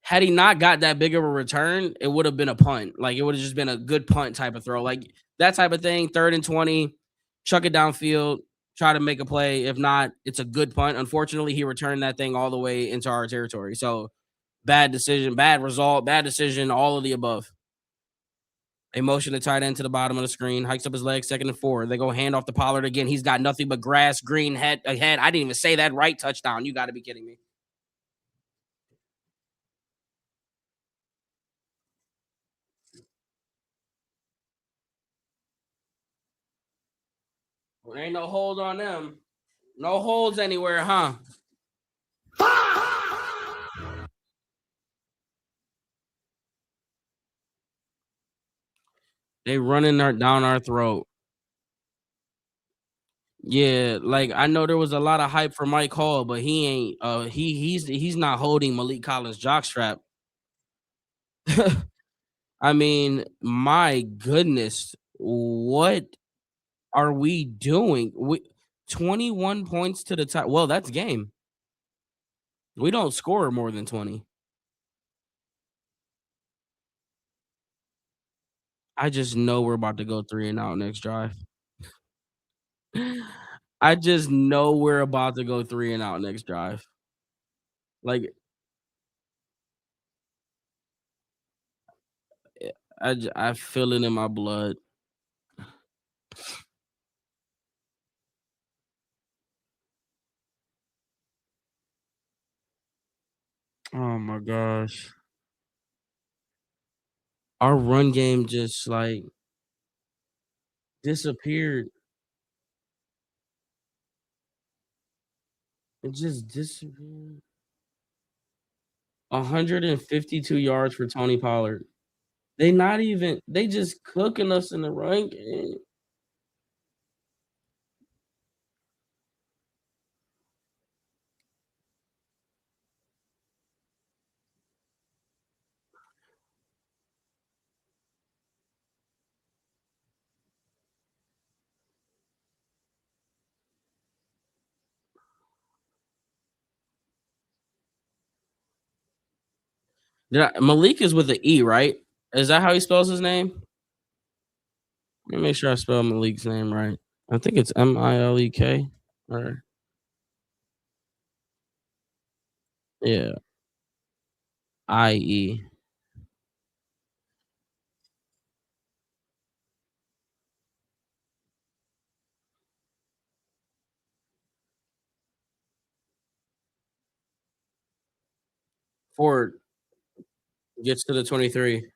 had he not got that big of a return, it would have been a punt. Like it would have just been a good punt type of throw. Like that type of thing, 3rd and 20, chuck it downfield, try to make a play. If not, it's a good punt. Unfortunately, he returned that thing all the way into our territory. So bad decision, bad result, bad decision, all of the above. They motion the tight end to the bottom of the screen, hikes up his legs, 2nd and 4. They go hand off to Pollard again. He's got nothing but grass, green head ahead. I didn't even say that right. Touchdown. You got to be kidding me. Well, there ain't no hold on them. No holds anywhere, huh? They running down our throat. Yeah, like I know there was a lot of hype for Mike Hall, but he ain't he's not holding Malik Collins' jockstrap. I mean, my goodness, what are we doing? 21 points to the tie. Well, that's game. We don't score more than 20. I just know we're about to go 3 and out next drive. I just know we're about to go 3 and out next drive. Like, I feel it in my blood. Oh my gosh. Our run game just, like, disappeared. It just disappeared. 152 yards for Tony Pollard. They just cooking us in the run game. Malik is with an E, right? Is that how he spells his name? Let me make sure I spell Malik's name right. I think it's Milek or yeah, IE. Ford gets to the 23.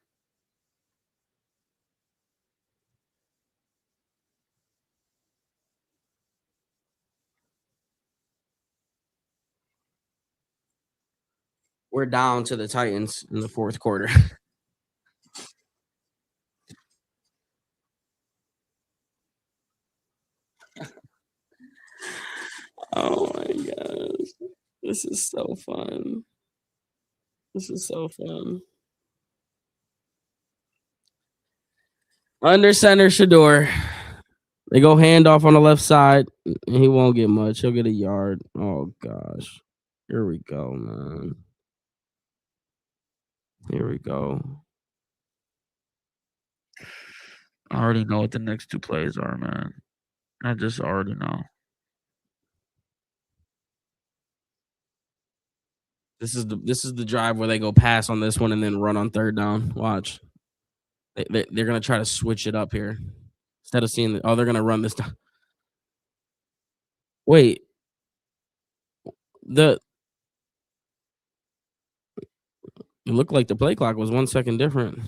We're down to the Titans in the fourth quarter. Oh my gosh. This is so fun. This is so fun. Under center Shedeur. They go handoff on the left side. And he won't get much. He'll get a yard. Oh gosh. Here we go, man. Here we go. I already know what the next two plays are, man. I just already know. This is the drive where they go pass on this one and then run on third down. Watch. They're gonna try to switch it up here. Instead of seeing they're gonna run this down. Wait, the it looked like the play clock was 1 second different.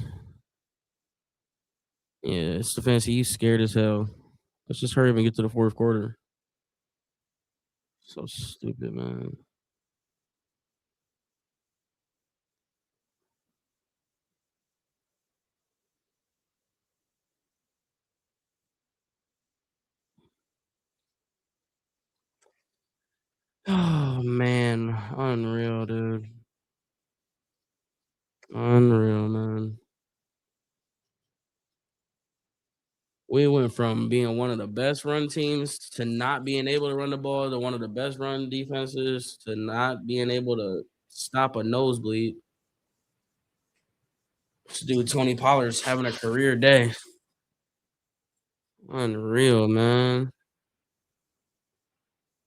Yeah, Stefanski, you scared as hell. Let's just hurry up and get to the fourth quarter. So stupid, man. Oh man, unreal, dude. Unreal, man. We went from being one of the best run teams to not being able to run the ball to one of the best run defenses to not being able to stop a nosebleed. This dude Tony Pollard's having a career day. Unreal, man.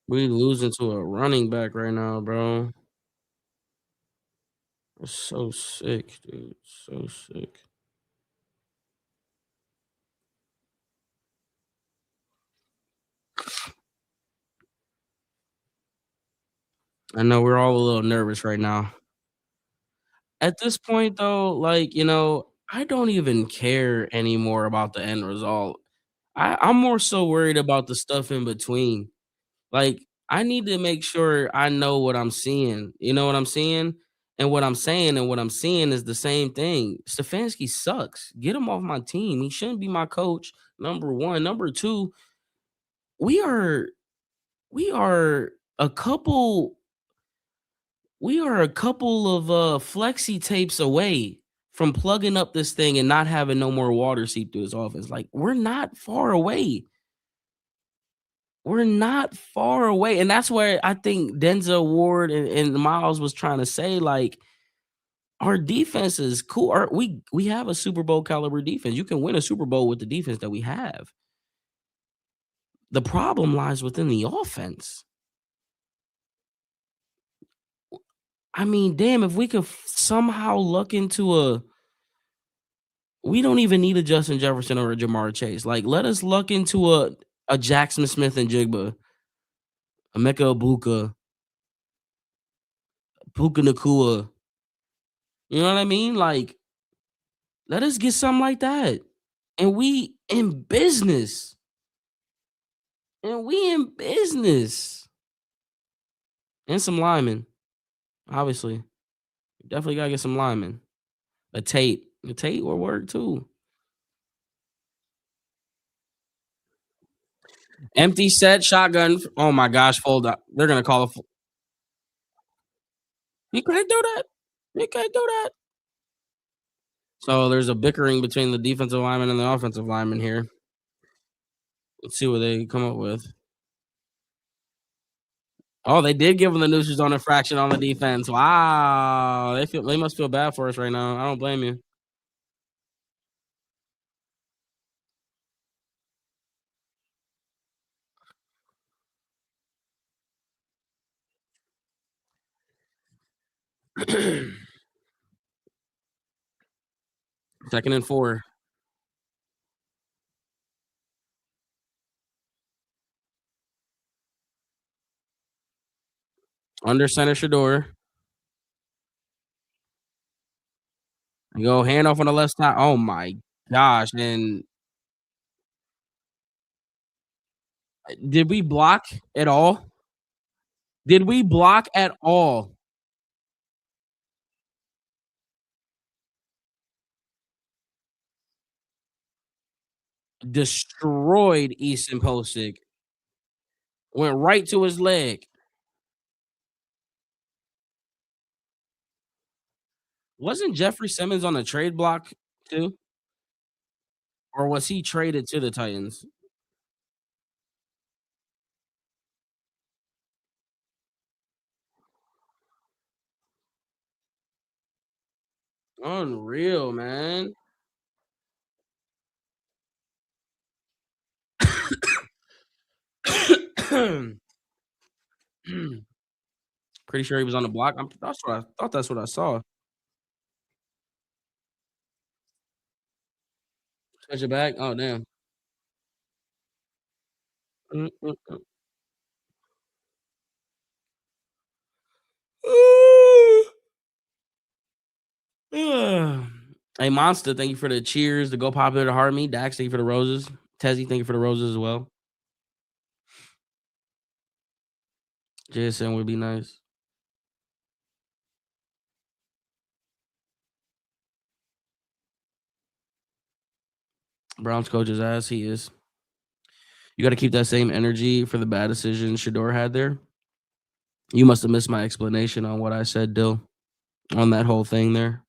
We losing to a running back right now, bro. It's so sick, dude. So sick. I know we're all a little nervous right now. At this point, though, like, I don't even care anymore about the end result. I'm more so worried about the stuff in between. Like, I need to make sure I know what I'm seeing. You know what I'm seeing? And what I'm saying and what I'm seeing is the same thing. Stefanski sucks. Get him off my team. He shouldn't be my coach. Number one. Number two, we are we are a couple we are a couple of flexi tapes away from plugging up this thing and not having no more water seep through his office. Like, we're not far away. We're not far away. And that's where I think Denzel Ward and Miles was trying to say, like, our defense is cool. We have a Super Bowl caliber defense. You can win a Super Bowl with the defense that we have. The problem lies within the offense. I mean, damn, if we could somehow luck into we don't even need a Justin Jefferson or a Jamar Chase. Like, let us luck into a Jackson Smith and Jigba, a Mecca Ibuka, Puka Nakua. You know what I mean? Like, let us get something like that. And we in business. And we in business. And some linemen, obviously. Definitely gotta get some linemen. A Tate. A Tate will work too. Empty set, shotgun. Oh my gosh, fold up. They're gonna call a you can't do that. You can't do that. So there's a bickering between the defensive lineman and the offensive lineman here. Let's see what they come up with. Oh, they did give him the neutral zone infraction on the defense. Wow. They must feel bad for us right now. I don't blame you. Second and 4. Under center Shedeur. You go handoff on the left side. Oh my gosh. And did we block at all? Did we block at all? Destroyed Easton Posick. Went right to his leg. Wasn't Jeffrey Simmons on the trade block too? Or was he traded to the Titans? Unreal, man. Pretty sure he was on the block. I thought that's what I saw. Touch it back. Oh damn. Mm, mm, mm. Hey, Monster, thank you for the cheers, the go popular, the heart me. Dax, thank you for the roses. Tezzy, thank you for the roses as well. JSN would be nice. Browns coach's ass, he is. You got to keep that same energy for the bad decision Shador had there. You must have missed my explanation on what I said, Dill, on that whole thing there.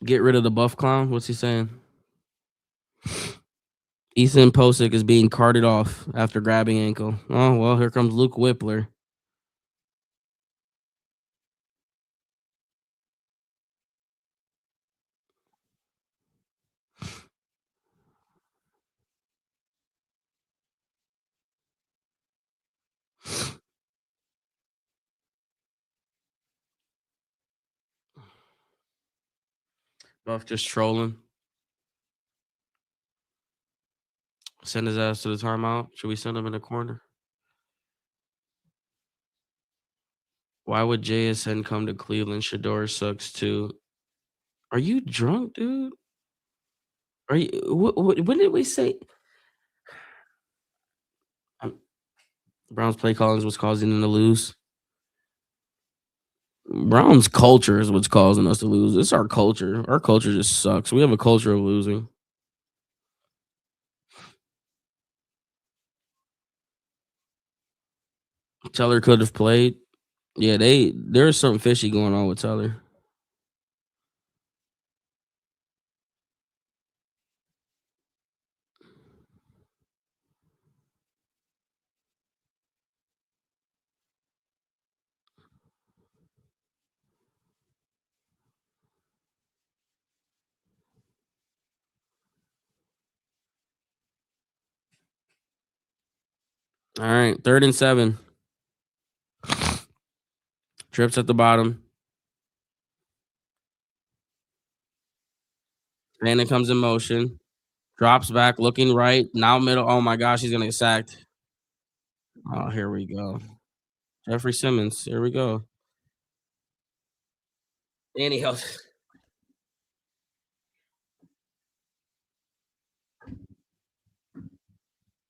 Get rid of the buff clown. What's he saying? Ethan Posick is being carted off after grabbing ankle. Oh, well, here comes Luke Whippler. Buff just trolling. Send his ass to the timeout. Should we send him in the corner? Why would JSN come to Cleveland? Shador sucks too. Are you drunk, dude? Are you? When did we say Browns play Collins was causing them to lose? Brown's culture is what's causing us to lose. It's our culture. Our culture just sucks. We have a culture of losing. Teller could have played. Yeah, there's something fishy going on with Teller. All right, 3rd and 7. Trips at the bottom. Brandon comes in motion. Drops back, looking right. Now middle. Oh my gosh, he's gonna get sacked. Oh, here we go. Jeffrey Simmons. Here we go. And he held.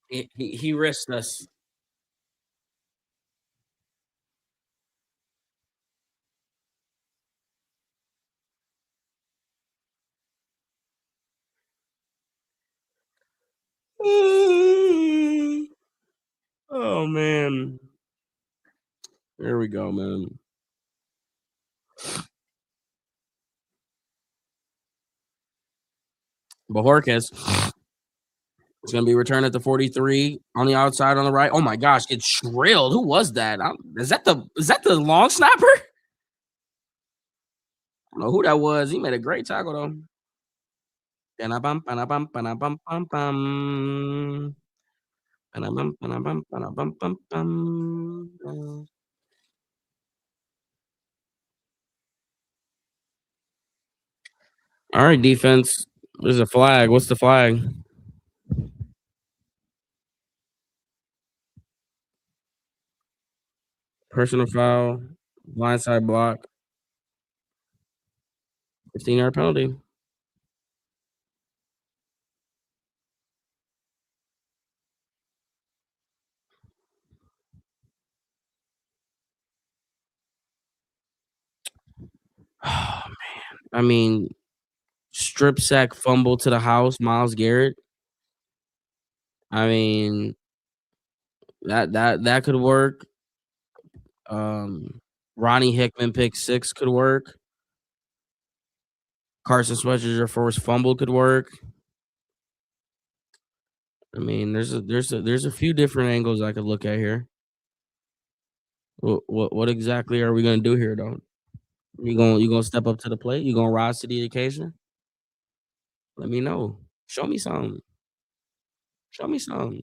He risked us. Oh man. Here we go, man. Bajorquez. It's gonna be returned at the 43 on the outside on the right. Oh my gosh, it's drilled. Who was that? Is that the long snapper? I don't know who that was. He made a great tackle though. Ba-na-bum, ba-na-bum, ba-na-bum, bum, bum. Ba-na-bum, ba-na-bum, ba-na-bum, bum, bum. All right, defense. There's a flag. What's the flag? Personal foul, blindside block, 15-yard penalty. I mean, strip sack fumble to the house, Myles Garrett. I mean, that could work. Ronnie Hickman pick six could work. Carson Switzer forced fumble could work. I mean, there's a few different angles I could look at here. What exactly are we gonna do here, though? You gonna step up to the plate? You gonna rise to the occasion? Let me know. Show me something. Show me something.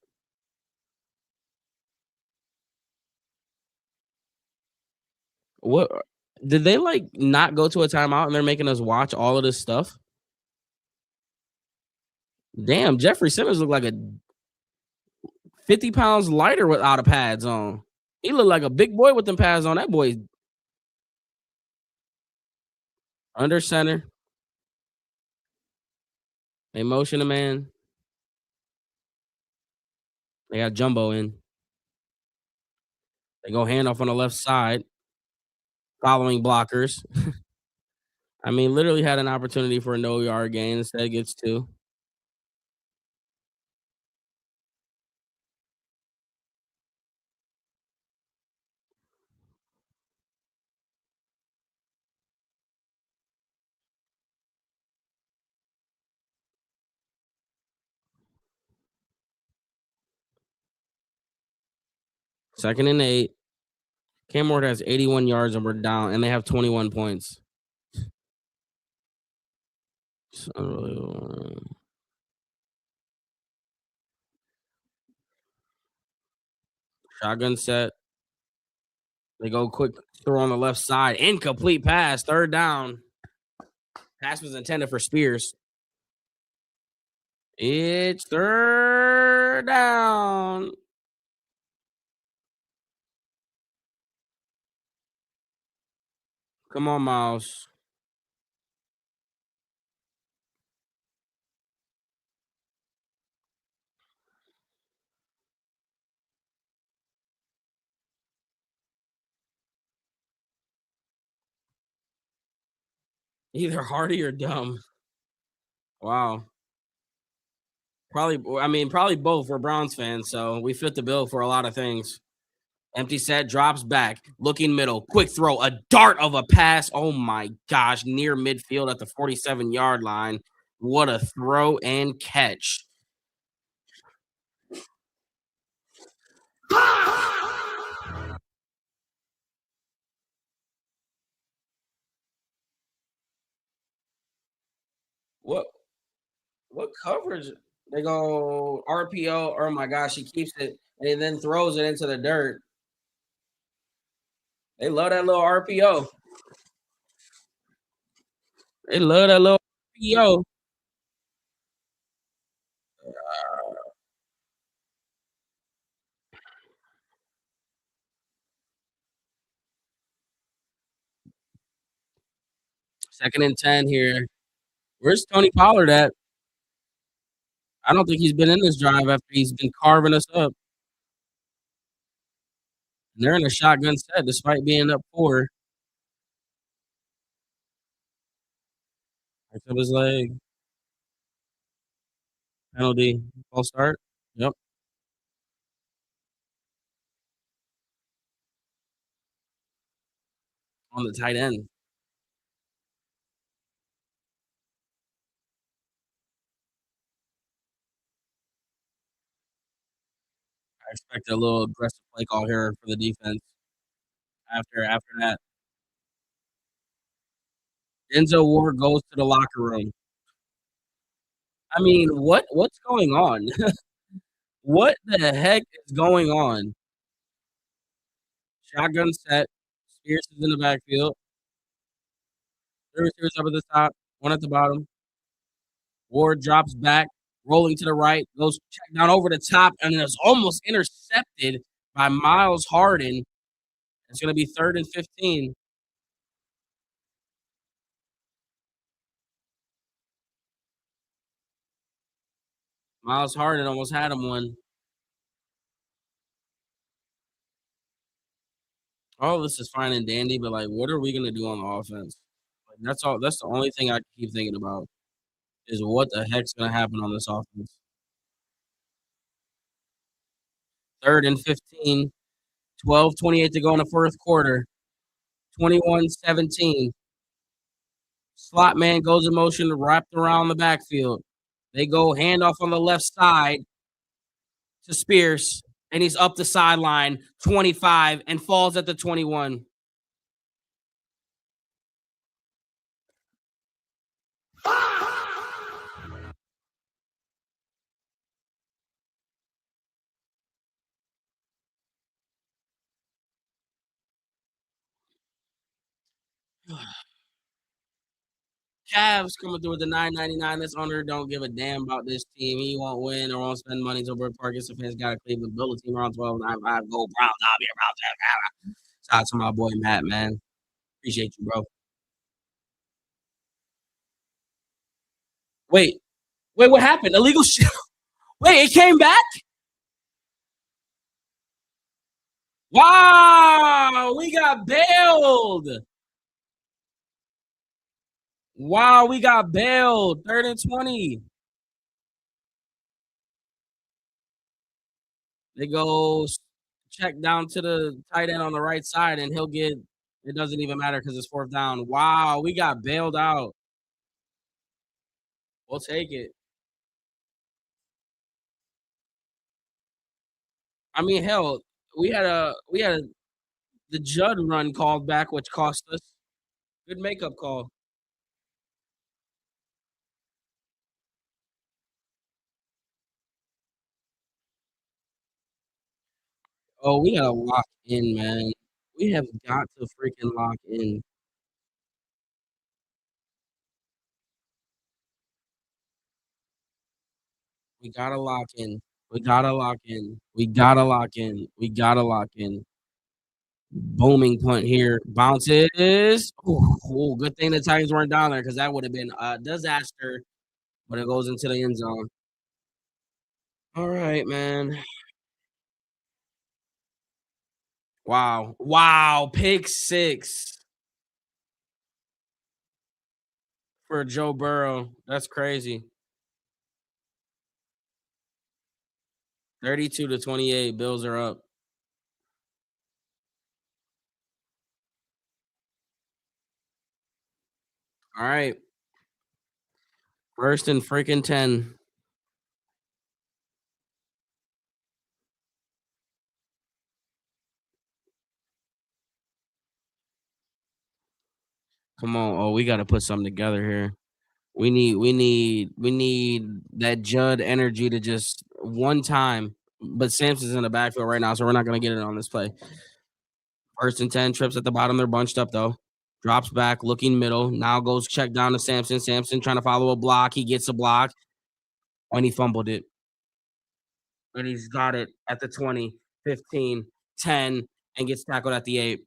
What did they like not go to a timeout and they're making us watch all of this stuff? Damn, Jeffrey Simmons looked like a 50 pounds lighter without a pads on. He looked like a big boy with them pads on. That boy under center. They motion a man. They got Jumbo in. They go handoff on the left side, following blockers. I mean, literally had an opportunity for a no yard gain. Instead, gets two. 2nd and 8. Cam Ward has 81 yards and we're down, and they have 21 points. It's unbelievable. Shotgun set. They go quick throw on the left side. Incomplete pass. 3rd down. Pass was intended for Spears. It's 3rd down. Come on, Miles. Either Hardy or Dumb. Wow. Probably, I mean, probably both. We're Browns fans, so we fit the bill for a lot of things. Empty set, drops back, looking middle, quick throw, a dart of a pass. Oh my gosh, near midfield at the 47-yard line. What a throw and catch. What what coverage? They go RPO. Oh my gosh, he keeps it and then throws it into the dirt. They love that little RPO. They love that little RPO. 2nd and 10 here. Where's Tony Pollard at? I don't think he's been in this drive after he's been carving us up. And they're in a shotgun set despite being up 4. Picks up his leg. Penalty. False start. Yep. On the tight end. I expect a little aggressive play call here for the defense after that. Denzel Ward goes to the locker room. I mean, what's going on? What the heck is going on? Shotgun set. Spears is in the backfield. 3 receivers up at the top, 1 at the bottom. Ward drops back, rolling to the right, goes check down over the top, and is almost intercepted by Myles Harden. It's going to be 3rd and 15. Myles Harden almost had him one. All this is fine and dandy, but like, what are we going to do on the offense? Like, that's all. That's the only thing I keep thinking about is what the heck's going to happen on this offense. 3rd and 15, 12:28 to go in the 4th quarter. 21-17. Slot man goes in motion, wrapped around the backfield. They go handoff on the left side to Spears, and he's up the sideline, 25, and falls at the 21. Cavs coming through with the 9.99. This owner don't give a damn about this team. He won't win or won't spend money. So Brook Parkins fans got a Cleveland build a team around 12.95. Go Browns. I'll be around. Shout out to my boy Matt, man. Appreciate you, bro. Wait, wait, what happened? Illegal shit. Wait, it came back? Wow, we got bailed. Wow, we got bailed. 3rd and 20. They go check down to the tight end on the right side, and he'll get it doesn't even matter because it's 4th down. Wow, we got bailed out. We'll take it. I mean, hell, we had the Judd run called back, which cost us. Good makeup call. Oh, we gotta lock in, man. We have got to freaking lock in. We gotta lock in. We gotta lock in. We gotta lock in. We gotta lock in. Booming punt here. Bounces. Ooh, good thing the Titans weren't down there because that would have been a disaster. But it goes into the end zone. All right, man. Wow. Wow. Pick 6. for Joe Burrow. That's crazy. 32-28. Bills are up. All right. First and freaking 10. Come on. Oh, we gotta put something together here. We need that Judd energy to just one time. But Samson's in the backfield right now, so we're not gonna get it on this play. First and 10, trips at the bottom. They're bunched up though. Drops back, looking middle. Now goes check down to Samson. Samson trying to follow a block. He gets a block, and he fumbled it. And he's got it at the 20, 15, 10, and gets tackled at the 8.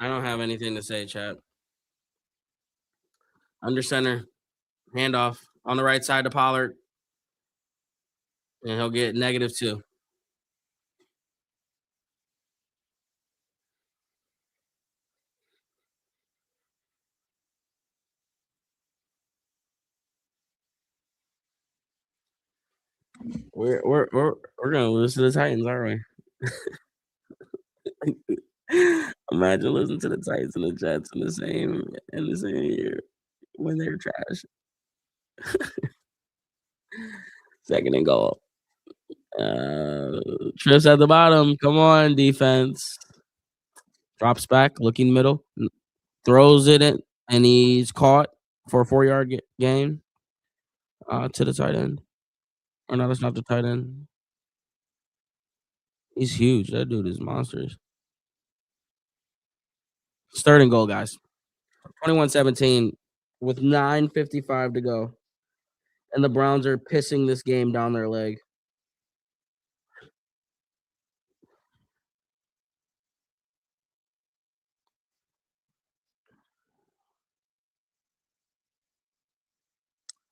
I don't have anything to say, chat. Under center, handoff on the right side to Pollard, and he'll get -2. We're gonna lose to the Titans, aren't we? Imagine losing to the Titans and the Jets in the same year when they're trash. Second and goal. Uh, Trips at the bottom. Come on, defense. Drops back, looking middle, throws it in, and he's caught for a 4-yard gain to the tight end. Or no, that's not the tight end. He's huge. That dude is monsters. 3rd and goal, guys. 21-17 with 9:55 to go. And the Browns are pissing this game down their leg.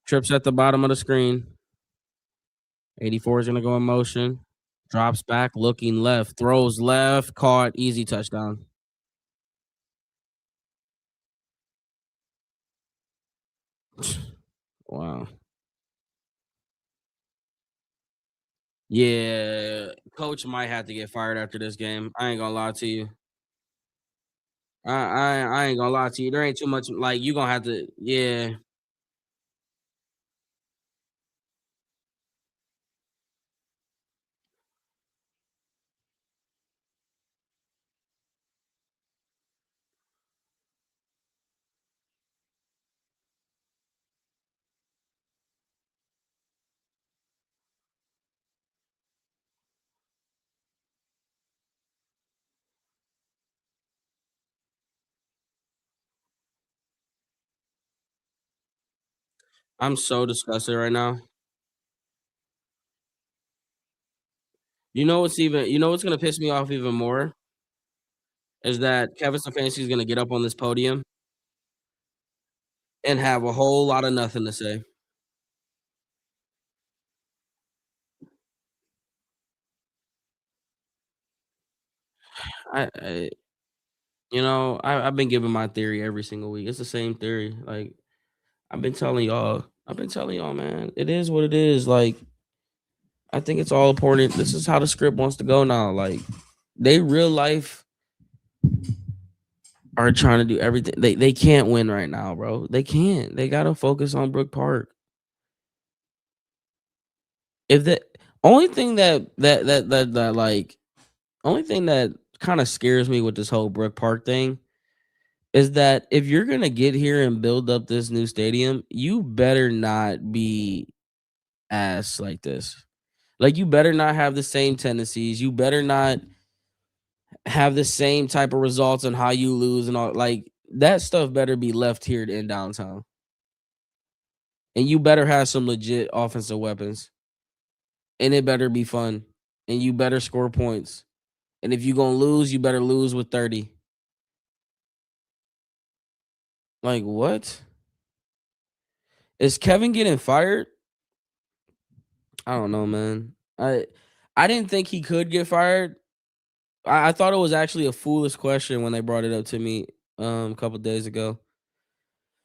Trips at the bottom of the screen. 84 is going to go in motion. Drops back, looking left, throws left, caught, easy touchdown. Wow. Yeah, coach might have to get fired after this game. I ain't gonna lie to you. I ain't gonna lie to you. There ain't too much like you gonna have to. Yeah, I'm so disgusted right now. You know what's gonna piss me off even more is that Kevin Stefanski is gonna get up on this podium and have a whole lot of nothing to say. I I've been giving my theory every single week. It's the same theory. Like I've been telling y'all, man. It is what it is. Like I think it's all important. This is how the script wants to go now. Like they real life are trying to do everything. They can't win right now, bro. They can't. They gotta focus on Brook Park. If the only thing that like only thing that kind of scares me with this whole Brook Park thing is that if you're gonna get here and build up this new stadium, you better not be ass like this. Like you better not have the same tendencies. You better not have the same type of results on how you lose and all like that stuff better be left here in downtown. And you better have some legit offensive weapons. And it better be fun. And you better score points. And if you're gonna lose, you better lose with 30. Like what? Is Kevin getting fired? I don't know, man. I didn't think he could get fired. I thought it was actually a foolish question when they brought it up to me a couple days ago.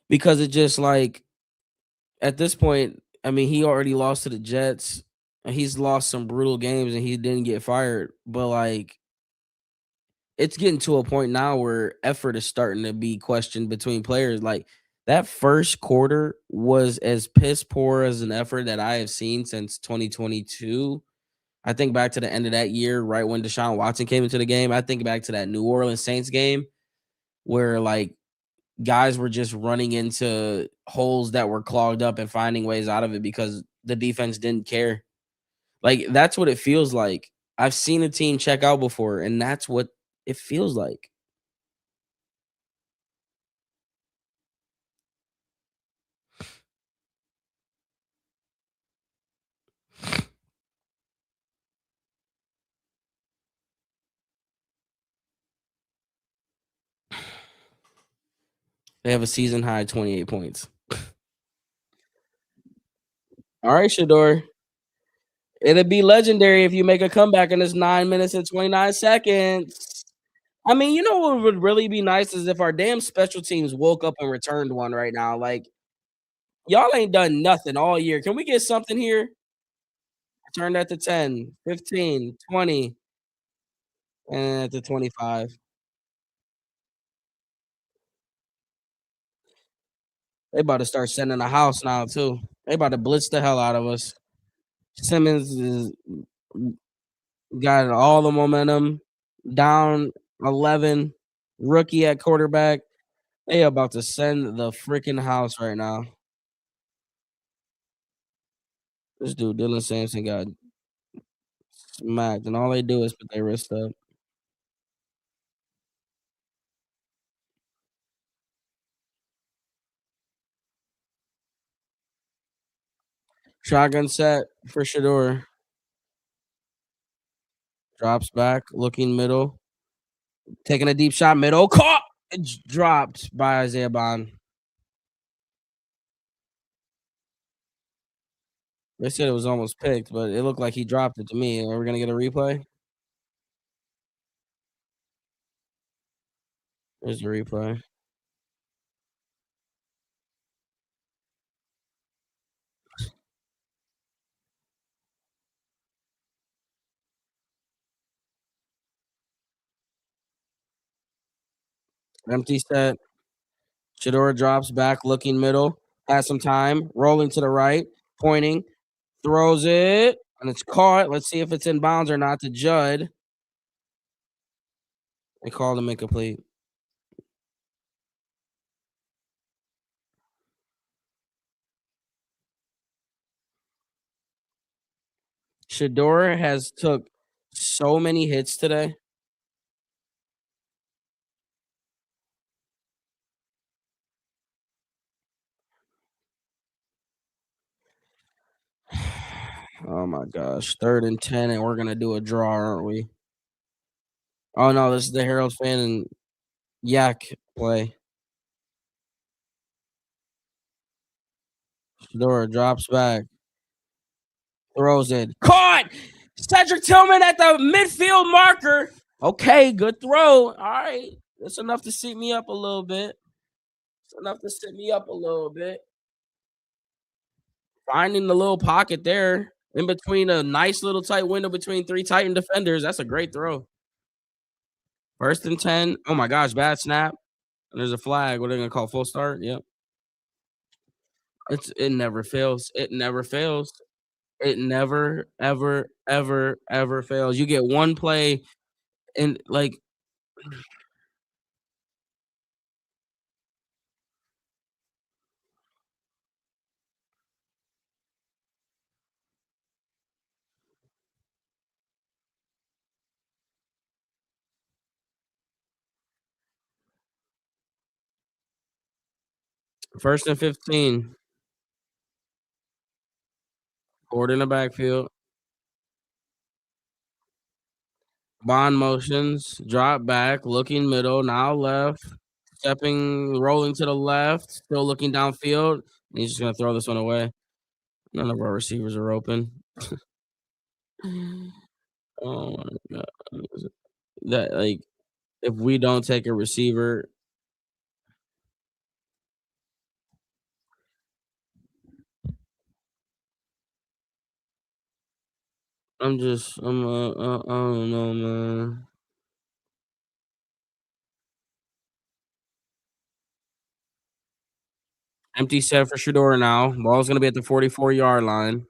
Because it just like at this point, I mean, he already lost to the Jets. And he's lost some brutal games and he didn't get fired. But like it's getting to a point now where effort is starting to be questioned between players. Like that first quarter was as piss poor as an effort that I have seen since 2022. I think back to the end of that year, right when Deshaun Watson came into the game. I think back to that New Orleans Saints game where like guys were just running into holes that were clogged up and finding ways out of it because the defense didn't care. Like that's what it feels like. I've seen a team check out before, and that's what it feels like. They have a season high 28 points. All right, Shador. It'd be legendary if you make a comeback in this 9 minutes and 29 seconds. I mean, you know what would really be nice is if our damn special teams woke up and returned one right now. Like, y'all ain't done nothing all year. Can we get something here? Turn that to 10, 15, 20, and to 25. They about to start sending a house now, too. They about to blitz the hell out of us. Simmons is got all the momentum, down 11, rookie at quarterback. They about to send the freaking house right now. This dude, Dylan Sampson, got smacked, and all they do is put their wrist up. Shotgun set for Shedeur. Drops back, looking middle, taking a deep shot, middle, caught, it's dropped by Isaiah Bond. They said it was almost picked, but it looked like he dropped it to me. Are we gonna get a replay? There's the replay. Empty set. Shedeur drops back, looking middle, has some time, rolling to the right, pointing, throws it, and it's caught. Let's see if it's in bounds or not to Judd. They called him incomplete. Shedeur has took so many hits today. Oh my gosh. 3rd and 10, and we're gonna do a draw, aren't we? Oh no, this is the Herald fan and Yak play. Shedeur drops back, throws it. Caught! Cedric Tillman at the midfield marker. Okay, good throw. All right. That's enough to seat me up a little bit. It's enough to sit me up a little bit. Finding the little pocket there in between a nice little tight window between 3 Titan defenders. That's a great throw. 1st and 10. Oh my gosh, bad snap. And there's a flag. What are they gonna call full start? Yep. It never fails. It never fails. It never, ever, ever, ever fails. You get one play. And like 1st and 15, forward in the backfield, bond motions, drop back, looking middle, now left, stepping, rolling to the left, still looking downfield. And he's just gonna throw this one away. None of our receivers are open. Oh my god. That like if we don't take a receiver, I don't know, man. Empty set for Shedeur now. Ball's gonna be at the 44-yard line.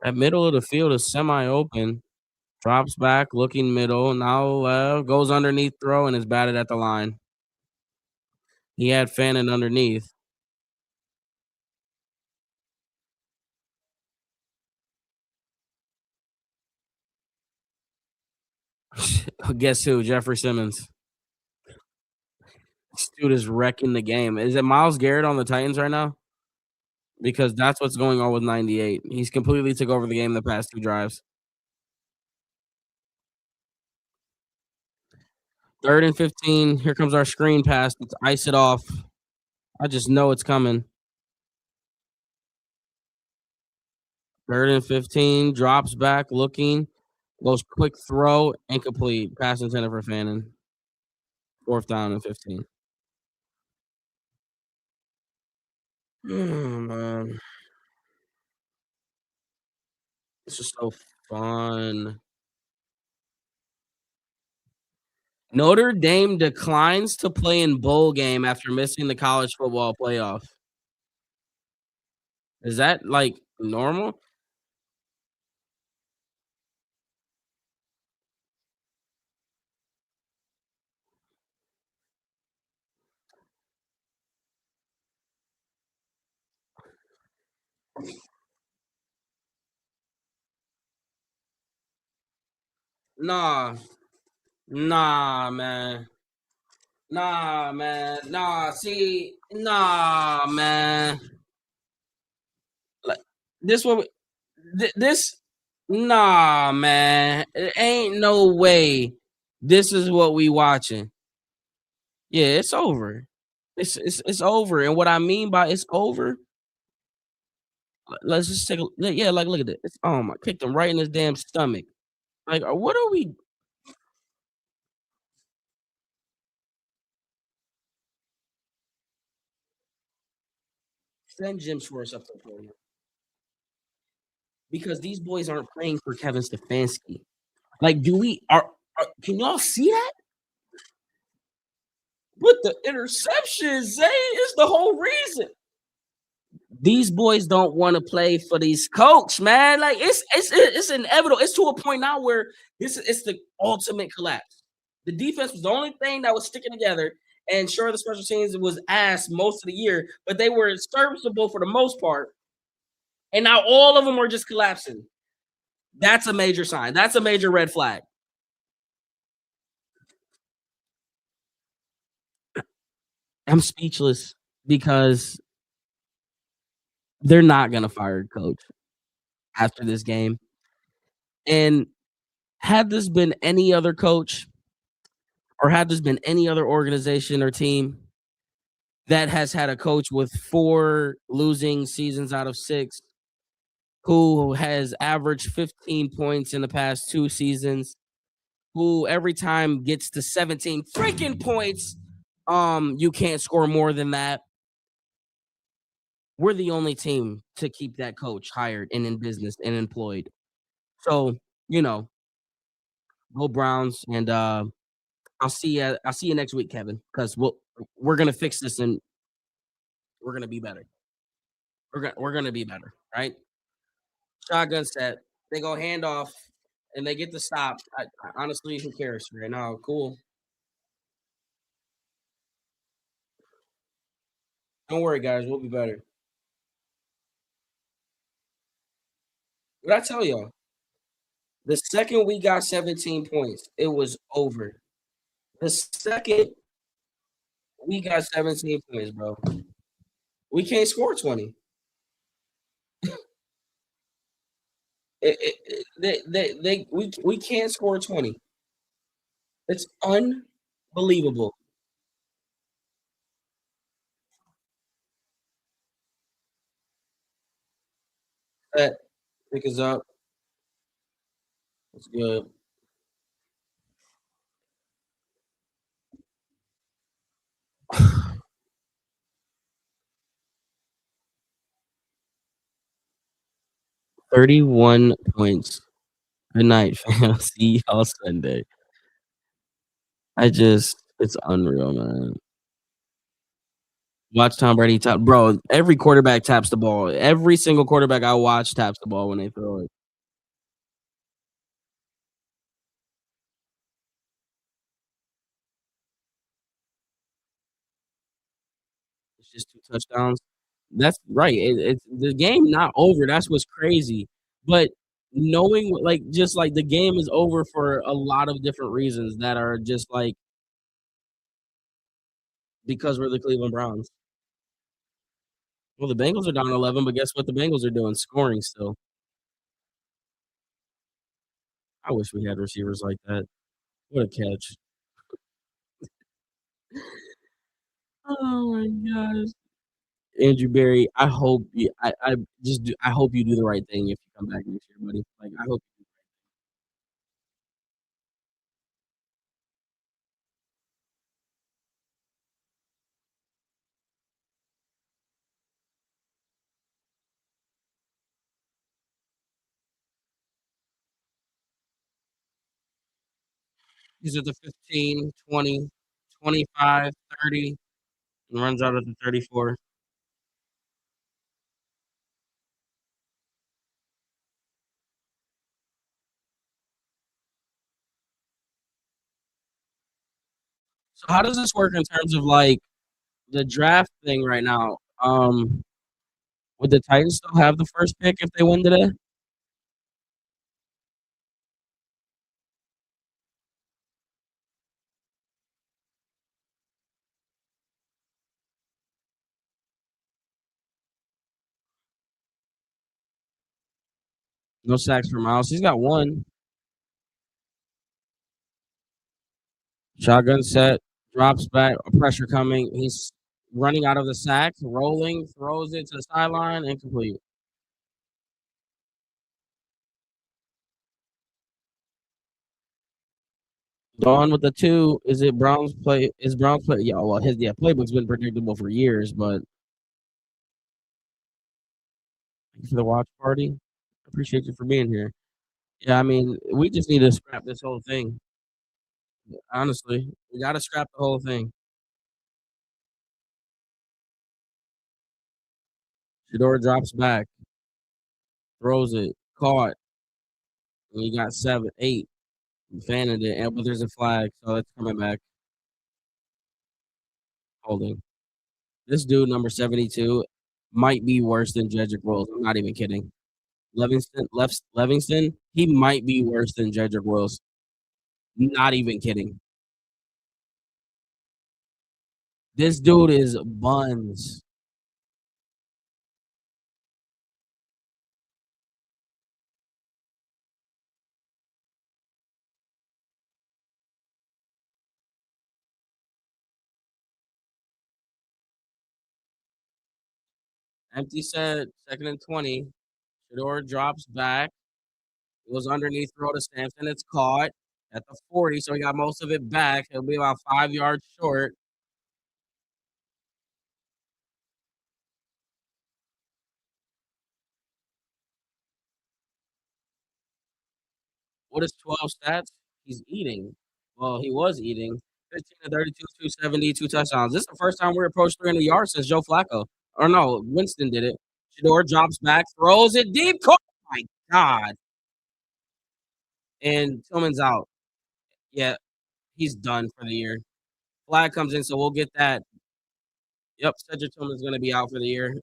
That middle of the field is semi open. Drops back, looking middle, now left, goes underneath throw and is batted at the line. He had Fannin underneath. Guess who? Jeffrey Simmons. This dude is wrecking the game. Is it Myles Garrett on the Titans right now? Because that's what's going on with 98. He's completely took over the game the past 2 drives. 3rd and 15. Here comes our screen pass. Let's ice it off. I just know it's coming. 3rd and 15. Drops back, looking, goes quick throw, incomplete. Pass intended for Fannin. 4th down and 15. Oh, man. This is so fun. Notre Dame declines to play in bowl game after missing the college football playoff. Is that, like, normal? Nah. Nah, man. Nah, man. Nah, see, nah, man. Like, this what we this nah, man. It ain't no way this is what we watching. Yeah, it's over. It's over, and what I mean by it's over, let's just take a yeah, like, look at this. It's oh my kicked him right in his damn stomach. Like, what are we send Jim Schwartz up there for you because these boys aren't playing for Kevin Stefanski. Like, do we are can y'all see that? With the interceptions, Zay is the whole reason. These boys don't want to play for these coach, man. Like it's inevitable. It's to a point now where it's the ultimate collapse. The defense was the only thing that was sticking together, and sure, the special teams was ass most of the year, but they were serviceable for the most part. And now all of them are just collapsing. That's a major sign. That's a major red flag. I'm speechless because they're not gonna fire coach after this game. And had this been any other coach, or had this been any other organization or team that has had a coach with 4 losing seasons out of 6, who has averaged 15 points in the past 2 seasons, who every time gets to 17 freaking points, you can't score more than that. We're the only team to keep that coach hired and in business and employed. So, you know, go Browns, and I'll see you next week, Kevin, because we're gonna fix this and we're gonna be better. We're gonna be better, right? Shotgun set. They go handoff, and they get to stop. Honestly, who cares right now? Cool. Don't worry, guys. We'll be better. What I tell y'all? The second we got 17 points, it was over. The second we got 17 points, bro, we can't score 20. We can't score 20. It's unbelievable. That pick is up. It's good. 31 points. Good night, fam. See y'all Sunday. It's unreal, man. Watch Tom Brady tap, bro. Every quarterback taps the ball. Every single quarterback I watch taps the ball when they throw it. It's just 2 touchdowns. That's right. It's the game not over. That's what's crazy. But knowing like just like the game is over for a lot of different reasons that are just like because we're the Cleveland Browns. Well, the Bengals are down 11, but guess what the Bengals are doing? Scoring still. I wish we had receivers like that. What a catch. Oh my gosh. Andrew Berry, I hope you I hope you do the right thing if you come back next year, buddy. Like I hope he's at the 15, 20, 25, 30, and runs out at the 34. So how does this work in terms of like the draft thing right now? Would the Titans still have the first pick if they win today? No sacks for Miles. He's got one. Shotgun set, drops back, pressure coming. He's running out of the sack, rolling, throws it to the sideline, incomplete. Dawn with the two. Is it Browns play? Is Browns play? Yeah, well, his playbook's been predictable for years, but thank you for the watch party. Appreciate you for being here. Yeah, I mean, we just need to scrap this whole thing. Honestly, we got to scrap the whole thing. Shedeur drops back, throws it, caught. And you got 7, 8. Fanning it, but there's a flag, so it's coming back. Holding. This dude, number 72, might be worse than Jedrick Wills. I'm not even kidding. Levingston, he might be worse than Jedrick Wills. Not even kidding. This dude is buns. Empty set, 2nd and 20. Shedeur drops back. Goes underneath, throw to Sampson. It's caught at the 40, so he got most of it back. He'll be about 5 yards short. What is 12 stats? He's eating. Well, he was eating. 15 to 32, 270, 2 touchdowns. This is the first time we're approached 300 yards since Joe Flacco. Or no, Winston did it. Shedeur drops back, throws it deep. Oh my God. and Tillman's out. Yeah, he's done for the year. Flag comes in, so we'll get that. Yep, Cedric Tillman's gonna be out for the year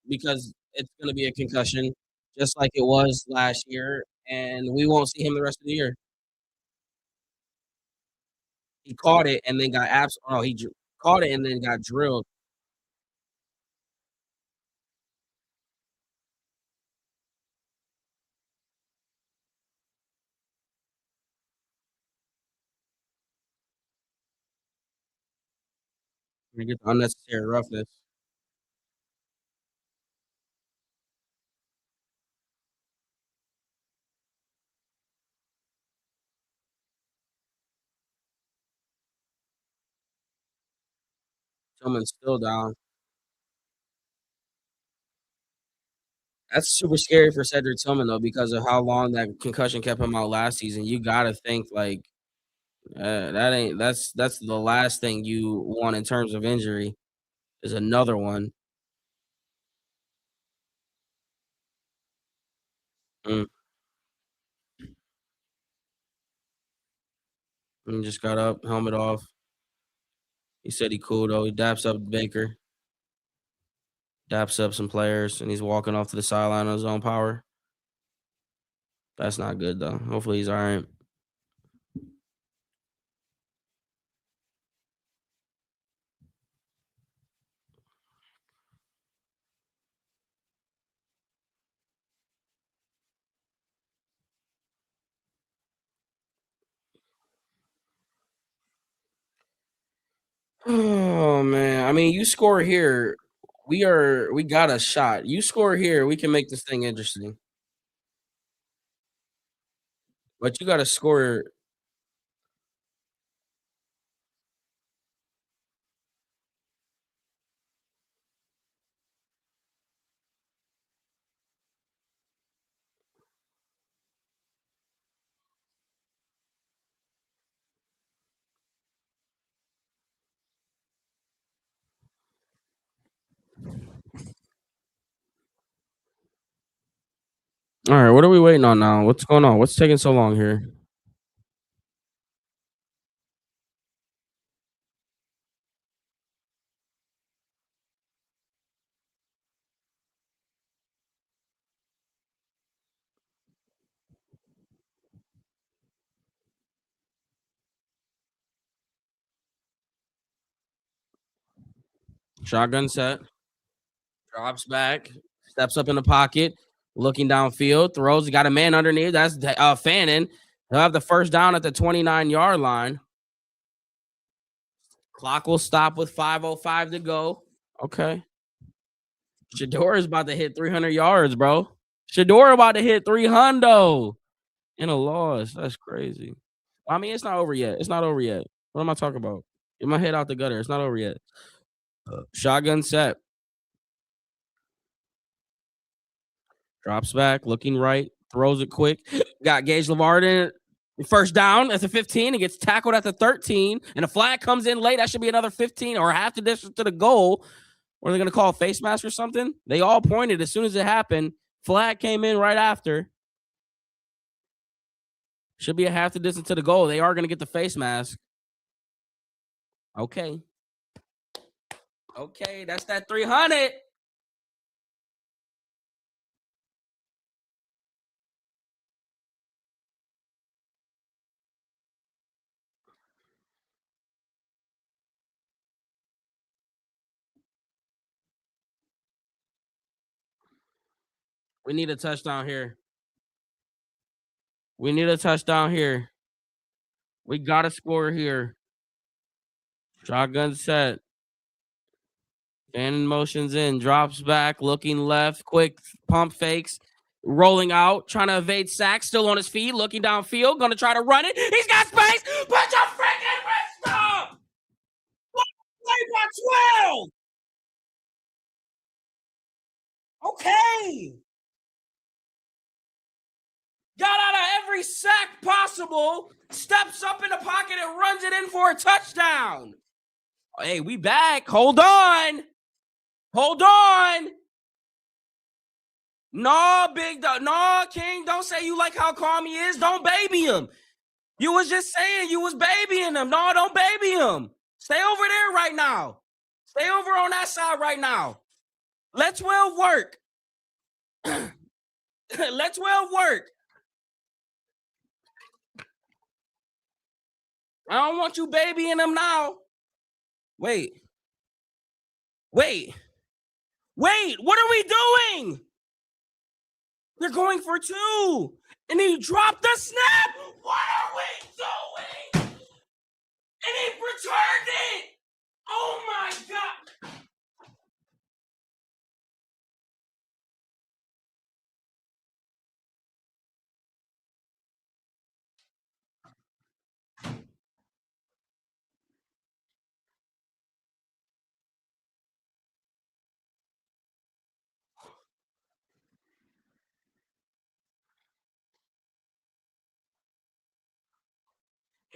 because it's gonna be a concussion, just like it was last year, and we won't see him the rest of the year. He caught it and then got oh, he caught it and then got drilled. We get the unnecessary roughness. Tillman's still down. That's super scary for Cedric Tillman though, because of how long that concussion kept him out last season. You gotta think like that's the last thing you want in terms of injury is another one. Mm, and just got up, helmet off. He said he cool though. He daps up Baker, daps up some players, and he's walking off to the sideline on his own power. That's not good though. Hopefully he's all right. Oh man, I mean, you score here, we got a shot. You score here, we can make this thing interesting. But you got to score. All right, what are we waiting on now? What's going on? What's taking so long here? Shotgun set, drops back, steps up in the pocket, looking downfield, throws. He got a man underneath. That's Fannin. He'll have the first down at the 29-yard line. Clock will stop with 5:05 to go. Okay. Shedeur is about to hit 300 yards, bro. Shedeur about to hit 300 in a loss. That's crazy. I mean, it's not over yet. It's not over yet. What am I talking about? Get my head out the gutter. It's not over yet. Shotgun set. Drops back, looking right, throws it quick. Got Gage Lavard in it. First down at the 15. It gets tackled at the 13. And a flag comes in late. That should be another 15 or half the distance to the goal. What are they going to call a face mask or something? They all pointed as soon as it happened. Flag came in right after. Should be a half the distance to the goal. They are going to get the face mask. Okay. Okay, that's that 300. We need a touchdown here. We need a touchdown here. We got to score here. Shotgun set. Fannin motions in, drops back, looking left, quick pump fakes, rolling out, trying to evade sacks, still on his feet, looking downfield, gonna try to run it. He's got space. Put your freaking wrist up! Play by 12. Okay. Got out of every sack possible, steps up in the pocket and runs it in for a touchdown. Hey, we back. Hold on. Hold on. No, big dog. No, King. Don't say you like how calm he is. Don't baby him. You was just saying you was babying him. No, don't baby him. Stay over there right now. Stay over on that side right now. Let 12 work. Let 12 work. I don't want you babying him now. Wait, wait, wait. What are we doing? They're going for two. And he dropped the snap. What are we doing? And he returned it. Oh my God.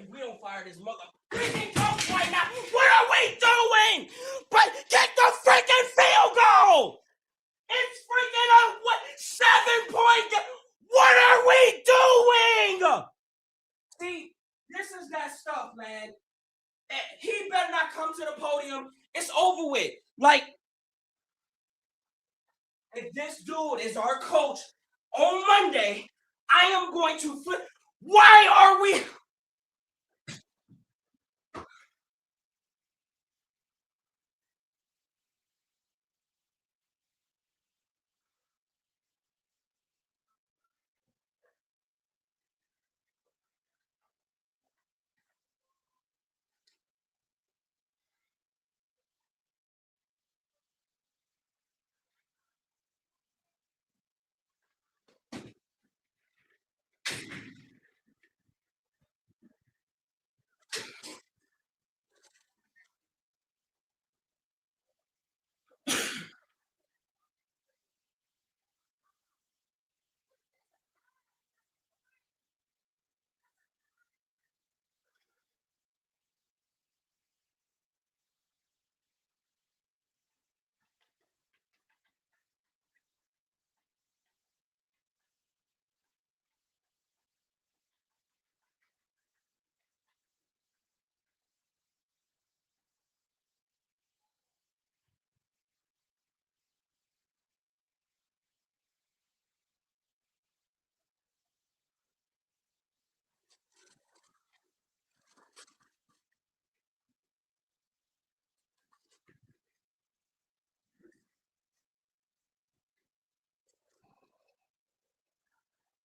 If we don't fire this mother freaking coach right now, what are we doing? But get the freaking field goal. It's freaking a what 7-point game. What are we doing? See, this is that stuff, man. He better not come to the podium. It's over with. Like, if this dude is our coach on Monday, I am going to flip. Why are we?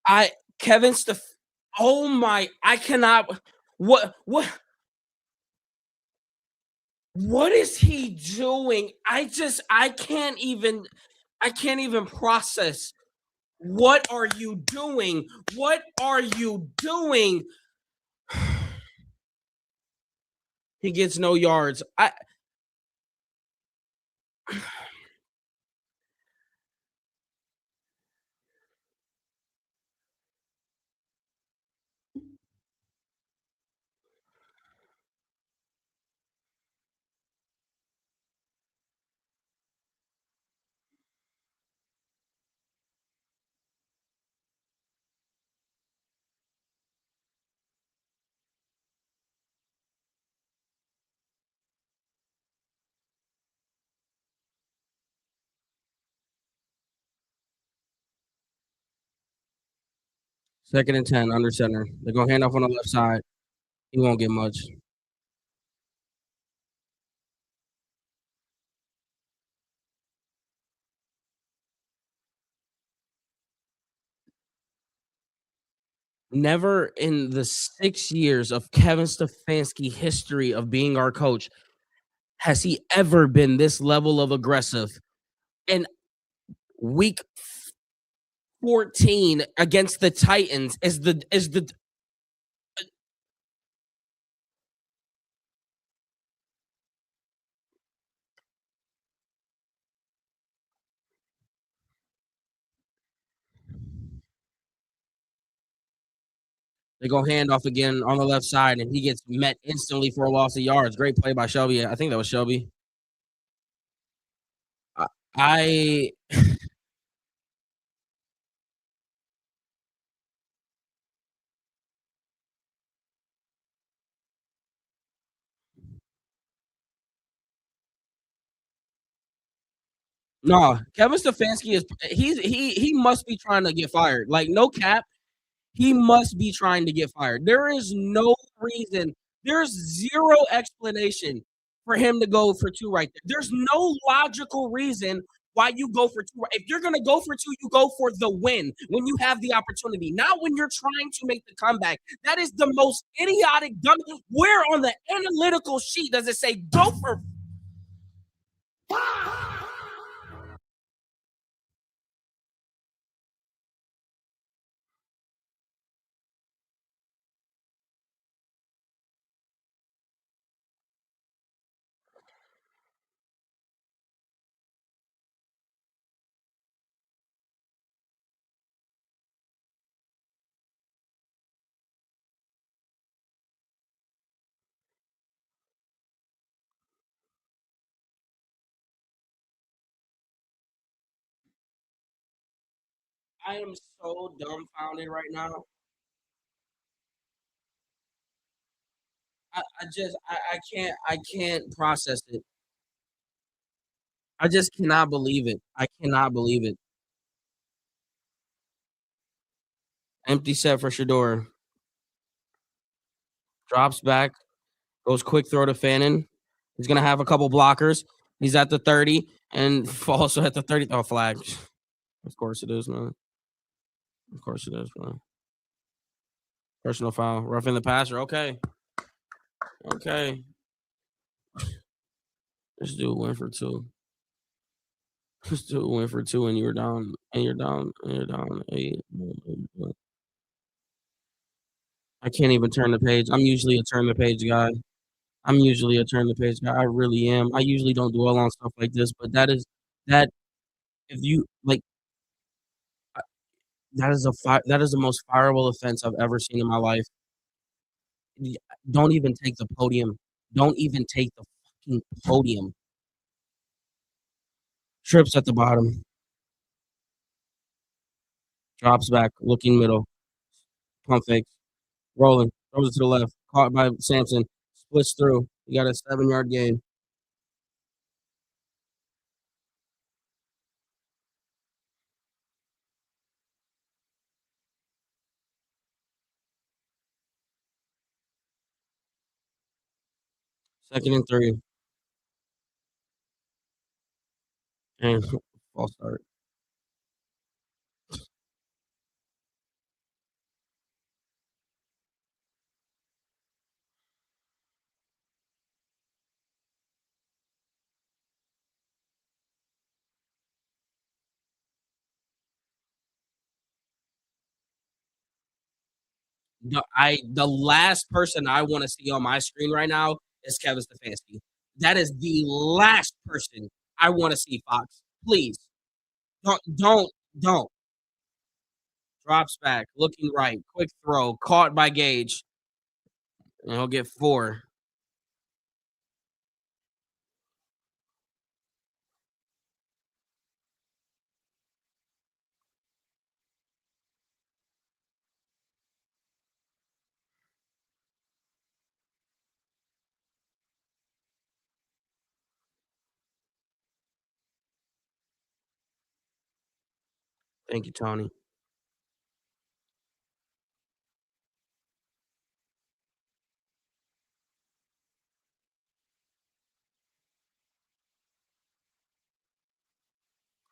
I Kevin Steph. Oh my! I cannot. What is he doing? I can't even process. What are you doing? What are you doing? He gets no yards. Second and 10 under center. They're gonna hand off on the left side. He won't get much. Never in the 6 years of Kevin Stefanski history of being our coach has he ever been this level of aggressive. And week 14 against the Titans is the they go handoff again on the left side, and he gets met instantly for a loss of yards. Great play by Shelby. I think that was Shelby. I No, Kevin Stefanski is he must be trying to get fired. Like, no cap, he must be trying to get fired. There is no reason, there's zero explanation for him to go for 2 right there. There's no logical reason why you go for 2. If you're gonna go for 2, you go for the win when you have the opportunity, not when you're trying to make the comeback. That is the most idiotic, dumb. Where on the analytical sheet does it say go for? I am so dumbfounded right now. I can't process it. I just cannot believe it. I cannot believe it. Empty set for Shedeur. Drops back, goes quick throw to Fannin. He's gonna have a couple blockers. He's at the 30 and also at the 30. Oh, flag. Of course it is, man. Of course it is, man. Personal foul. Roughing the passer. Okay. Okay. This dude went for 2. This dude went for 2 and you were down and you're down and you're down 8. I can't even turn the page. I'm usually a turn the page guy. I'm usually a turn the page guy. I really am. I usually don't dwell on stuff like this, but that if you like I that is the most fireable offense I've ever seen in my life. Y Don't even take the podium. Don't even take the fucking podium. Trips at the bottom, drops back, looking middle, pump fakes, rolling, throws it to the left, caught by Sampson, splits through. You got a 7-yard gain. 2nd and 3, and false start. The last person I wanna see on my screen right now is Kevin Stefanski. That is the last person I wanna see, Fox. Please, don't. Drops back, looking right, quick throw, caught by Gage, and he'll get 4. Thank you, Tony.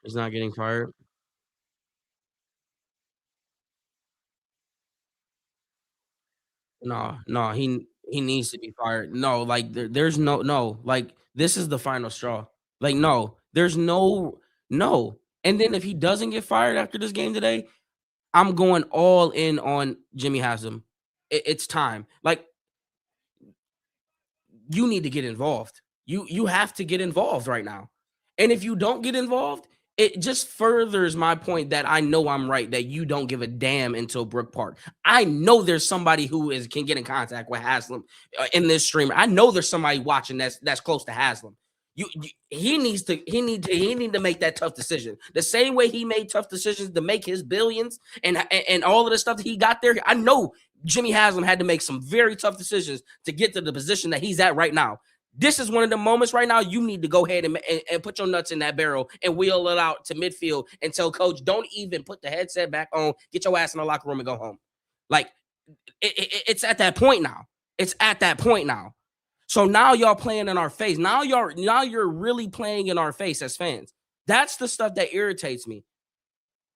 He's not getting fired. No, he needs to be fired. No, like there's no, like this is the final straw. Like no, there's no. And then if he doesn't get fired after this game today, I'm going all in on Jimmy Haslam. It's time. Like you need to get involved. You have to get involved right now. And if you don't get involved, it just furthers my point that I know I'm right that you don't give a damn until Brook Park. I know there's somebody who is can get in contact with Haslam in this stream. I know there's somebody watching that's close to Haslam. He need to make that tough decision. The same way he made tough decisions to make his billions and all of the stuff that he got there. I know Jimmy Haslam had to make some very tough decisions to get to the position that he's at right now. This is one of the moments right now you need to go ahead and put your nuts in that barrel and wheel it out to midfield and tell coach, don't even put the headset back on. Get your ass in the locker room and go home. Like it's at that point now. It's at that point now. So now y'all playing in our face. Now you're really playing in our face as fans. That's the stuff that irritates me.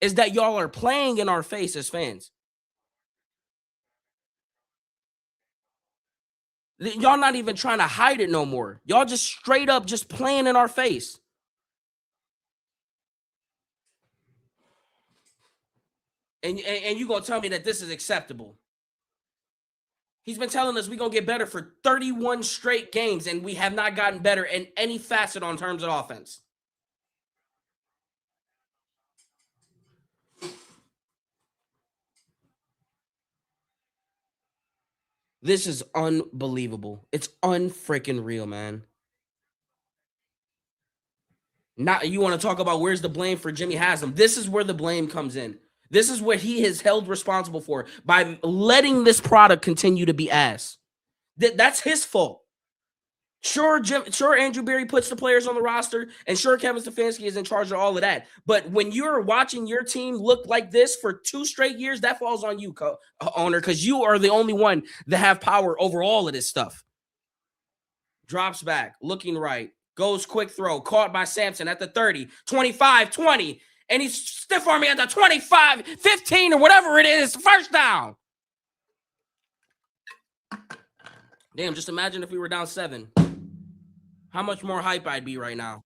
Is that y'all are playing in our face as fans. Y'all not even trying to hide it no more. Y'all just straight up just playing in our face. And you gonna tell me that this is acceptable? He's been telling us we're gonna get better for 31 straight games, and we have not gotten better in any facet on terms of offense. This is unbelievable. It's unfreaking real, man. Not you want to talk about where's the blame for Jimmy Haslam. This is where the blame comes in. This is what he is held responsible for by letting this product continue to be ass. That's his fault. Sure, Andrew Berry puts the players on the roster, and sure, Kevin Stefanski is in charge of all of that. But when you're watching your team look like this for 2 straight years, that falls on you, owner, because you are the only one that have power over all of this stuff. Drops back, looking right, goes quick throw, caught by Sampson at the 30, 25, 20, and he's stiff arming at the 25, 15, or whatever it is, first down. Damn, just imagine if we were down 7. How much more hype I'd be right now.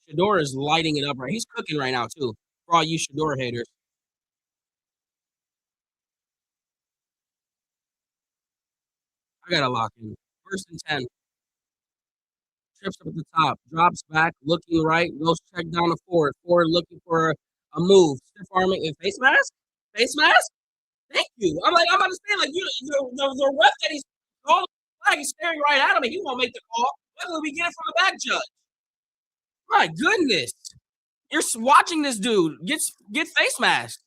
Shedeur is lighting it up right. He's cooking right now too. For all you Shedeur haters, I gotta lock in. First and 10, trips up at the top, drops back, looking right, goes check down to Ford. Ford looking for a move, stiff arming and face mask. Face mask. Thank you. I'm about to say like the ref that he's calling flag is staring right at him and he won't make the call. Whether we get it from the back judge. My goodness, you're watching this dude get face mask.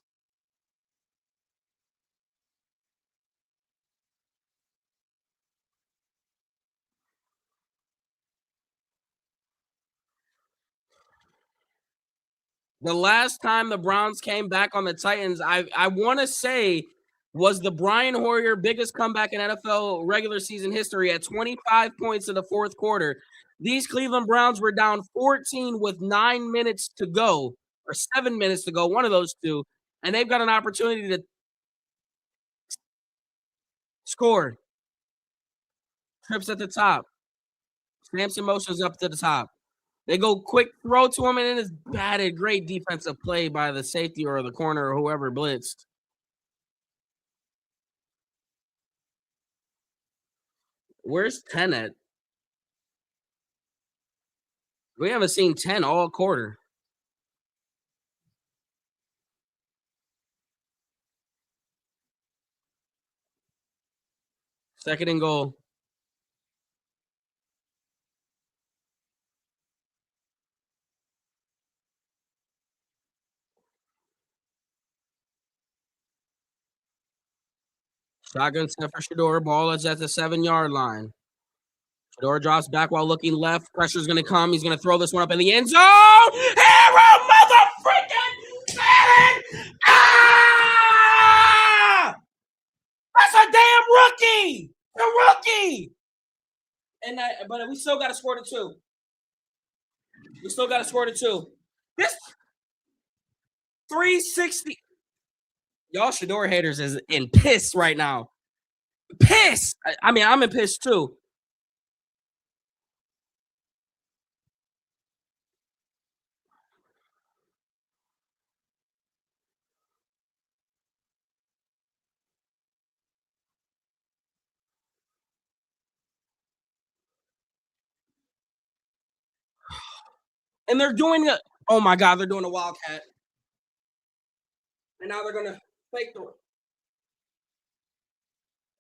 The last time the Browns came back on the Titans, I want to say was the Brian Hoyer biggest comeback in NFL regular season history at 25 points in the fourth quarter. These Cleveland Browns were down 14 with 9 minutes to go or 7 minutes to go, one of those two, and they've got an opportunity to score. Trips at the top. Samson motions up to the top. They go quick throw to him, and it is batted. Great defensive play by the safety or the corner or whoever blitzed. Where's 10 at? We haven't seen 10 all quarter. Second and goal. Shotgun set for Shedeur. Ball is at the 7-yard line. Shedeur drops back while looking left. Pressure's going to come. He's going to throw this one up in the end zone. Hero mother freaking Ah! That's a damn rookie. A rookie. But we still got to score the 2. We still got to score the 2. This 360. Y'all Shedeur haters is in piss right now. Piss. I mean, I'm in piss too. And they're doing it. Oh my God, they're doing a wildcat. And now they're gonna fake the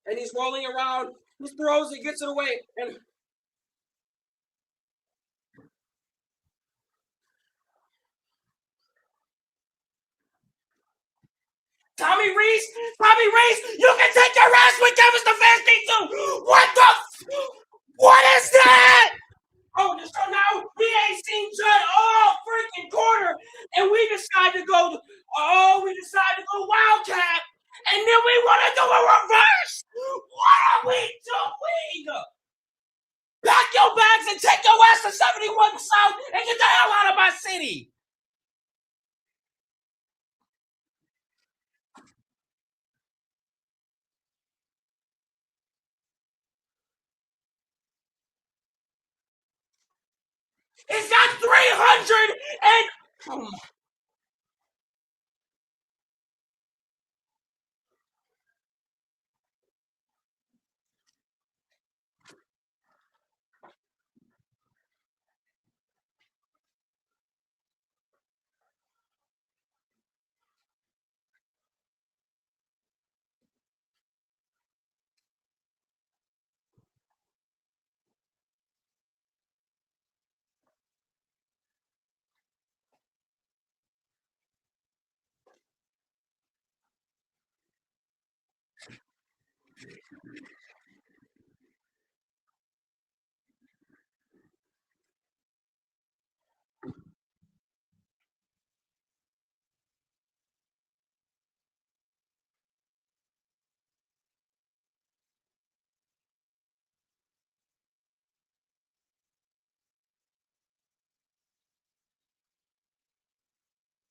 and he's rolling around. He throws it, gets it away, and Tommy Reese, Tommy Reese, you can take your ass with Kevin Stefanski too. What is that? Oh, so now we ain't seen Judd all freaking quarter, and we decide to go. Oh, we decide to go Wildcat, and then we want to do a reverse. What are we doing? Pack your bags and take your ass to 71 South and get the hell out of my city. Is that 300 and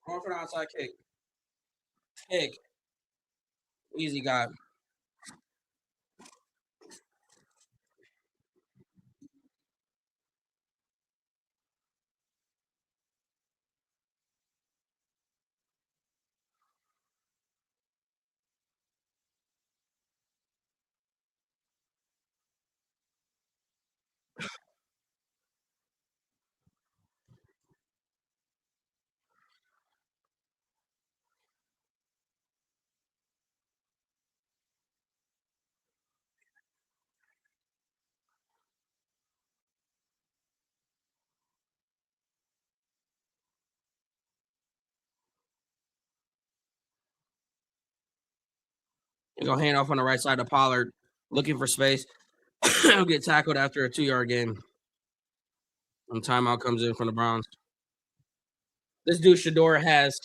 going for an outside kick? Kick. Easy guy. You go hand off on the right side of Pollard, looking for space. He'll get tackled after a 2-yard game. And timeout comes in from the Browns. This dude Shedeur has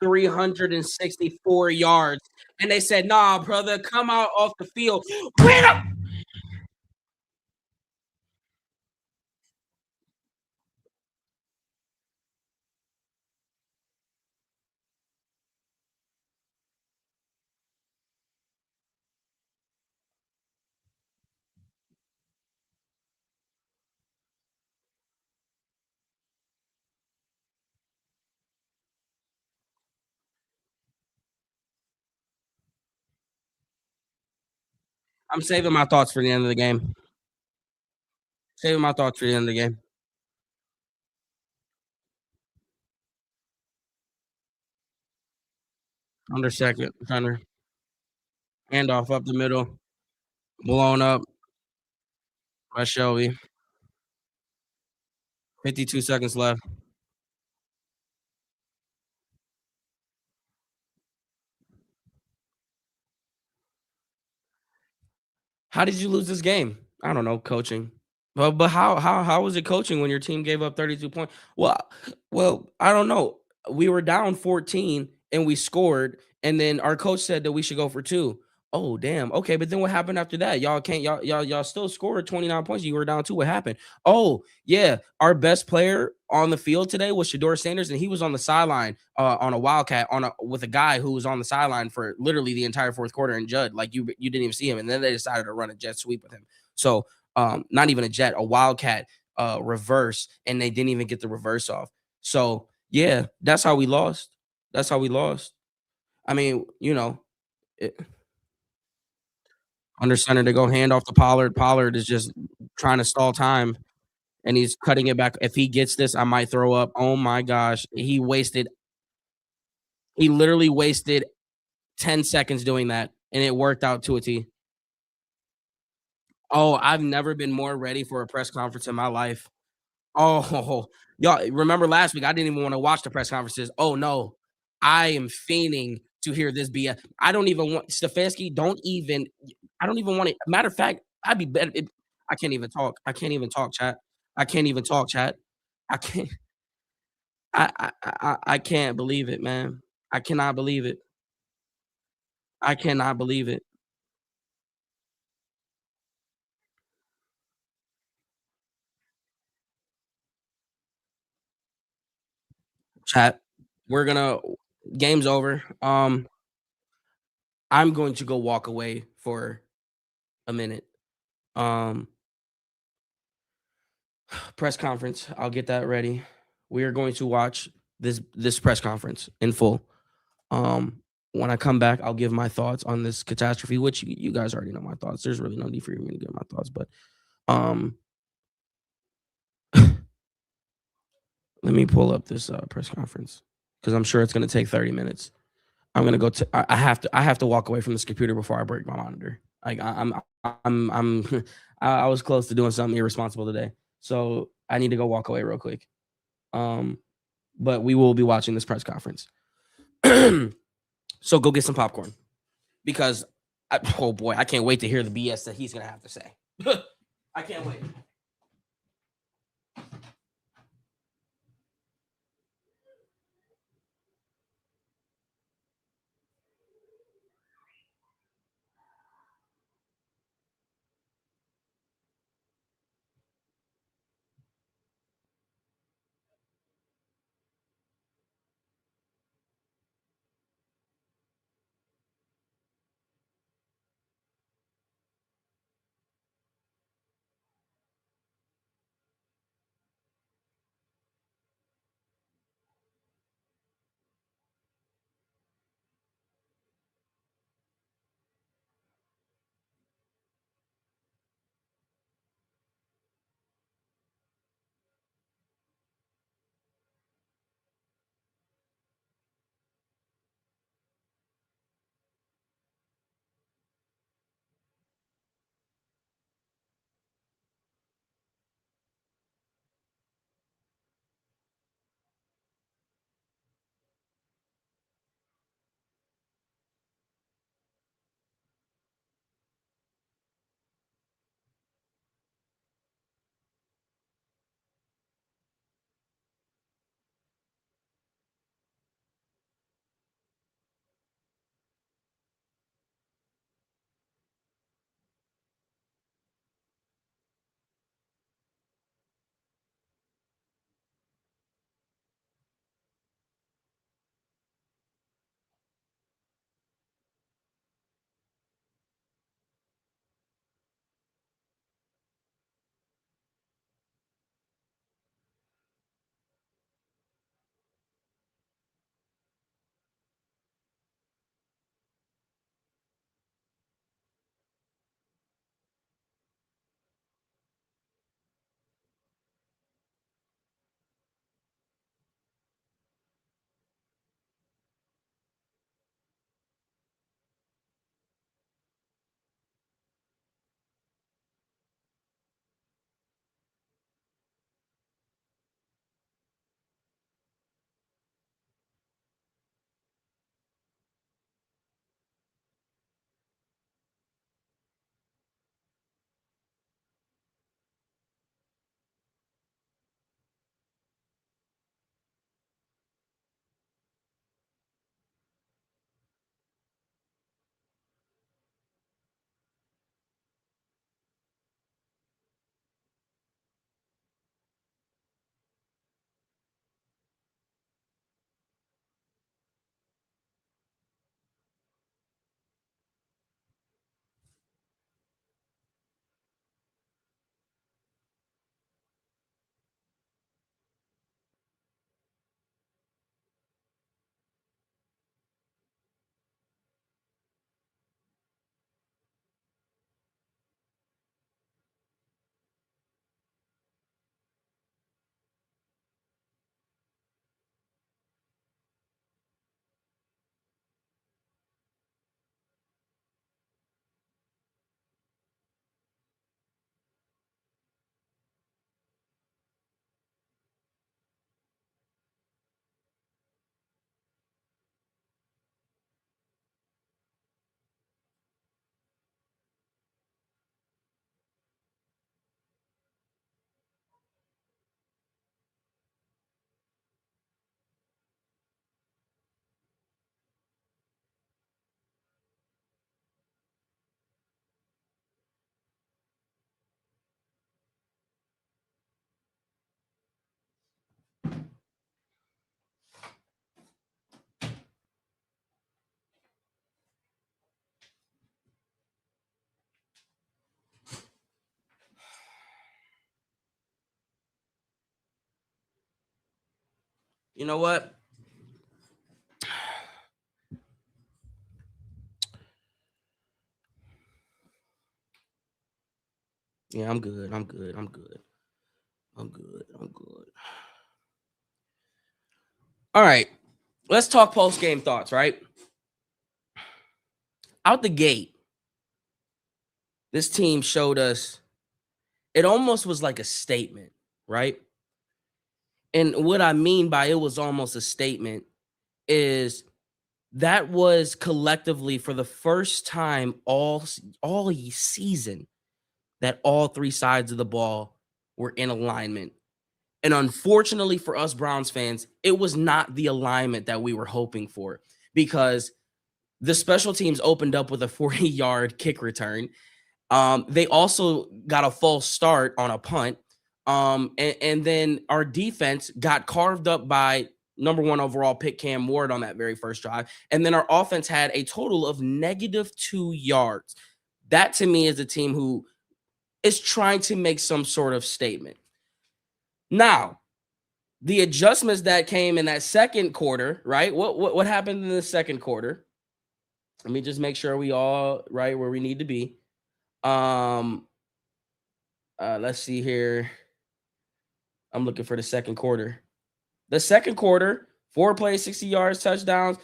364 yards. And they said, nah, brother, come out off the field. I'm saving my thoughts for the end of the game. Saving my thoughts for the end of the game. Under second, Thunder. Handoff up the middle. Blown up by Shelby. 52 seconds left. How did you lose this game? I don't know, coaching. But how was it coaching when your team gave up 32 points? Well, I don't know. We were down 14 and we scored, and then our coach said that we should go for two. Oh, damn. Okay, but then what happened after that? Y'all still scored 29 points. You were down two. What happened? Oh, yeah. Our best player on the field today was Shedeur Sanders, and he was on the sideline on a wildcat with a guy who was on the sideline for literally the entire fourth quarter. And Judd, like you didn't even see him, and then they decided to run a jet sweep with him. So not even a jet, a wildcat reverse, and they didn't even get the reverse off. So yeah, that's how we lost. That's how we lost. I mean, under center to go hand off to Pollard. Pollard is just trying to stall time, and he's cutting it back. If he gets this, I might throw up. Oh my gosh, He literally wasted 10 seconds doing that, and it worked out to a T. Oh, I've never been more ready for a press conference in my life. Oh, y'all remember last week, I didn't even wanna watch the press conferences. Oh, no. I am fiending to hear this BS. I don't even want Stefanski. Don't even. I don't even want it. Matter of fact, I'd be better. I can't even talk. I can't even talk, chat. I can't even talk, chat. I can't. I can't believe it, man. I cannot believe it. I cannot believe it. Chat. We're gonna game's over. I'm going to go walk away for a minute. Um, press conference. I'll get that ready. We are going to watch this press conference in full. Um, when I come back, I'll give my thoughts on this catastrophe, which you guys already know my thoughts. There's really no need for me to give my thoughts, but um, let me pull up this press conference because I'm sure it's going to take 30 minutes. I'm gonna go. I have to. I have to walk away from this computer before I break my monitor. Like I'm. I was close to doing something irresponsible today, so I need to go walk away real quick. Um, but we will be watching this press conference. So go get some popcorn because, oh boy, I can't wait to hear the BS that he's gonna have to say. I can't wait. You know what? Yeah, I'm good. I'm good. I'm good. I'm good. I'm good. All right. Let's talk post-game thoughts, right? Out the gate, this team showed us it almost was like a statement, right? And what I mean by it was almost a statement is that was collectively for the first time all season that all three sides of the ball were in alignment. And unfortunately for us Browns fans, it was not the alignment that we were hoping for because the special teams opened up with a 40-yard kick return. They also got a false start on a punt. And then our defense got carved up by number one overall pick Cam Ward on that very first drive. And then our offense had a total of -2 yards. That to me is a team who is trying to make some sort of statement. Now, the adjustments that came in that second quarter, right? What happened in the second quarter? Let me just make sure we all right where we need to be. Let's see here. I'm looking for the second quarter. The second quarter, 4 plays, 60 yards, touchdowns.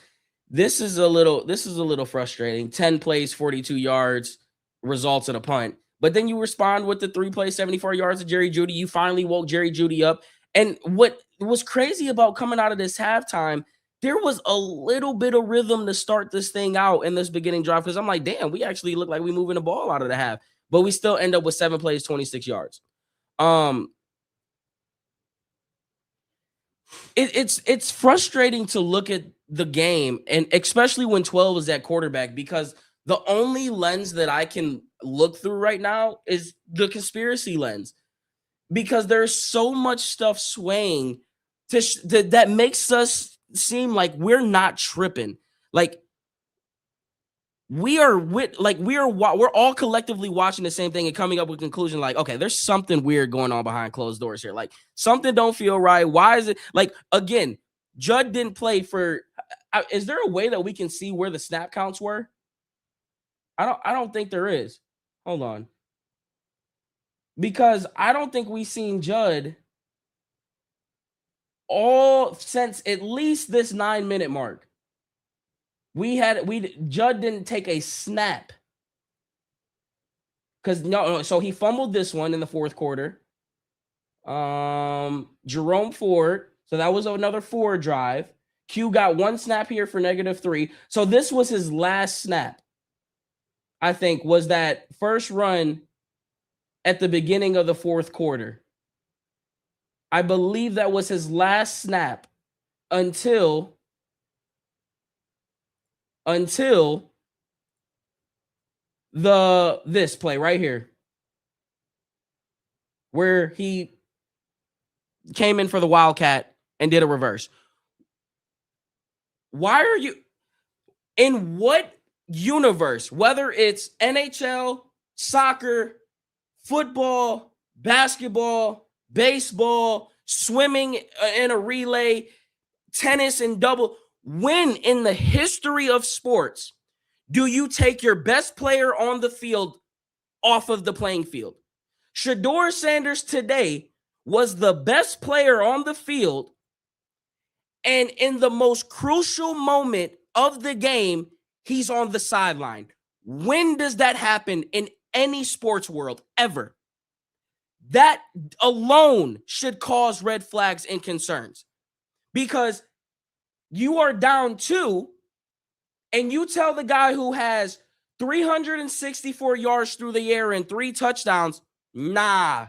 This is a little frustrating. 10 plays, 42 yards, results in a punt. But then you respond with the 3 plays, 74 yards of Jerry Jeudy. You finally woke Jerry Jeudy up. And what was crazy about coming out of this halftime, there was a little bit of rhythm to start this thing out in this beginning drive because I'm like, damn, we actually look like we moving the ball out of the half. But we still end up with 7 plays, 26 yards. It's frustrating to look at the game, and especially when 12 is at quarterback, because the only lens that I can look through right now is the conspiracy lens, because there's so much stuff swaying that makes us seem like we're not tripping. Like we're all collectively watching the same thing and coming up with a conclusion like, okay, there's something weird going on behind closed doors here. Like something don't feel right. Why is it like again? Judd didn't play for. Is there a way that we can see where the snap counts were? I don't think there is. Hold on, because I don't think we've seen Judd all since at least this 9-minute mark. Judd didn't take a snap. Because no, so he fumbled this one in the fourth quarter. Jerome Ford, so that was another Ford drive. Q got 1 snap here for -3. So this was his last snap. I think was that first run at the beginning of the fourth quarter. I believe that was his last snap until this play right here, where he came in for the Wildcat and did a reverse. Why are you in what universe, whether it's NHL, soccer, football, basketball, baseball, swimming in a relay, tennis and double, when in the history of sports do you take your best player on the field off of the playing field? Shedeur Sanders today was the best player on the field, and in the most crucial moment of the game, he's on the sideline. When does that happen in any sports world ever? That alone should cause red flags and concerns, because you are down 2 and you tell the guy who has 364 yards through the air and 3 touchdowns, nah,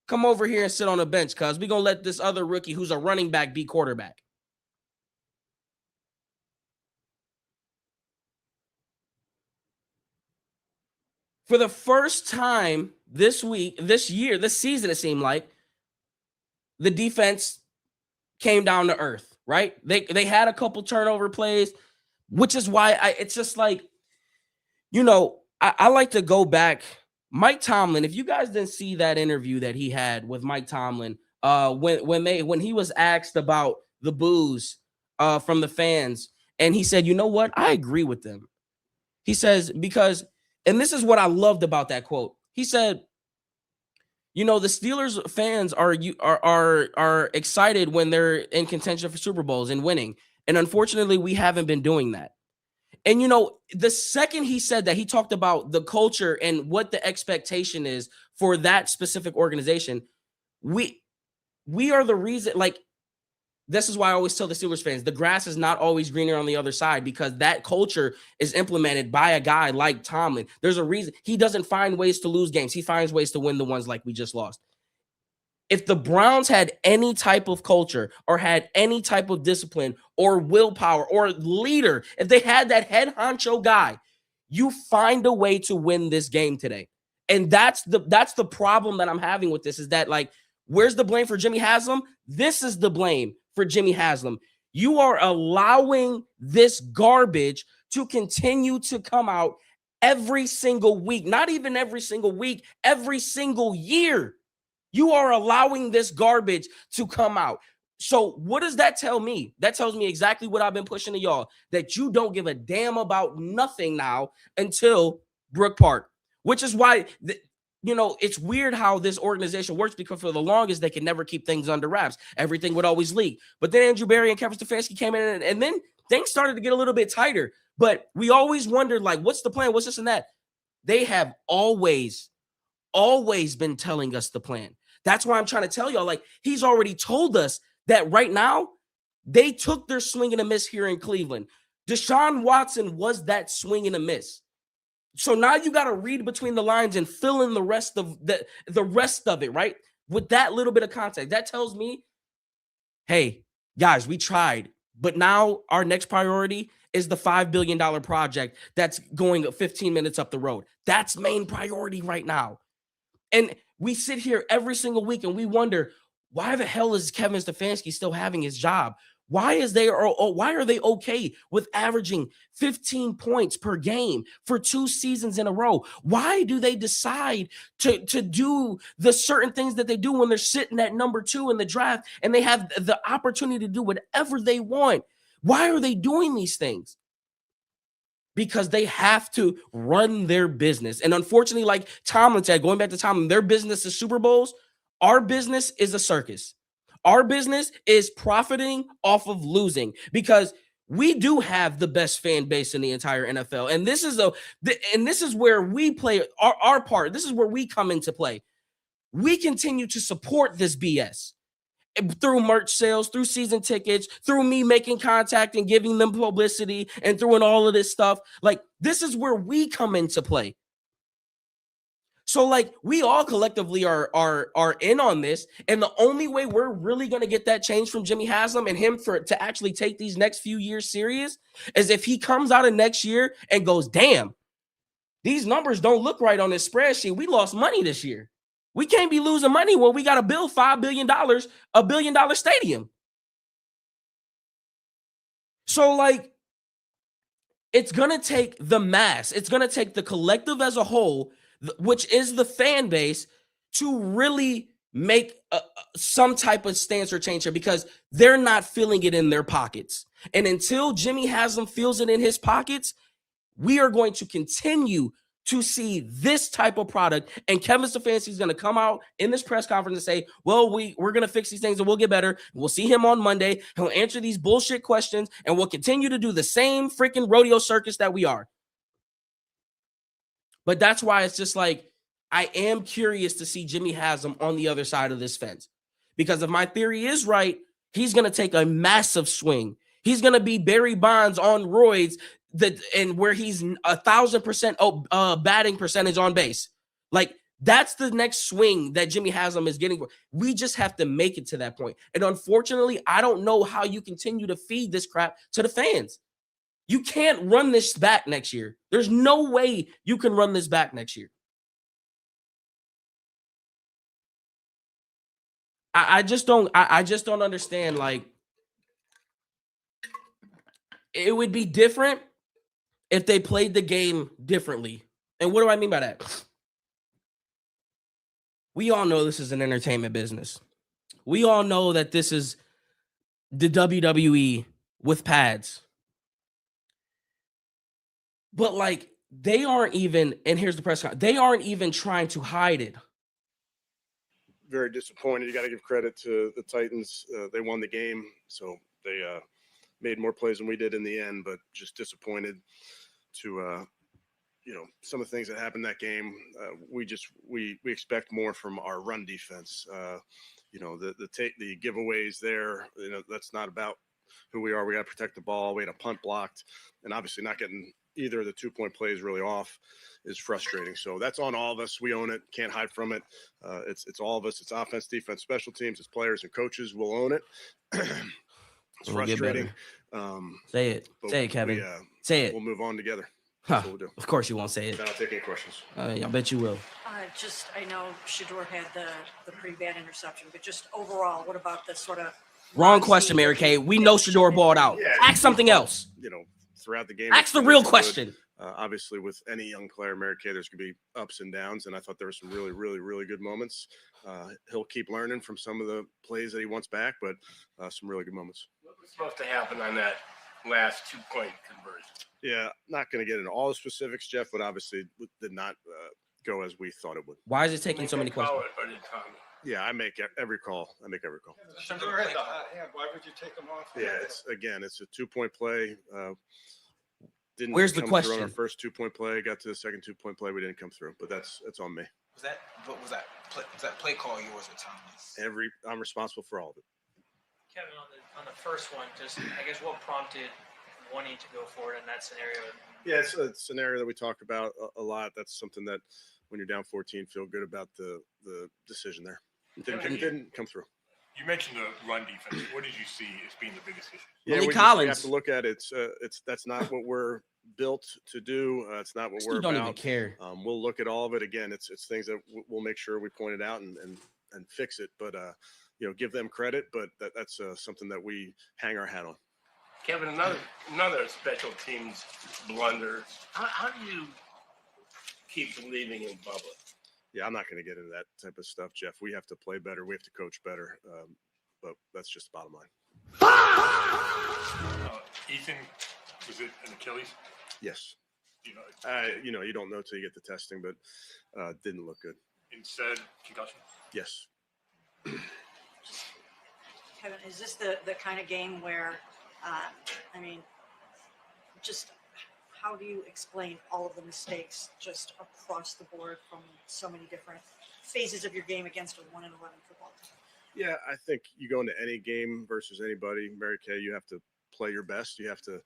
come over here and sit on the bench, cuz we're going to let this other rookie who's a running back be quarterback. For the first time this year, this season, it seemed like the defense came down to earth, right? They had a couple turnover plays, which is why it's just like, I like to go back. Mike Tomlin, if you guys didn't see that interview that he had with Mike Tomlin, when he was asked about the boos from the fans. And he said, you know what? I agree with them. He says, because, and this is what I loved about that quote. He said, you know, the Steelers fans are excited when they're in contention for Super Bowls and winning. And unfortunately, we haven't been doing that. And you know, the second he said that, he talked about the culture and what the expectation is for that specific organization. We are the reason, like, this is why I always tell the Steelers fans, the grass is not always greener on the other side, because that culture is implemented by a guy like Tomlin. There's a reason he doesn't find ways to lose games. He finds ways to win the ones like we just lost. If the Browns had any type of culture or had any type of discipline or willpower or leader, if they had that head honcho guy, you find a way to win this game today. And that's the problem that I'm having with this, is that, like, where's the blame for Jimmy Haslam? This is the blame for Jimmy Haslam. You are allowing this garbage to continue to come out every single week, not even every single week, every single year. You are allowing this garbage to come out. So what does that tell me? That tells me exactly what I've been pushing to y'all, that you don't give a damn about nothing now until Brook Park, which is why, you know, it's weird how this organization works, because for the longest, they can never keep things under wraps. Everything would always leak. But then Andrew Berry and Kevin Stefanski came in, and then things started to get a little bit tighter. But we always wondered, like, what's the plan? What's this and that? They have always been telling us the plan. That's why I'm trying to tell y'all, like, he's already told us that right now they took their swing and a miss here in Cleveland. Deshaun Watson was that swing and a miss. So now you got to read between the lines and fill in the rest of the rest of it, right? With that little bit of context. That tells me, hey, guys, we tried, but now our next priority is the $5 billion project that's going 15 minutes up the road. That's main priority right now. And we sit here every single week and we wonder, why the hell is Kevin Stefanski still having his job? Why are they okay with averaging 15 points per game for 2 seasons in a row? Why do they decide to do the certain things that they do when they're sitting at number 2 in the draft and they have the opportunity to do whatever they want? Why are they doing these things? Because they have to run their business. And unfortunately, like Tomlin said, going back to Tomlin, their business is Super Bowls. Our business is a circus. Our business is profiting off of losing, because we do have the best fan base in the entire NFL. And this is where we play our part. This is where we come into play. We continue to support this BS through merch sales, through season tickets, through me making contact and giving them publicity, and through all of this stuff. Like, this is where we come into play. So, like, we all collectively are in on this, and the only way we're really going to get that change from Jimmy Haslam and him to actually take these next few years serious is if he comes out of next year and goes, damn, these numbers don't look right on this spreadsheet. We lost money this year. We can't be losing money when we got to build $5 billion, $1 billion stadium. So, like, it's going to take the mass. It's going to take the collective as a whole, which is the fan base, to really make some type of stance or change here, because they're not feeling it in their pockets. And until Jimmy Haslam feels it in his pockets, we are going to continue to see this type of product. And Kevin Stefanski is going to come out in this press conference and say, well, we're going to fix these things and we'll get better. We'll see him on Monday. He'll answer these bullshit questions and we'll continue to do the same freaking rodeo circus that we are. But that's why it's just like, I am curious to see Jimmy Haslam on the other side of this fence. Because if my theory is right, he's going to take a massive swing. He's going to be Barry Bonds on roids, and where he's 1,000% batting percentage on base. Like, that's the next swing that Jimmy Haslam is getting. We just have to make it to that point. And unfortunately, I don't know how you continue to feed this crap to the fans. You can't run this back next year. There's no way you can run this back next year. I just don't understand. Like, it would be different if they played the game differently. And what do I mean by that? We all know this is an entertainment business. We all know that this is the WWE with pads. But like they aren't even, and here's the press conference, they aren't even trying to hide it. Very disappointed. You got to give credit to the Titans. They won the game, so they made more plays than we did in the end, but just disappointed to some of the things that happened that game. We expect more from our run defense. The giveaways there, that's not about who we are. We got to protect the ball. We had a punt blocked, and obviously not getting either of the 2-point plays really off is frustrating. So that's on all of us. We own it. Can't hide from it. It's all of us. It's offense, defense, special teams. It's players and coaches. We'll own it. It's frustrating. Say it. Say it, Kevin. Say it. We'll move on together. Huh. We'll do. Of course you won't say it. Then I'll take any questions. I bet you will. I know Shedeur had the pretty bad interception, but just overall, what about the sort of wrong question, Mary Kay? We know Shedeur balled out. Yeah, ask something else. Throughout the game. Ask the real question. Obviously, with any young player, Mary Kay, there's going to be ups and downs, and I thought there were some really, really, really good moments. He'll keep learning from some of the plays that he wants back, but some really good moments. What was supposed to happen on that last 2-point conversion? Yeah, not going to get into all the specifics, Jeff, but obviously did not go as we thought it would. Why is it taking so many questions? Yeah, I make every call. Why would you take him off? Yeah, it's a 2-point play. Where's the question? On our first 2-point play, got to the second 2-point play, we didn't come through, but that's on me. Was that play call yours or Thomas? I'm responsible for all of it. Kevin, on the first one, just I guess what prompted wanting to go forward in that scenario? Yeah, it's a scenario that we talk about a lot. That's something that when you're down 14, feel good about the decision there. Didn't come through. You mentioned the run defense. What did you see as being the biggest issue? Yeah, we have to look at it. That's not what we're built to do. It's not what we're about. Don't even care. We'll look at all of it again. It's things that we'll make sure we point it out and fix it. But give them credit. But that's something that we hang our hat on. Kevin, another special teams blunder. How do you keep believing in Bubba? Yeah, I'm not going to get into that type of stuff, Jeff. We have to play better. We have to coach better. But that's just the bottom line. Ethan, was it an Achilles? Yes. You don't know till you get the testing, but didn't look good. Instead, concussion? Yes. Kevin, is this the kind of game where, just how do you explain all of the mistakes just across the board from so many different phases of your game against a 1-11 football team? Yeah, I think you go into any game versus anybody, Mary Kay, you have to play your best. You have to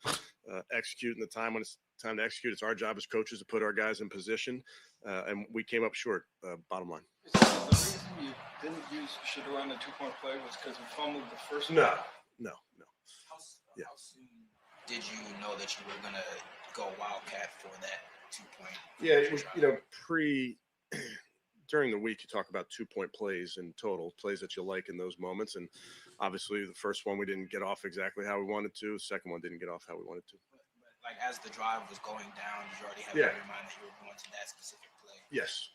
execute in the time when it's time to execute. It's our job as coaches to put our guys in position, and we came up short, bottom line. The reason you didn't use Shedeur on the 2-point play was because we fumbled the first one? No. How soon did you know that you were going to go Wildcat for that 2-point? Yeah, it was, during the week, you talk about 2-point plays in total, plays that you like in those moments. And obviously, the first one we didn't get off exactly how we wanted to. The second one didn't get off how we wanted to. But like as the drive was going down, did you already have in your mind that you were going to that specific play? Yes.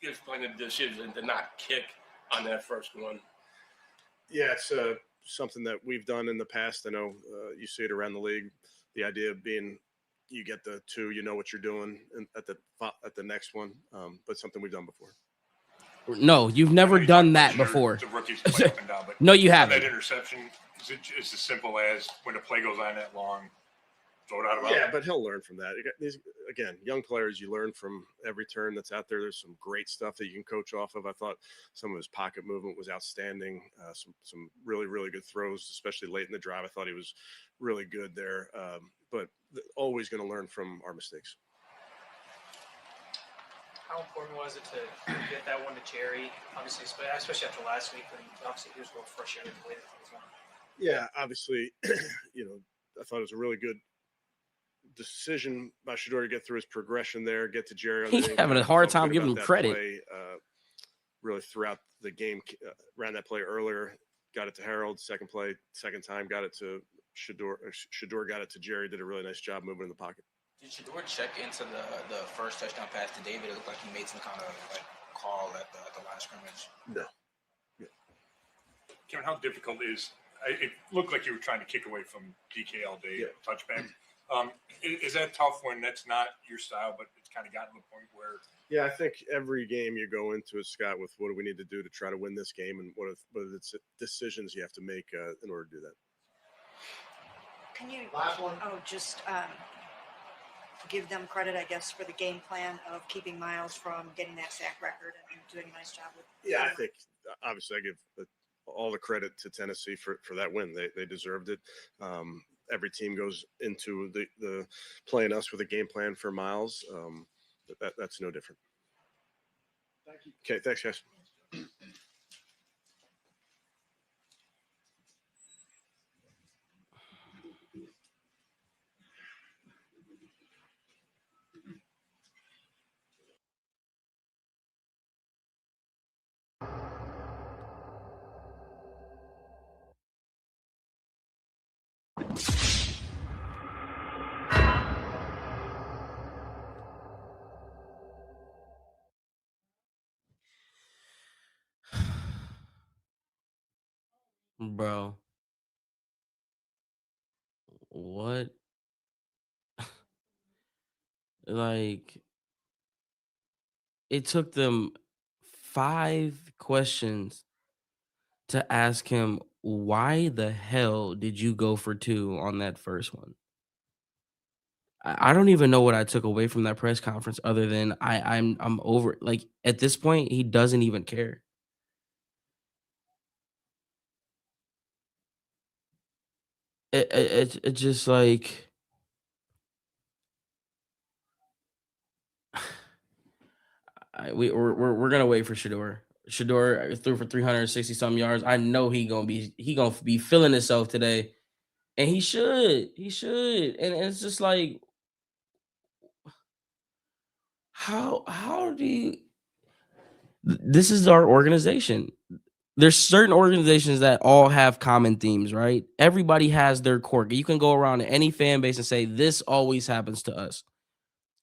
You explained the decision to not kick on that first one. Yeah, it's something that we've done in the past. I know you see it around the league. The idea of being you get the 2, you know what you're doing at the next one, but something we've done before. No, you've never done that before. The rookies play up and down, but no, you haven't. That interception is as simple as when a play goes on that long, throw it out of bounds. Yeah, but he'll learn from that. Again, young players, you learn from every turn that's out there. There's some great stuff that you can coach off of. I thought some of his pocket movement was outstanding. Some really, really good throws, especially late in the drive. I thought he was really good there. But always going to learn from our mistakes. How important was it to get that one to Jerry? Obviously, especially after last week, when obviously he was a little frustrated the way that things went. Yeah, obviously, I thought it was a really good decision by Shedeur to get through his progression there, get to Jerry. He's having a hard time giving him credit. Play, really throughout the game, ran that play earlier, got it to Harold. Second time, got it to Shedeur. Shedeur got it to Jerry. Did a really nice job moving in the pocket. Did Shedeur check into the first touchdown pass to David? It looked like he made some kind of call at the line of scrimmage. No. Kevin, how difficult is it looked like you were trying to kick away from DK all day, touchback. Is that tough when that's not your style, but it's kind of gotten to the point where? Yeah, I think every game you go into it, Scott, with what do we need to do to try to win this game, and what are the decisions you have to make in order to do that. Can you just give them credit, I guess, for the game plan of keeping Myles from getting that sack record and doing a nice job with? Yeah, I think obviously I give all the credit to Tennessee for that win. They deserved it. Every team goes into the playing us with a game plan for Myles. That's no different. Thank you. Okay, thanks, guys. Bro. What? Like, it took them 5 questions to ask him, why the hell did you go for 2 on that first one? I don't even know what I took away from that press conference other than I'm over, like, at this point, he doesn't even care. It's just like we're gonna wait for Shedeur. Shedeur threw for 360 some yards. I know he gonna be feeling himself today, and he should. And it's just like, how do you? This is our organization. There's certain organizations that all have common themes, right? Everybody has their quirk. You can go around to any fan base and say this always happens to us.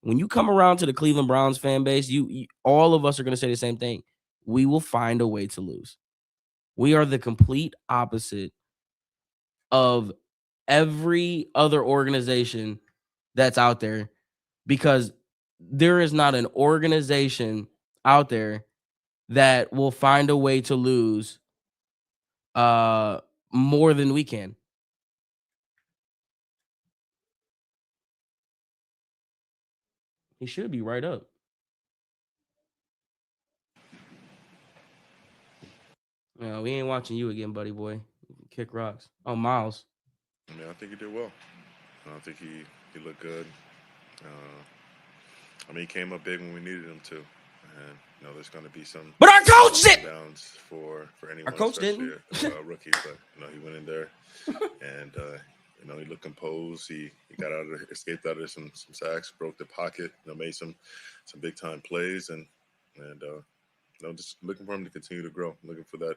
When you come around to the Cleveland Browns fan base, you all of us are going to say the same thing. We will find a way to lose. We are the complete opposite of every other organization that's out there, because there is not an organization out there that will find a way to lose more than we can. He should be right up. No, we ain't watching you again, buddy boy. Kick rocks. Oh, Myles. I mean, I think he did well. I think he looked good. I mean, he came up big when we needed him to. And, there's going to be some. But our coach did. Downs for anyone, our coach especially didn't. a rookie. But, he went in there and, he looked composed. He escaped out of some sacks, broke the pocket, made some big time plays, and just looking for him to continue to grow. Looking for that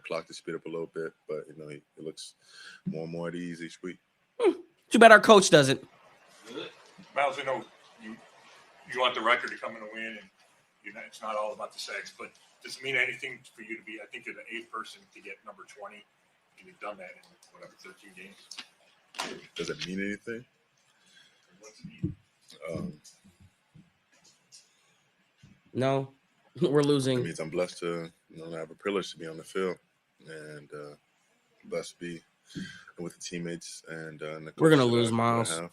clock to speed up a little bit, but he looks more and more at ease each week. Too bad our coach doesn't. Myles, you want the record to come in a win, and it's not all about the sacks, but does it mean anything for you to be? I think you're the 8th person to get number 20, and you've done that in 13 games. Does it mean anything? No, we're losing. It means I'm blessed to have a privilege to be on the field, and blessed to be with the teammates and the we're gonna lose, Myles. I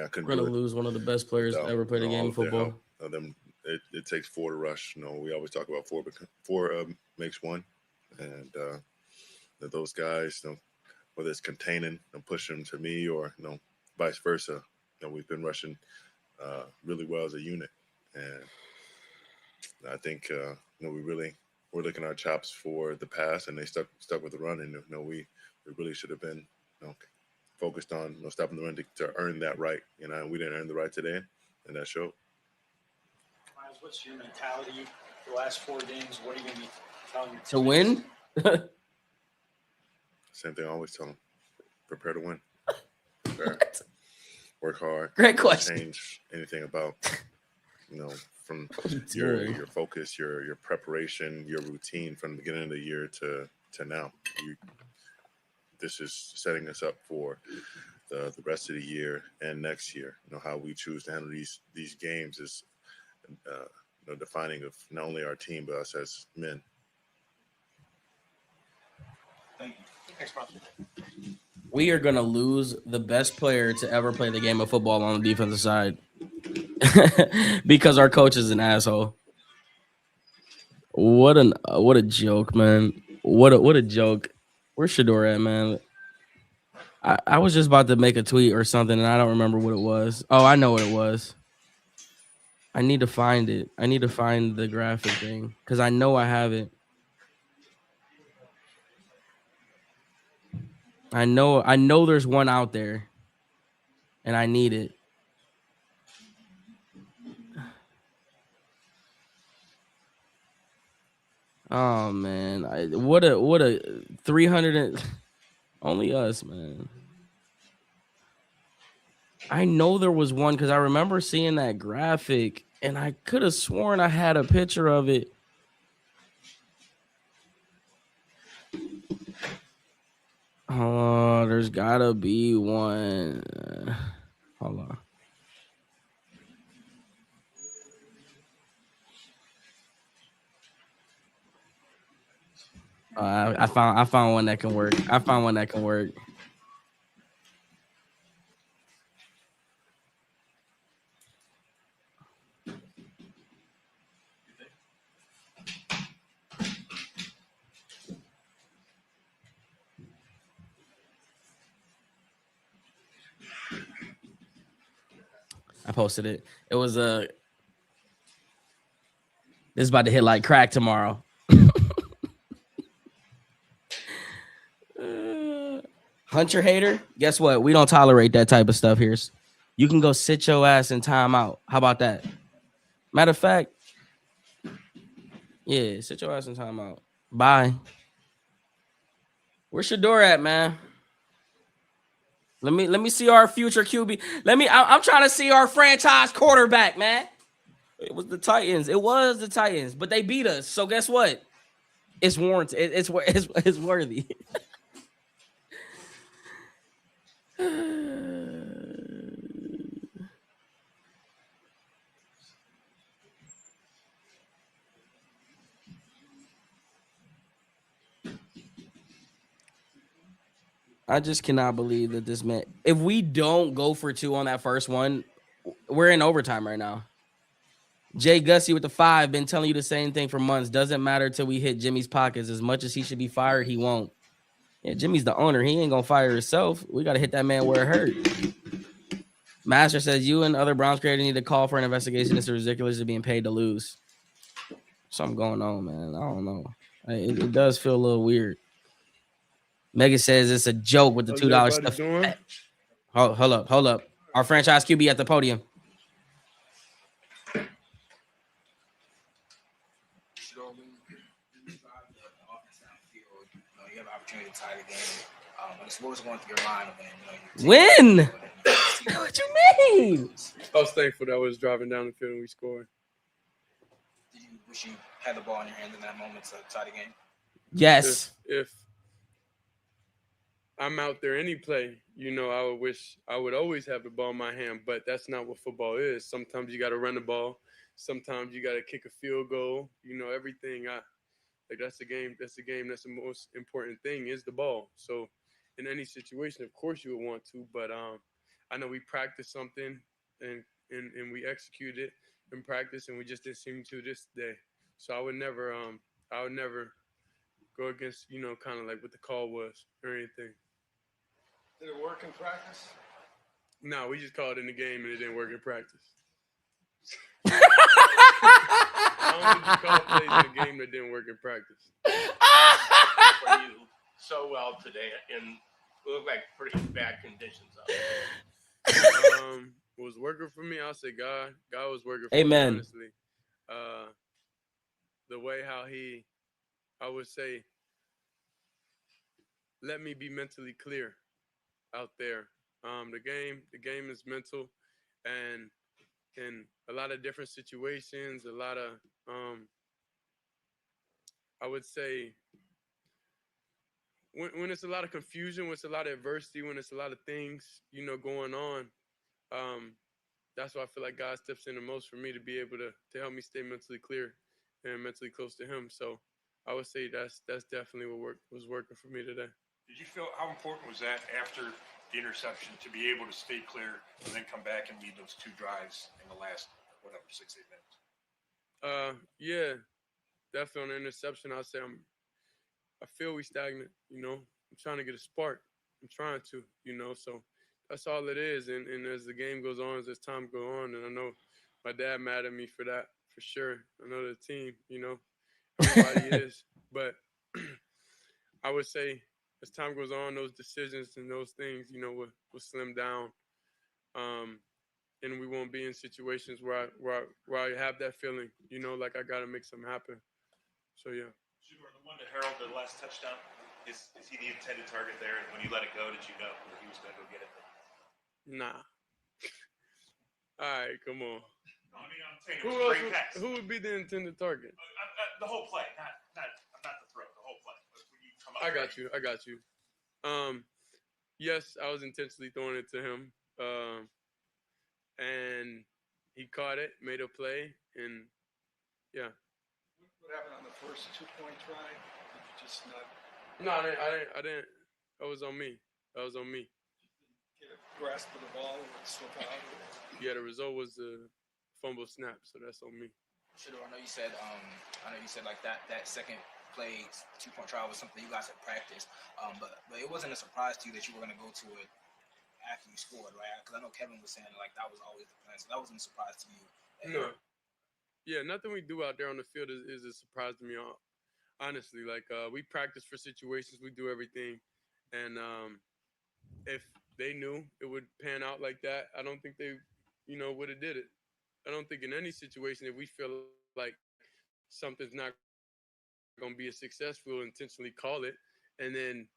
couldn't. We're gonna lose one of the best players to ever play the game of football. It takes 4 to rush. We always talk about 4 makes 1, and those guys, whether it's containing and pushing them to me or vice versa, we've been rushing really well as a unit, and I think we're looking at our chops for the pass, and they stuck with the run, and we really should have been focused on stopping the run to earn that right. We didn't earn the right today, and that showed. Myles, what's your mentality the last 4 games? What are you going to be telling your to win? Same thing I always tell them: prepare to win. Prepare. Work hard. Great question. Don't change anything about from your focus, your preparation, your routine from the beginning of the year to now. this is setting us up for the rest of the year and next year. How we choose to handle these games is defining of not only our team but us as men. Thank you. Thanks, bro. We are gonna lose the best player to ever play the game of football on the defensive side because our coach is an asshole. What a joke, man. What a joke. Where's Shedeur at, man? I was just about to make a tweet or something, and I don't remember what it was. Oh, I know what it was. I need to find it. I need to find the graphic thing because I know I have it. I know there's one out there, and I need it. Oh man, what a 300 and only us, man. I know there was one because I remember seeing that graphic, and I could have sworn I had a picture of it. Oh, there's gotta be one. Hold on. I found one that can work. I found one that can work. I posted it. It was this is about to hit like crack tomorrow. Hunter hater, guess what? We don't tolerate that type of stuff here. You can go sit your ass in timeout. How about that? Matter of fact, yeah, sit your ass in timeout. Bye. Where's Shedeur at, man? Let me see our future QB. I'm trying to see our franchise quarterback, man. It was the Titans. It was the Titans, but they beat us. So guess what? It's warranted. It's worthy. I just cannot believe that this man. If we don't go for 2 on that first one, we're in overtime right now. Jay Gussie with the 5 been telling you the same thing for months. Doesn't matter till we hit Jimmy's pockets. As much as he should be fired, he won't. Yeah, Jimmy's the owner. He ain't gonna fire himself. We gotta hit that man where it hurt. Master says you and other Browns creators need to call for an investigation. It's ridiculous to being paid to lose. Something going on, man. I don't know. It does feel a little weird. Megan says it's a joke with the $2 stuff. Hold up. Our franchise QB at the podium. You have an opportunity to tie the game. What was going through your mind when Win. What you mean? I was thankful that I was driving down the field and we scored. Did you wish you had the ball in your hand in that moment to tie the game? Yes. If I'm out there any play, I would always have the ball in my hand, but that's not what football is. Sometimes you got to run the ball. Sometimes you got to kick a field goal. Everything. That's the game. That's the game. That's the most important thing is the ball. So in any situation, of course you would want to, but I know we practiced something and we executed it in practice, and we just didn't seem to this day. So I would never go against, kind of like what the call was or anything. Did it work in practice? No, we just called it in the game and it didn't work in practice. I only just called plays in the game that didn't work in practice. For you so well today, and it looked like pretty bad conditions out there. Was working for me. I'll say God was working for Amen. me, honestly. The way how I would say, let me be mentally clear out there. The game is mental, and in a lot of different situations, a lot of I would say when it's a lot of confusion, when it's a lot of adversity, when it's a lot of things, going on, that's why I feel like God steps in the most for me to be able to help me stay mentally clear and mentally close to Him. So I would say that's definitely what was working for me today. Did you feel how important was that after the interception to be able to stay clear and then come back and lead those 2 drives in the last 6-8 minutes? Yeah, definitely on the interception. I'll say I feel we stagnant. I'm trying to get a spark. I'm trying to. So that's all it is. And as the game goes on, as time goes on, and I know my dad mad at me for that for sure. I know the team. Everybody is, but I would say as time goes on, those decisions and those things, will slim down, and we won't be in situations where I have that feeling, like I gotta make something happen. So yeah. Shedeur, the one to Harold, the last touchdown, is he the intended target there? And when you let it go, did you know that he was going to go get it? Nah. All right, come on. No, I mean, I'm saying it was a great pass. Who would be the intended target? The whole play, not the throw, the whole play. When you come up I got you. Yes, I was intentionally throwing it to him, and he caught it, made a play, and yeah. What happened on the first 2-point try? Did you just not? No, I didn't. That was on me. Get a grasp of the ball and slip out? Yeah, the result was the fumble snap, so that's on me. Shedeur, I know you said like that second play 2-point try was something you guys had practiced, but it wasn't a surprise to you that you were going to go to it after you scored, right? Because I know Kevin was saying like that was always the plan, so that wasn't a surprise to you. No. Yeah, nothing we do out there on the field is a surprise to me. Honestly, like we practice for situations, we do everything, and if they knew it would pan out like that, I don't think they, would have did it. I don't think in any situation if we feel like something's not going to be a success, we'll intentionally call it, and then,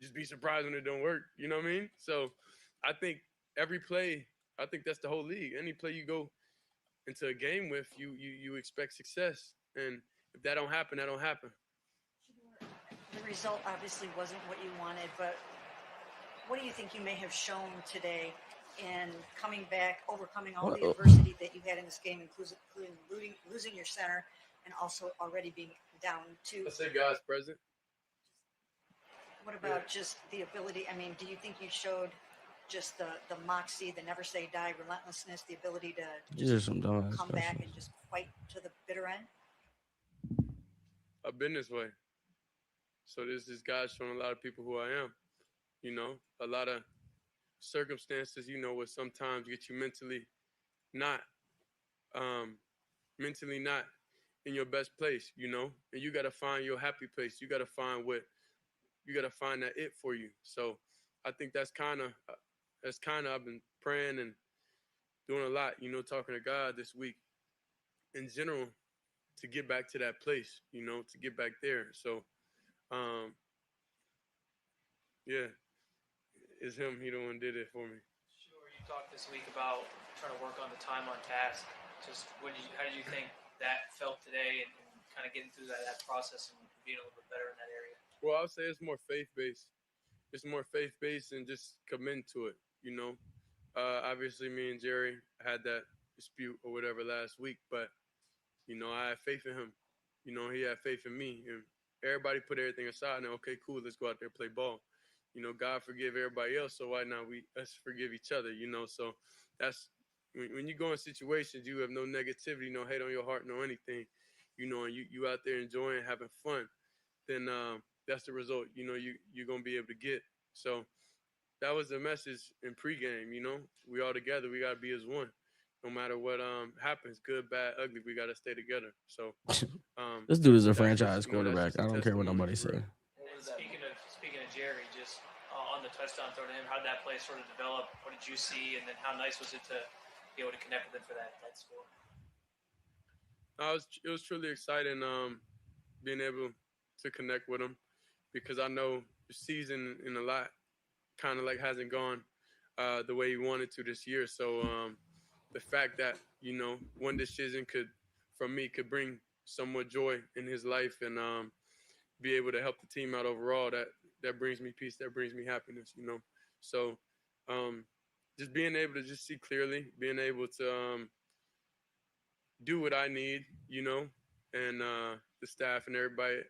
just be surprised when it don't work. You know what I mean? So I think every play, I think that's the whole league. Any play you go into a game with, you expect success, and if that don't happen, that don't happen. The result obviously wasn't what you wanted, but what do you think you may have shown today in coming back, overcoming all the adversity that you had in this game, including losing your center and also already being down 2? Let's say God's present. What about just the ability? I mean, do you think you showed just the moxie, the never say die, relentlessness, the ability to just come back and just fight to the bitter end? I've been this way. So this is God showing a lot of people who I am. A lot of circumstances, what sometimes get you mentally not in your best place, and you got to find your happy place. You got to find that it for you. So I think that's kind of I've been praying and doing a lot, talking to God this week in general to get back to that place, to get back there. So, yeah, it's him. He the one did it for me. Sure. You talked this week about trying to work on the time on task. Just how did you think that felt today, and kind of getting through that process and being a little bit better in that area? Well, I'll say it's more faith-based. It's more faith-based and just committing to it, Obviously, me and Jerry had that dispute or whatever last week, but, I had faith in him. He had faith in me. And everybody put everything aside and, okay, cool, let's go out there and play ball. God forgive everybody else, so why not us forgive each other, So that's when you go in situations, you have no negativity, no hate on your heart, no anything, and you out there enjoying, having fun, then that's the result, you're going to be able to get. So that was the message in pregame, we all together, we got to be as one. No matter what happens, good, bad, ugly, we got to stay together. So this dude is a franchise quarterback. I don't care what nobody says. Speaking of Jerry, just on the touchdown throw to him, how did that play sort of develop? What did you see? And then how nice was it to be able to connect with him for that score? It was truly exciting being able to connect with him, because I know the season in a lot kind of like hasn't gone the way he wanted to this year. So the fact that, one decision could bring somewhat joy in his life and be able to help the team out overall, that brings me peace, that brings me happiness, you know. So just being able to just see clearly, being able to do what I need, you know, and the staff and everybody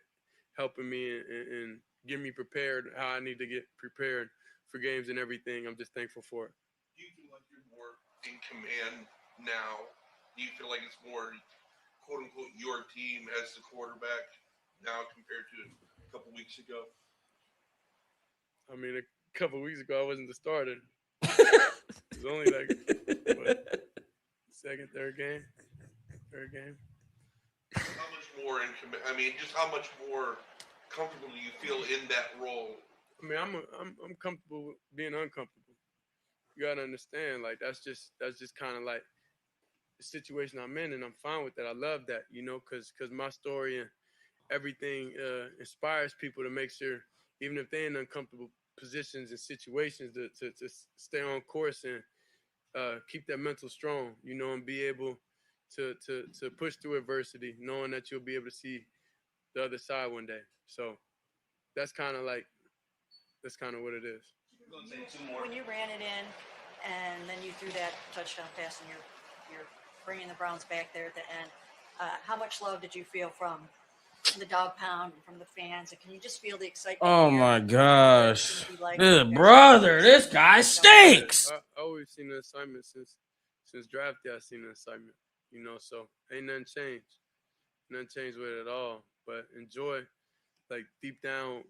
helping me and get me prepared how I need to get prepared for games and everything. I'm just thankful for it. Do you feel like you're more in command now? Do you feel like it's more, quote unquote, your team as the quarterback now compared to a couple weeks ago? I mean, a couple weeks ago, I wasn't the starter. It was only like second, third game. How much more in command? I mean, just how much more comfortable do you feel in that role? I mean, I'm comfortable with being uncomfortable. You gotta understand, like that's just kind of like the situation I'm in, and I'm fine with that. I love that, you know, because my story and everything inspires people to make sure, even if they're in uncomfortable positions and situations, to stay on course and keep that mental strong, you know, and be able to push through adversity, knowing that you'll be able to see the other side one day. So that's kind of what it is. When you ran it in, and then you threw that touchdown pass, and you're bringing the Browns back there at the end, how much love did you feel from the dog pound and from the fans? And can you just feel the excitement? Oh here? my What it's gosh. gonna be like Good next brother. year? This guy stinks. I always seen the assignment since draft day. I seen the assignment, you know. So ain't nothing changed. Nothing changed with it at all. But enjoy, like deep down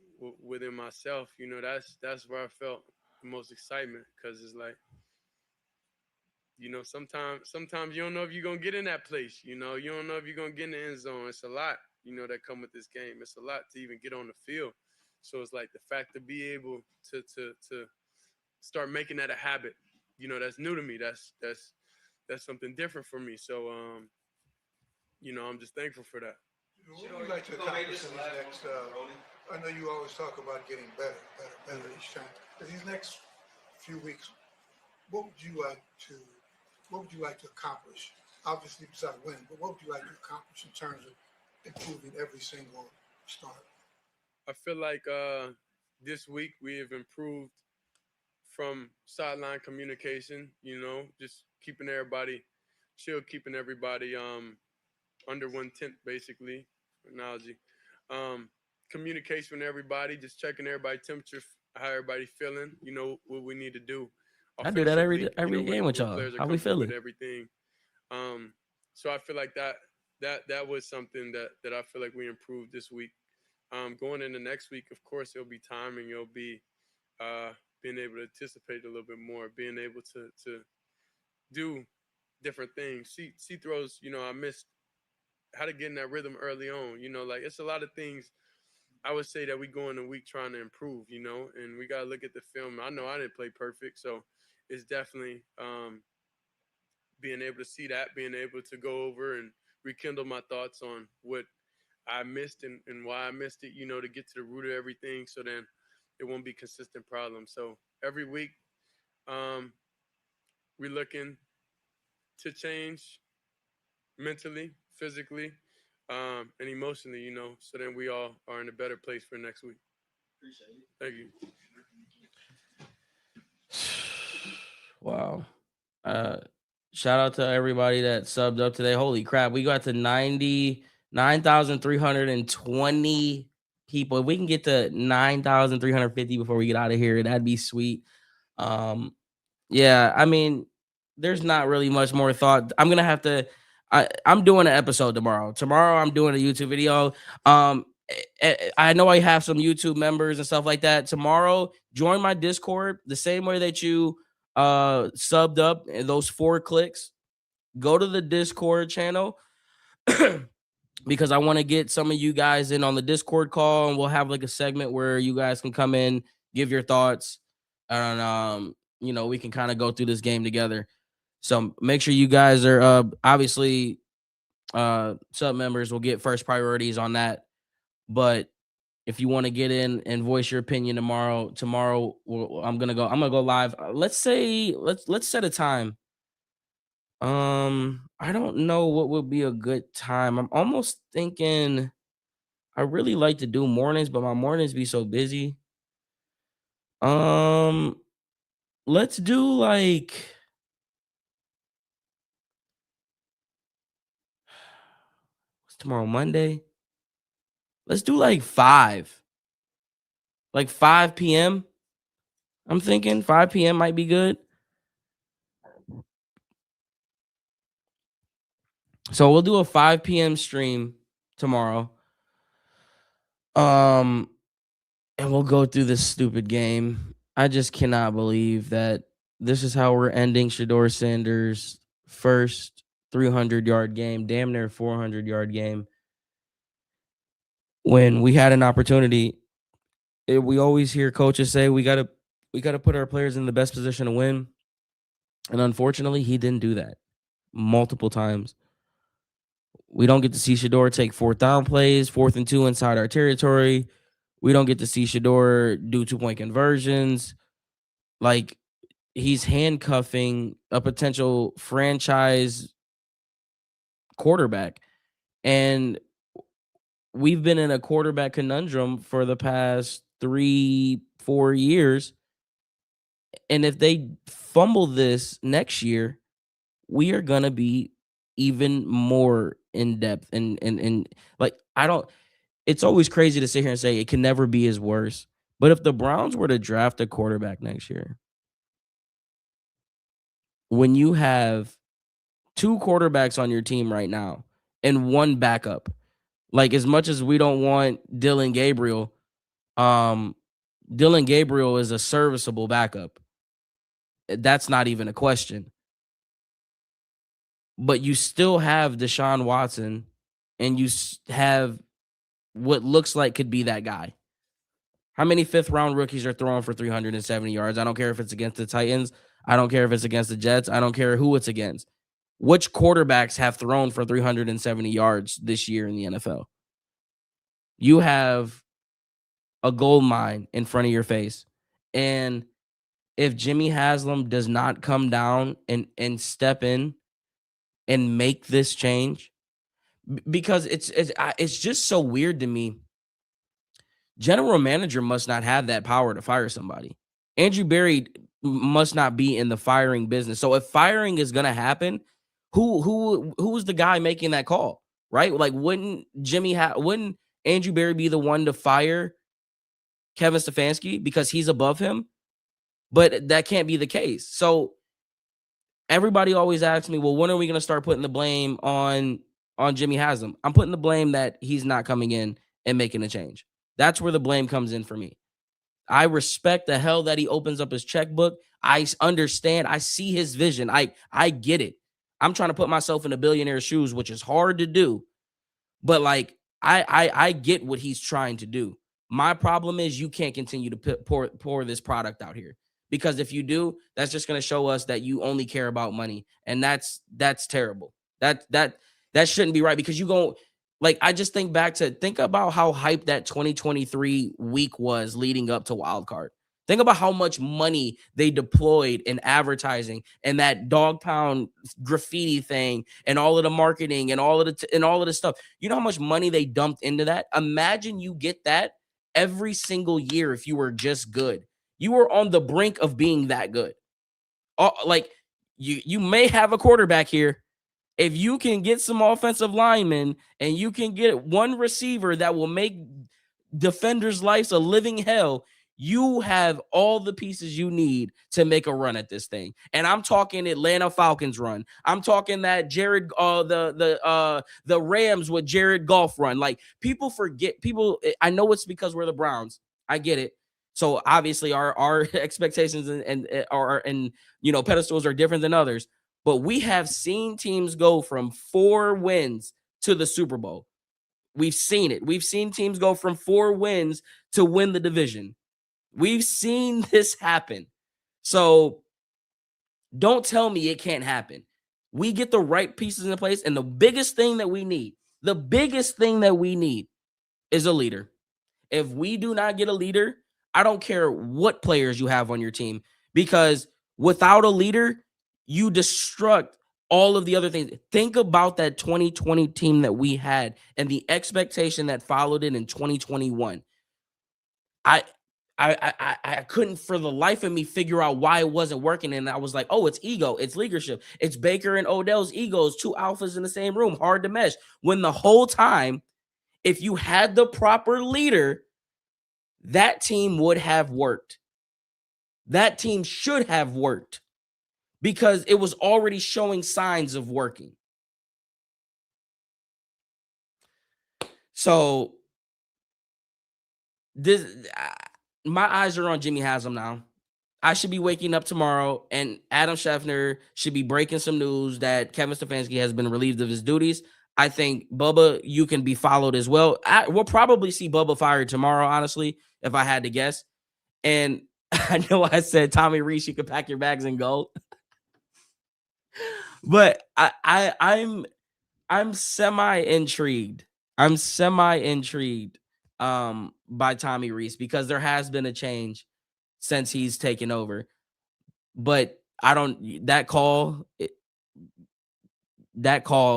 within myself, you know. That's where I felt the most excitement, because it's like, you know, sometimes you don't know if you're gonna get in that place. You know, you don't know if you're gonna get in the end zone. It's a lot, you know, that come with this game. It's a lot to even get on the field. So it's like the fact to be able to start making that a habit, you know, that's new to me. That's something different for me. So you know, I'm just thankful for that. What would you like to accomplish in these next? I know you always talk about getting better each time. In these next few weeks, what would you like to accomplish? Obviously, besides winning, but what would you like to accomplish in terms of improving every single start? I feel like this week we have improved from sideline communication. You know, just keeping everybody chill, keeping everybody under 1/10, basically. Analogy. Communication with everybody, just checking everybody's temperature, how everybody feeling. You know what we need to do. I do that every You know, game with y'all. players are How we comfortable with feeling? everything. So I feel like that was something that I feel like we improved this week. Going into next week, of course, it'll be timing. It'll be being able to anticipate a little bit more, being able to do different things. See throws, you know, I missed how to get in that rhythm early on. You know, like it's a lot of things I would say that we go in a week trying to improve, you know, and we got to look at the film. I know I didn't play perfect, so it's definitely being able to see that, being able to go over and rekindle my thoughts on what I missed and why I missed it, you know, to get to the root of everything, so then it won't be consistent problems. So every week we're looking to change mentally, physically, and emotionally, you know, so then we all are in a better place for next week. Appreciate it. Thank you. Wow. Shout out to everybody that subbed up today. Holy crap. We got to 99,320 people. If we can get to 9,350 before we get out of here, that'd be sweet. Yeah, I mean, there's not really much more thought. I'm gonna have to. I'm doing an episode tomorrow. Tomorrow, I'm doing a YouTube video. I know I have some YouTube members and stuff like that. Tomorrow, join my Discord the same way that you subbed up those 4 clicks. Go to the Discord channel because I want to get some of you guys in on the Discord call, and we'll have like a segment where you guys can come in, give your thoughts, and you know, we can kind of go through this game together. So make sure you guys are obviously sub members will get first priorities on that. But if you want to get in and voice your opinion tomorrow, I'm gonna go live. Let's set a time. I don't know what would be a good time. I'm almost thinking I really like to do mornings, but my mornings be so busy. Let's do like what's tomorrow, Monday? Let's do like 5. Like 5 p.m. I'm thinking 5 p.m. might be good. So we'll do a 5 p.m. stream tomorrow. And we'll go through this stupid game. I just cannot believe that this is how we're ending Shedeur Sanders' first 300-yard game, damn near 400-yard game. When we had an opportunity, we always hear coaches say we gotta put our players in the best position to win. And unfortunately, he didn't do that multiple times. We don't get to see Shedeur take 4th down plays, 4th and 2 inside our territory. We don't get to see Shedeur do 2-point conversions. Like, he's handcuffing a potential franchise quarterback. And we've been in a quarterback conundrum for the past 3-4 years. And if they fumble this next year, we are going to be even more in depth. And like, it's always crazy to sit here and say it can never be as worse. But if the Browns were to draft a quarterback next year, when you have 2 quarterbacks on your team right now and 1 backup, like, as much as we don't want Dylan Gabriel is a serviceable backup. That's not even a question. But you still have Deshaun Watson, and you have what looks like could be that guy. How many 5th-round rookies are throwing for 370 yards? I don't care if it's against the Titans. I don't care if it's against the Jets. I don't care who it's against. Which quarterbacks have thrown for 370 yards this year in the NFL? You have a gold mine in front of your face. And if Jimmy Haslam does not come down and step in and make this change, because it's just so weird to me. General manager must not have that power to fire somebody. Andrew Berry must not be in the firing business. So if firing is going to happen, who's the guy making that call, right? Like, wouldn't Andrew Berry be the one to fire Kevin Stefanski because he's above him? But that can't be the case. So everybody always asks me, well, when are we going to start putting the blame on Jimmy Haslam? I'm putting the blame that he's not coming in and making a change. That's where the blame comes in for me. I respect the hell that he opens up his checkbook. I understand. I see his vision. I get it. I'm trying to put myself in a billionaire's shoes, which is hard to do. But like, I get what he's trying to do. My problem is you can't continue to pour this product out here, because if you do, that's just going to show us that you only care about money, and that's terrible. That shouldn't be right, because you go, like, I just think about how hyped that 2023 week was leading up to Wild Card. Think about how much money they deployed in advertising and that dog pound graffiti thing and all of the marketing and all of the stuff. You know how much money they dumped into that? Imagine you get that every single year if you were just good. You were on the brink of being that good. Like, you may have a quarterback here. If you can get some offensive linemen and you can get one receiver that will make defenders' lives a living hell, you have all the pieces you need to make a run at this thing. And I'm talking Atlanta Falcons run. I'm talking that the Rams with Jared Goff run. Like, people forget. I know it's because we're the Browns. I get it. So obviously our expectations and pedestals are different than others. But we have seen teams go from 4 wins to the Super Bowl. We've seen it. We've seen teams go from 4 wins to win the division. We've seen this happen. So don't tell me it can't happen. We get the right pieces in place, and the biggest thing that we need is a leader. If we do not get a leader, I don't care what players you have on your team, because without a leader, you destruct all of the other things. Think about that 2020 team that we had and the expectation that followed it in 2021. I couldn't for the life of me figure out why it wasn't working. And I was like, oh, it's ego, it's leadership. It's Baker and Odell's egos, two alphas in the same room, hard to mesh. When the whole time, if you had the proper leader, that team would have worked. That team should have worked because it was already showing signs of working. So this, my eyes are on Jimmy Haslam now. I should be waking up tomorrow and Adam Schefter should be breaking some news that Kevin Stefanski has been relieved of his duties. I think, Bubba, you can be followed as well. We'll probably see Bubba fired tomorrow, honestly, if I had to guess. And I know I said, Tommy Reese, you can pack your bags and go. But I'm semi-intrigued. I'm semi-intrigued by Tommy Reese because there has been a change since he's taken over. But that call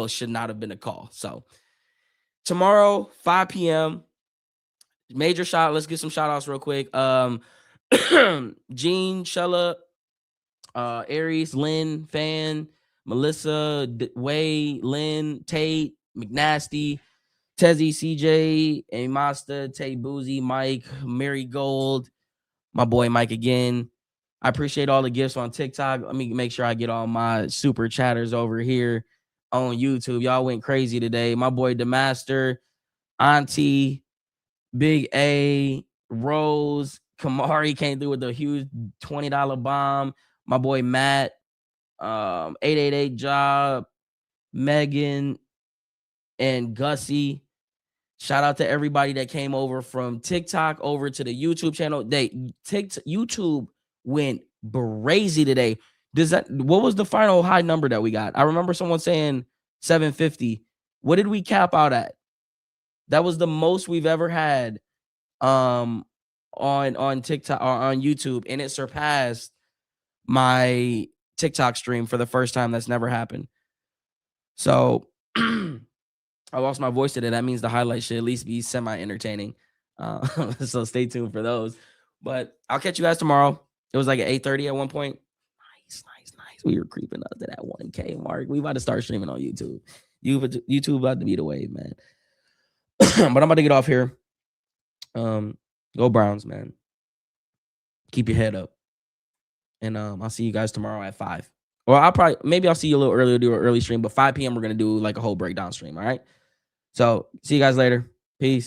should not have been a call. So tomorrow, 5 p.m., major shot. Let's get some shout outs real quick. Gene, Shella, Aries, Lynn, Fan, Melissa, Way, Lynn, Tate, McNasty, Tezzy, CJ, Amasta, Tay Boozy, Mike, Mary Gold, my boy Mike again. I appreciate all the gifts on TikTok. Let me make sure I get all my super chatters over here on YouTube. Y'all went crazy today. My boy DeMaster, Auntie, Big A, Rose, Kamari came through with a huge $20 bomb. My boy Matt, 888 Job, Megan, and Gussie. Shout out to everybody that came over from TikTok over to the YouTube channel. YouTube went crazy today. What was the final high number that we got? I remember someone saying 750. What did we cap out at? That was the most we've ever had on TikTok or on YouTube, and it surpassed my TikTok stream for the first time. That's never happened. So I lost my voice today. That means the highlights should at least be semi-entertaining. So stay tuned for those. But I'll catch you guys tomorrow. It was like at 8:30 at one point. Nice. We were creeping up to that 1K mark. We about to start streaming on YouTube. YouTube about to be the wave, man. But I'm about to get off here. Go Browns, man. Keep your head up. And I'll see you guys tomorrow at 5. Or I'll see you a little earlier, do an early stream, but 5 p.m. we're gonna do like a whole breakdown stream. All right. So see you guys later. Peace.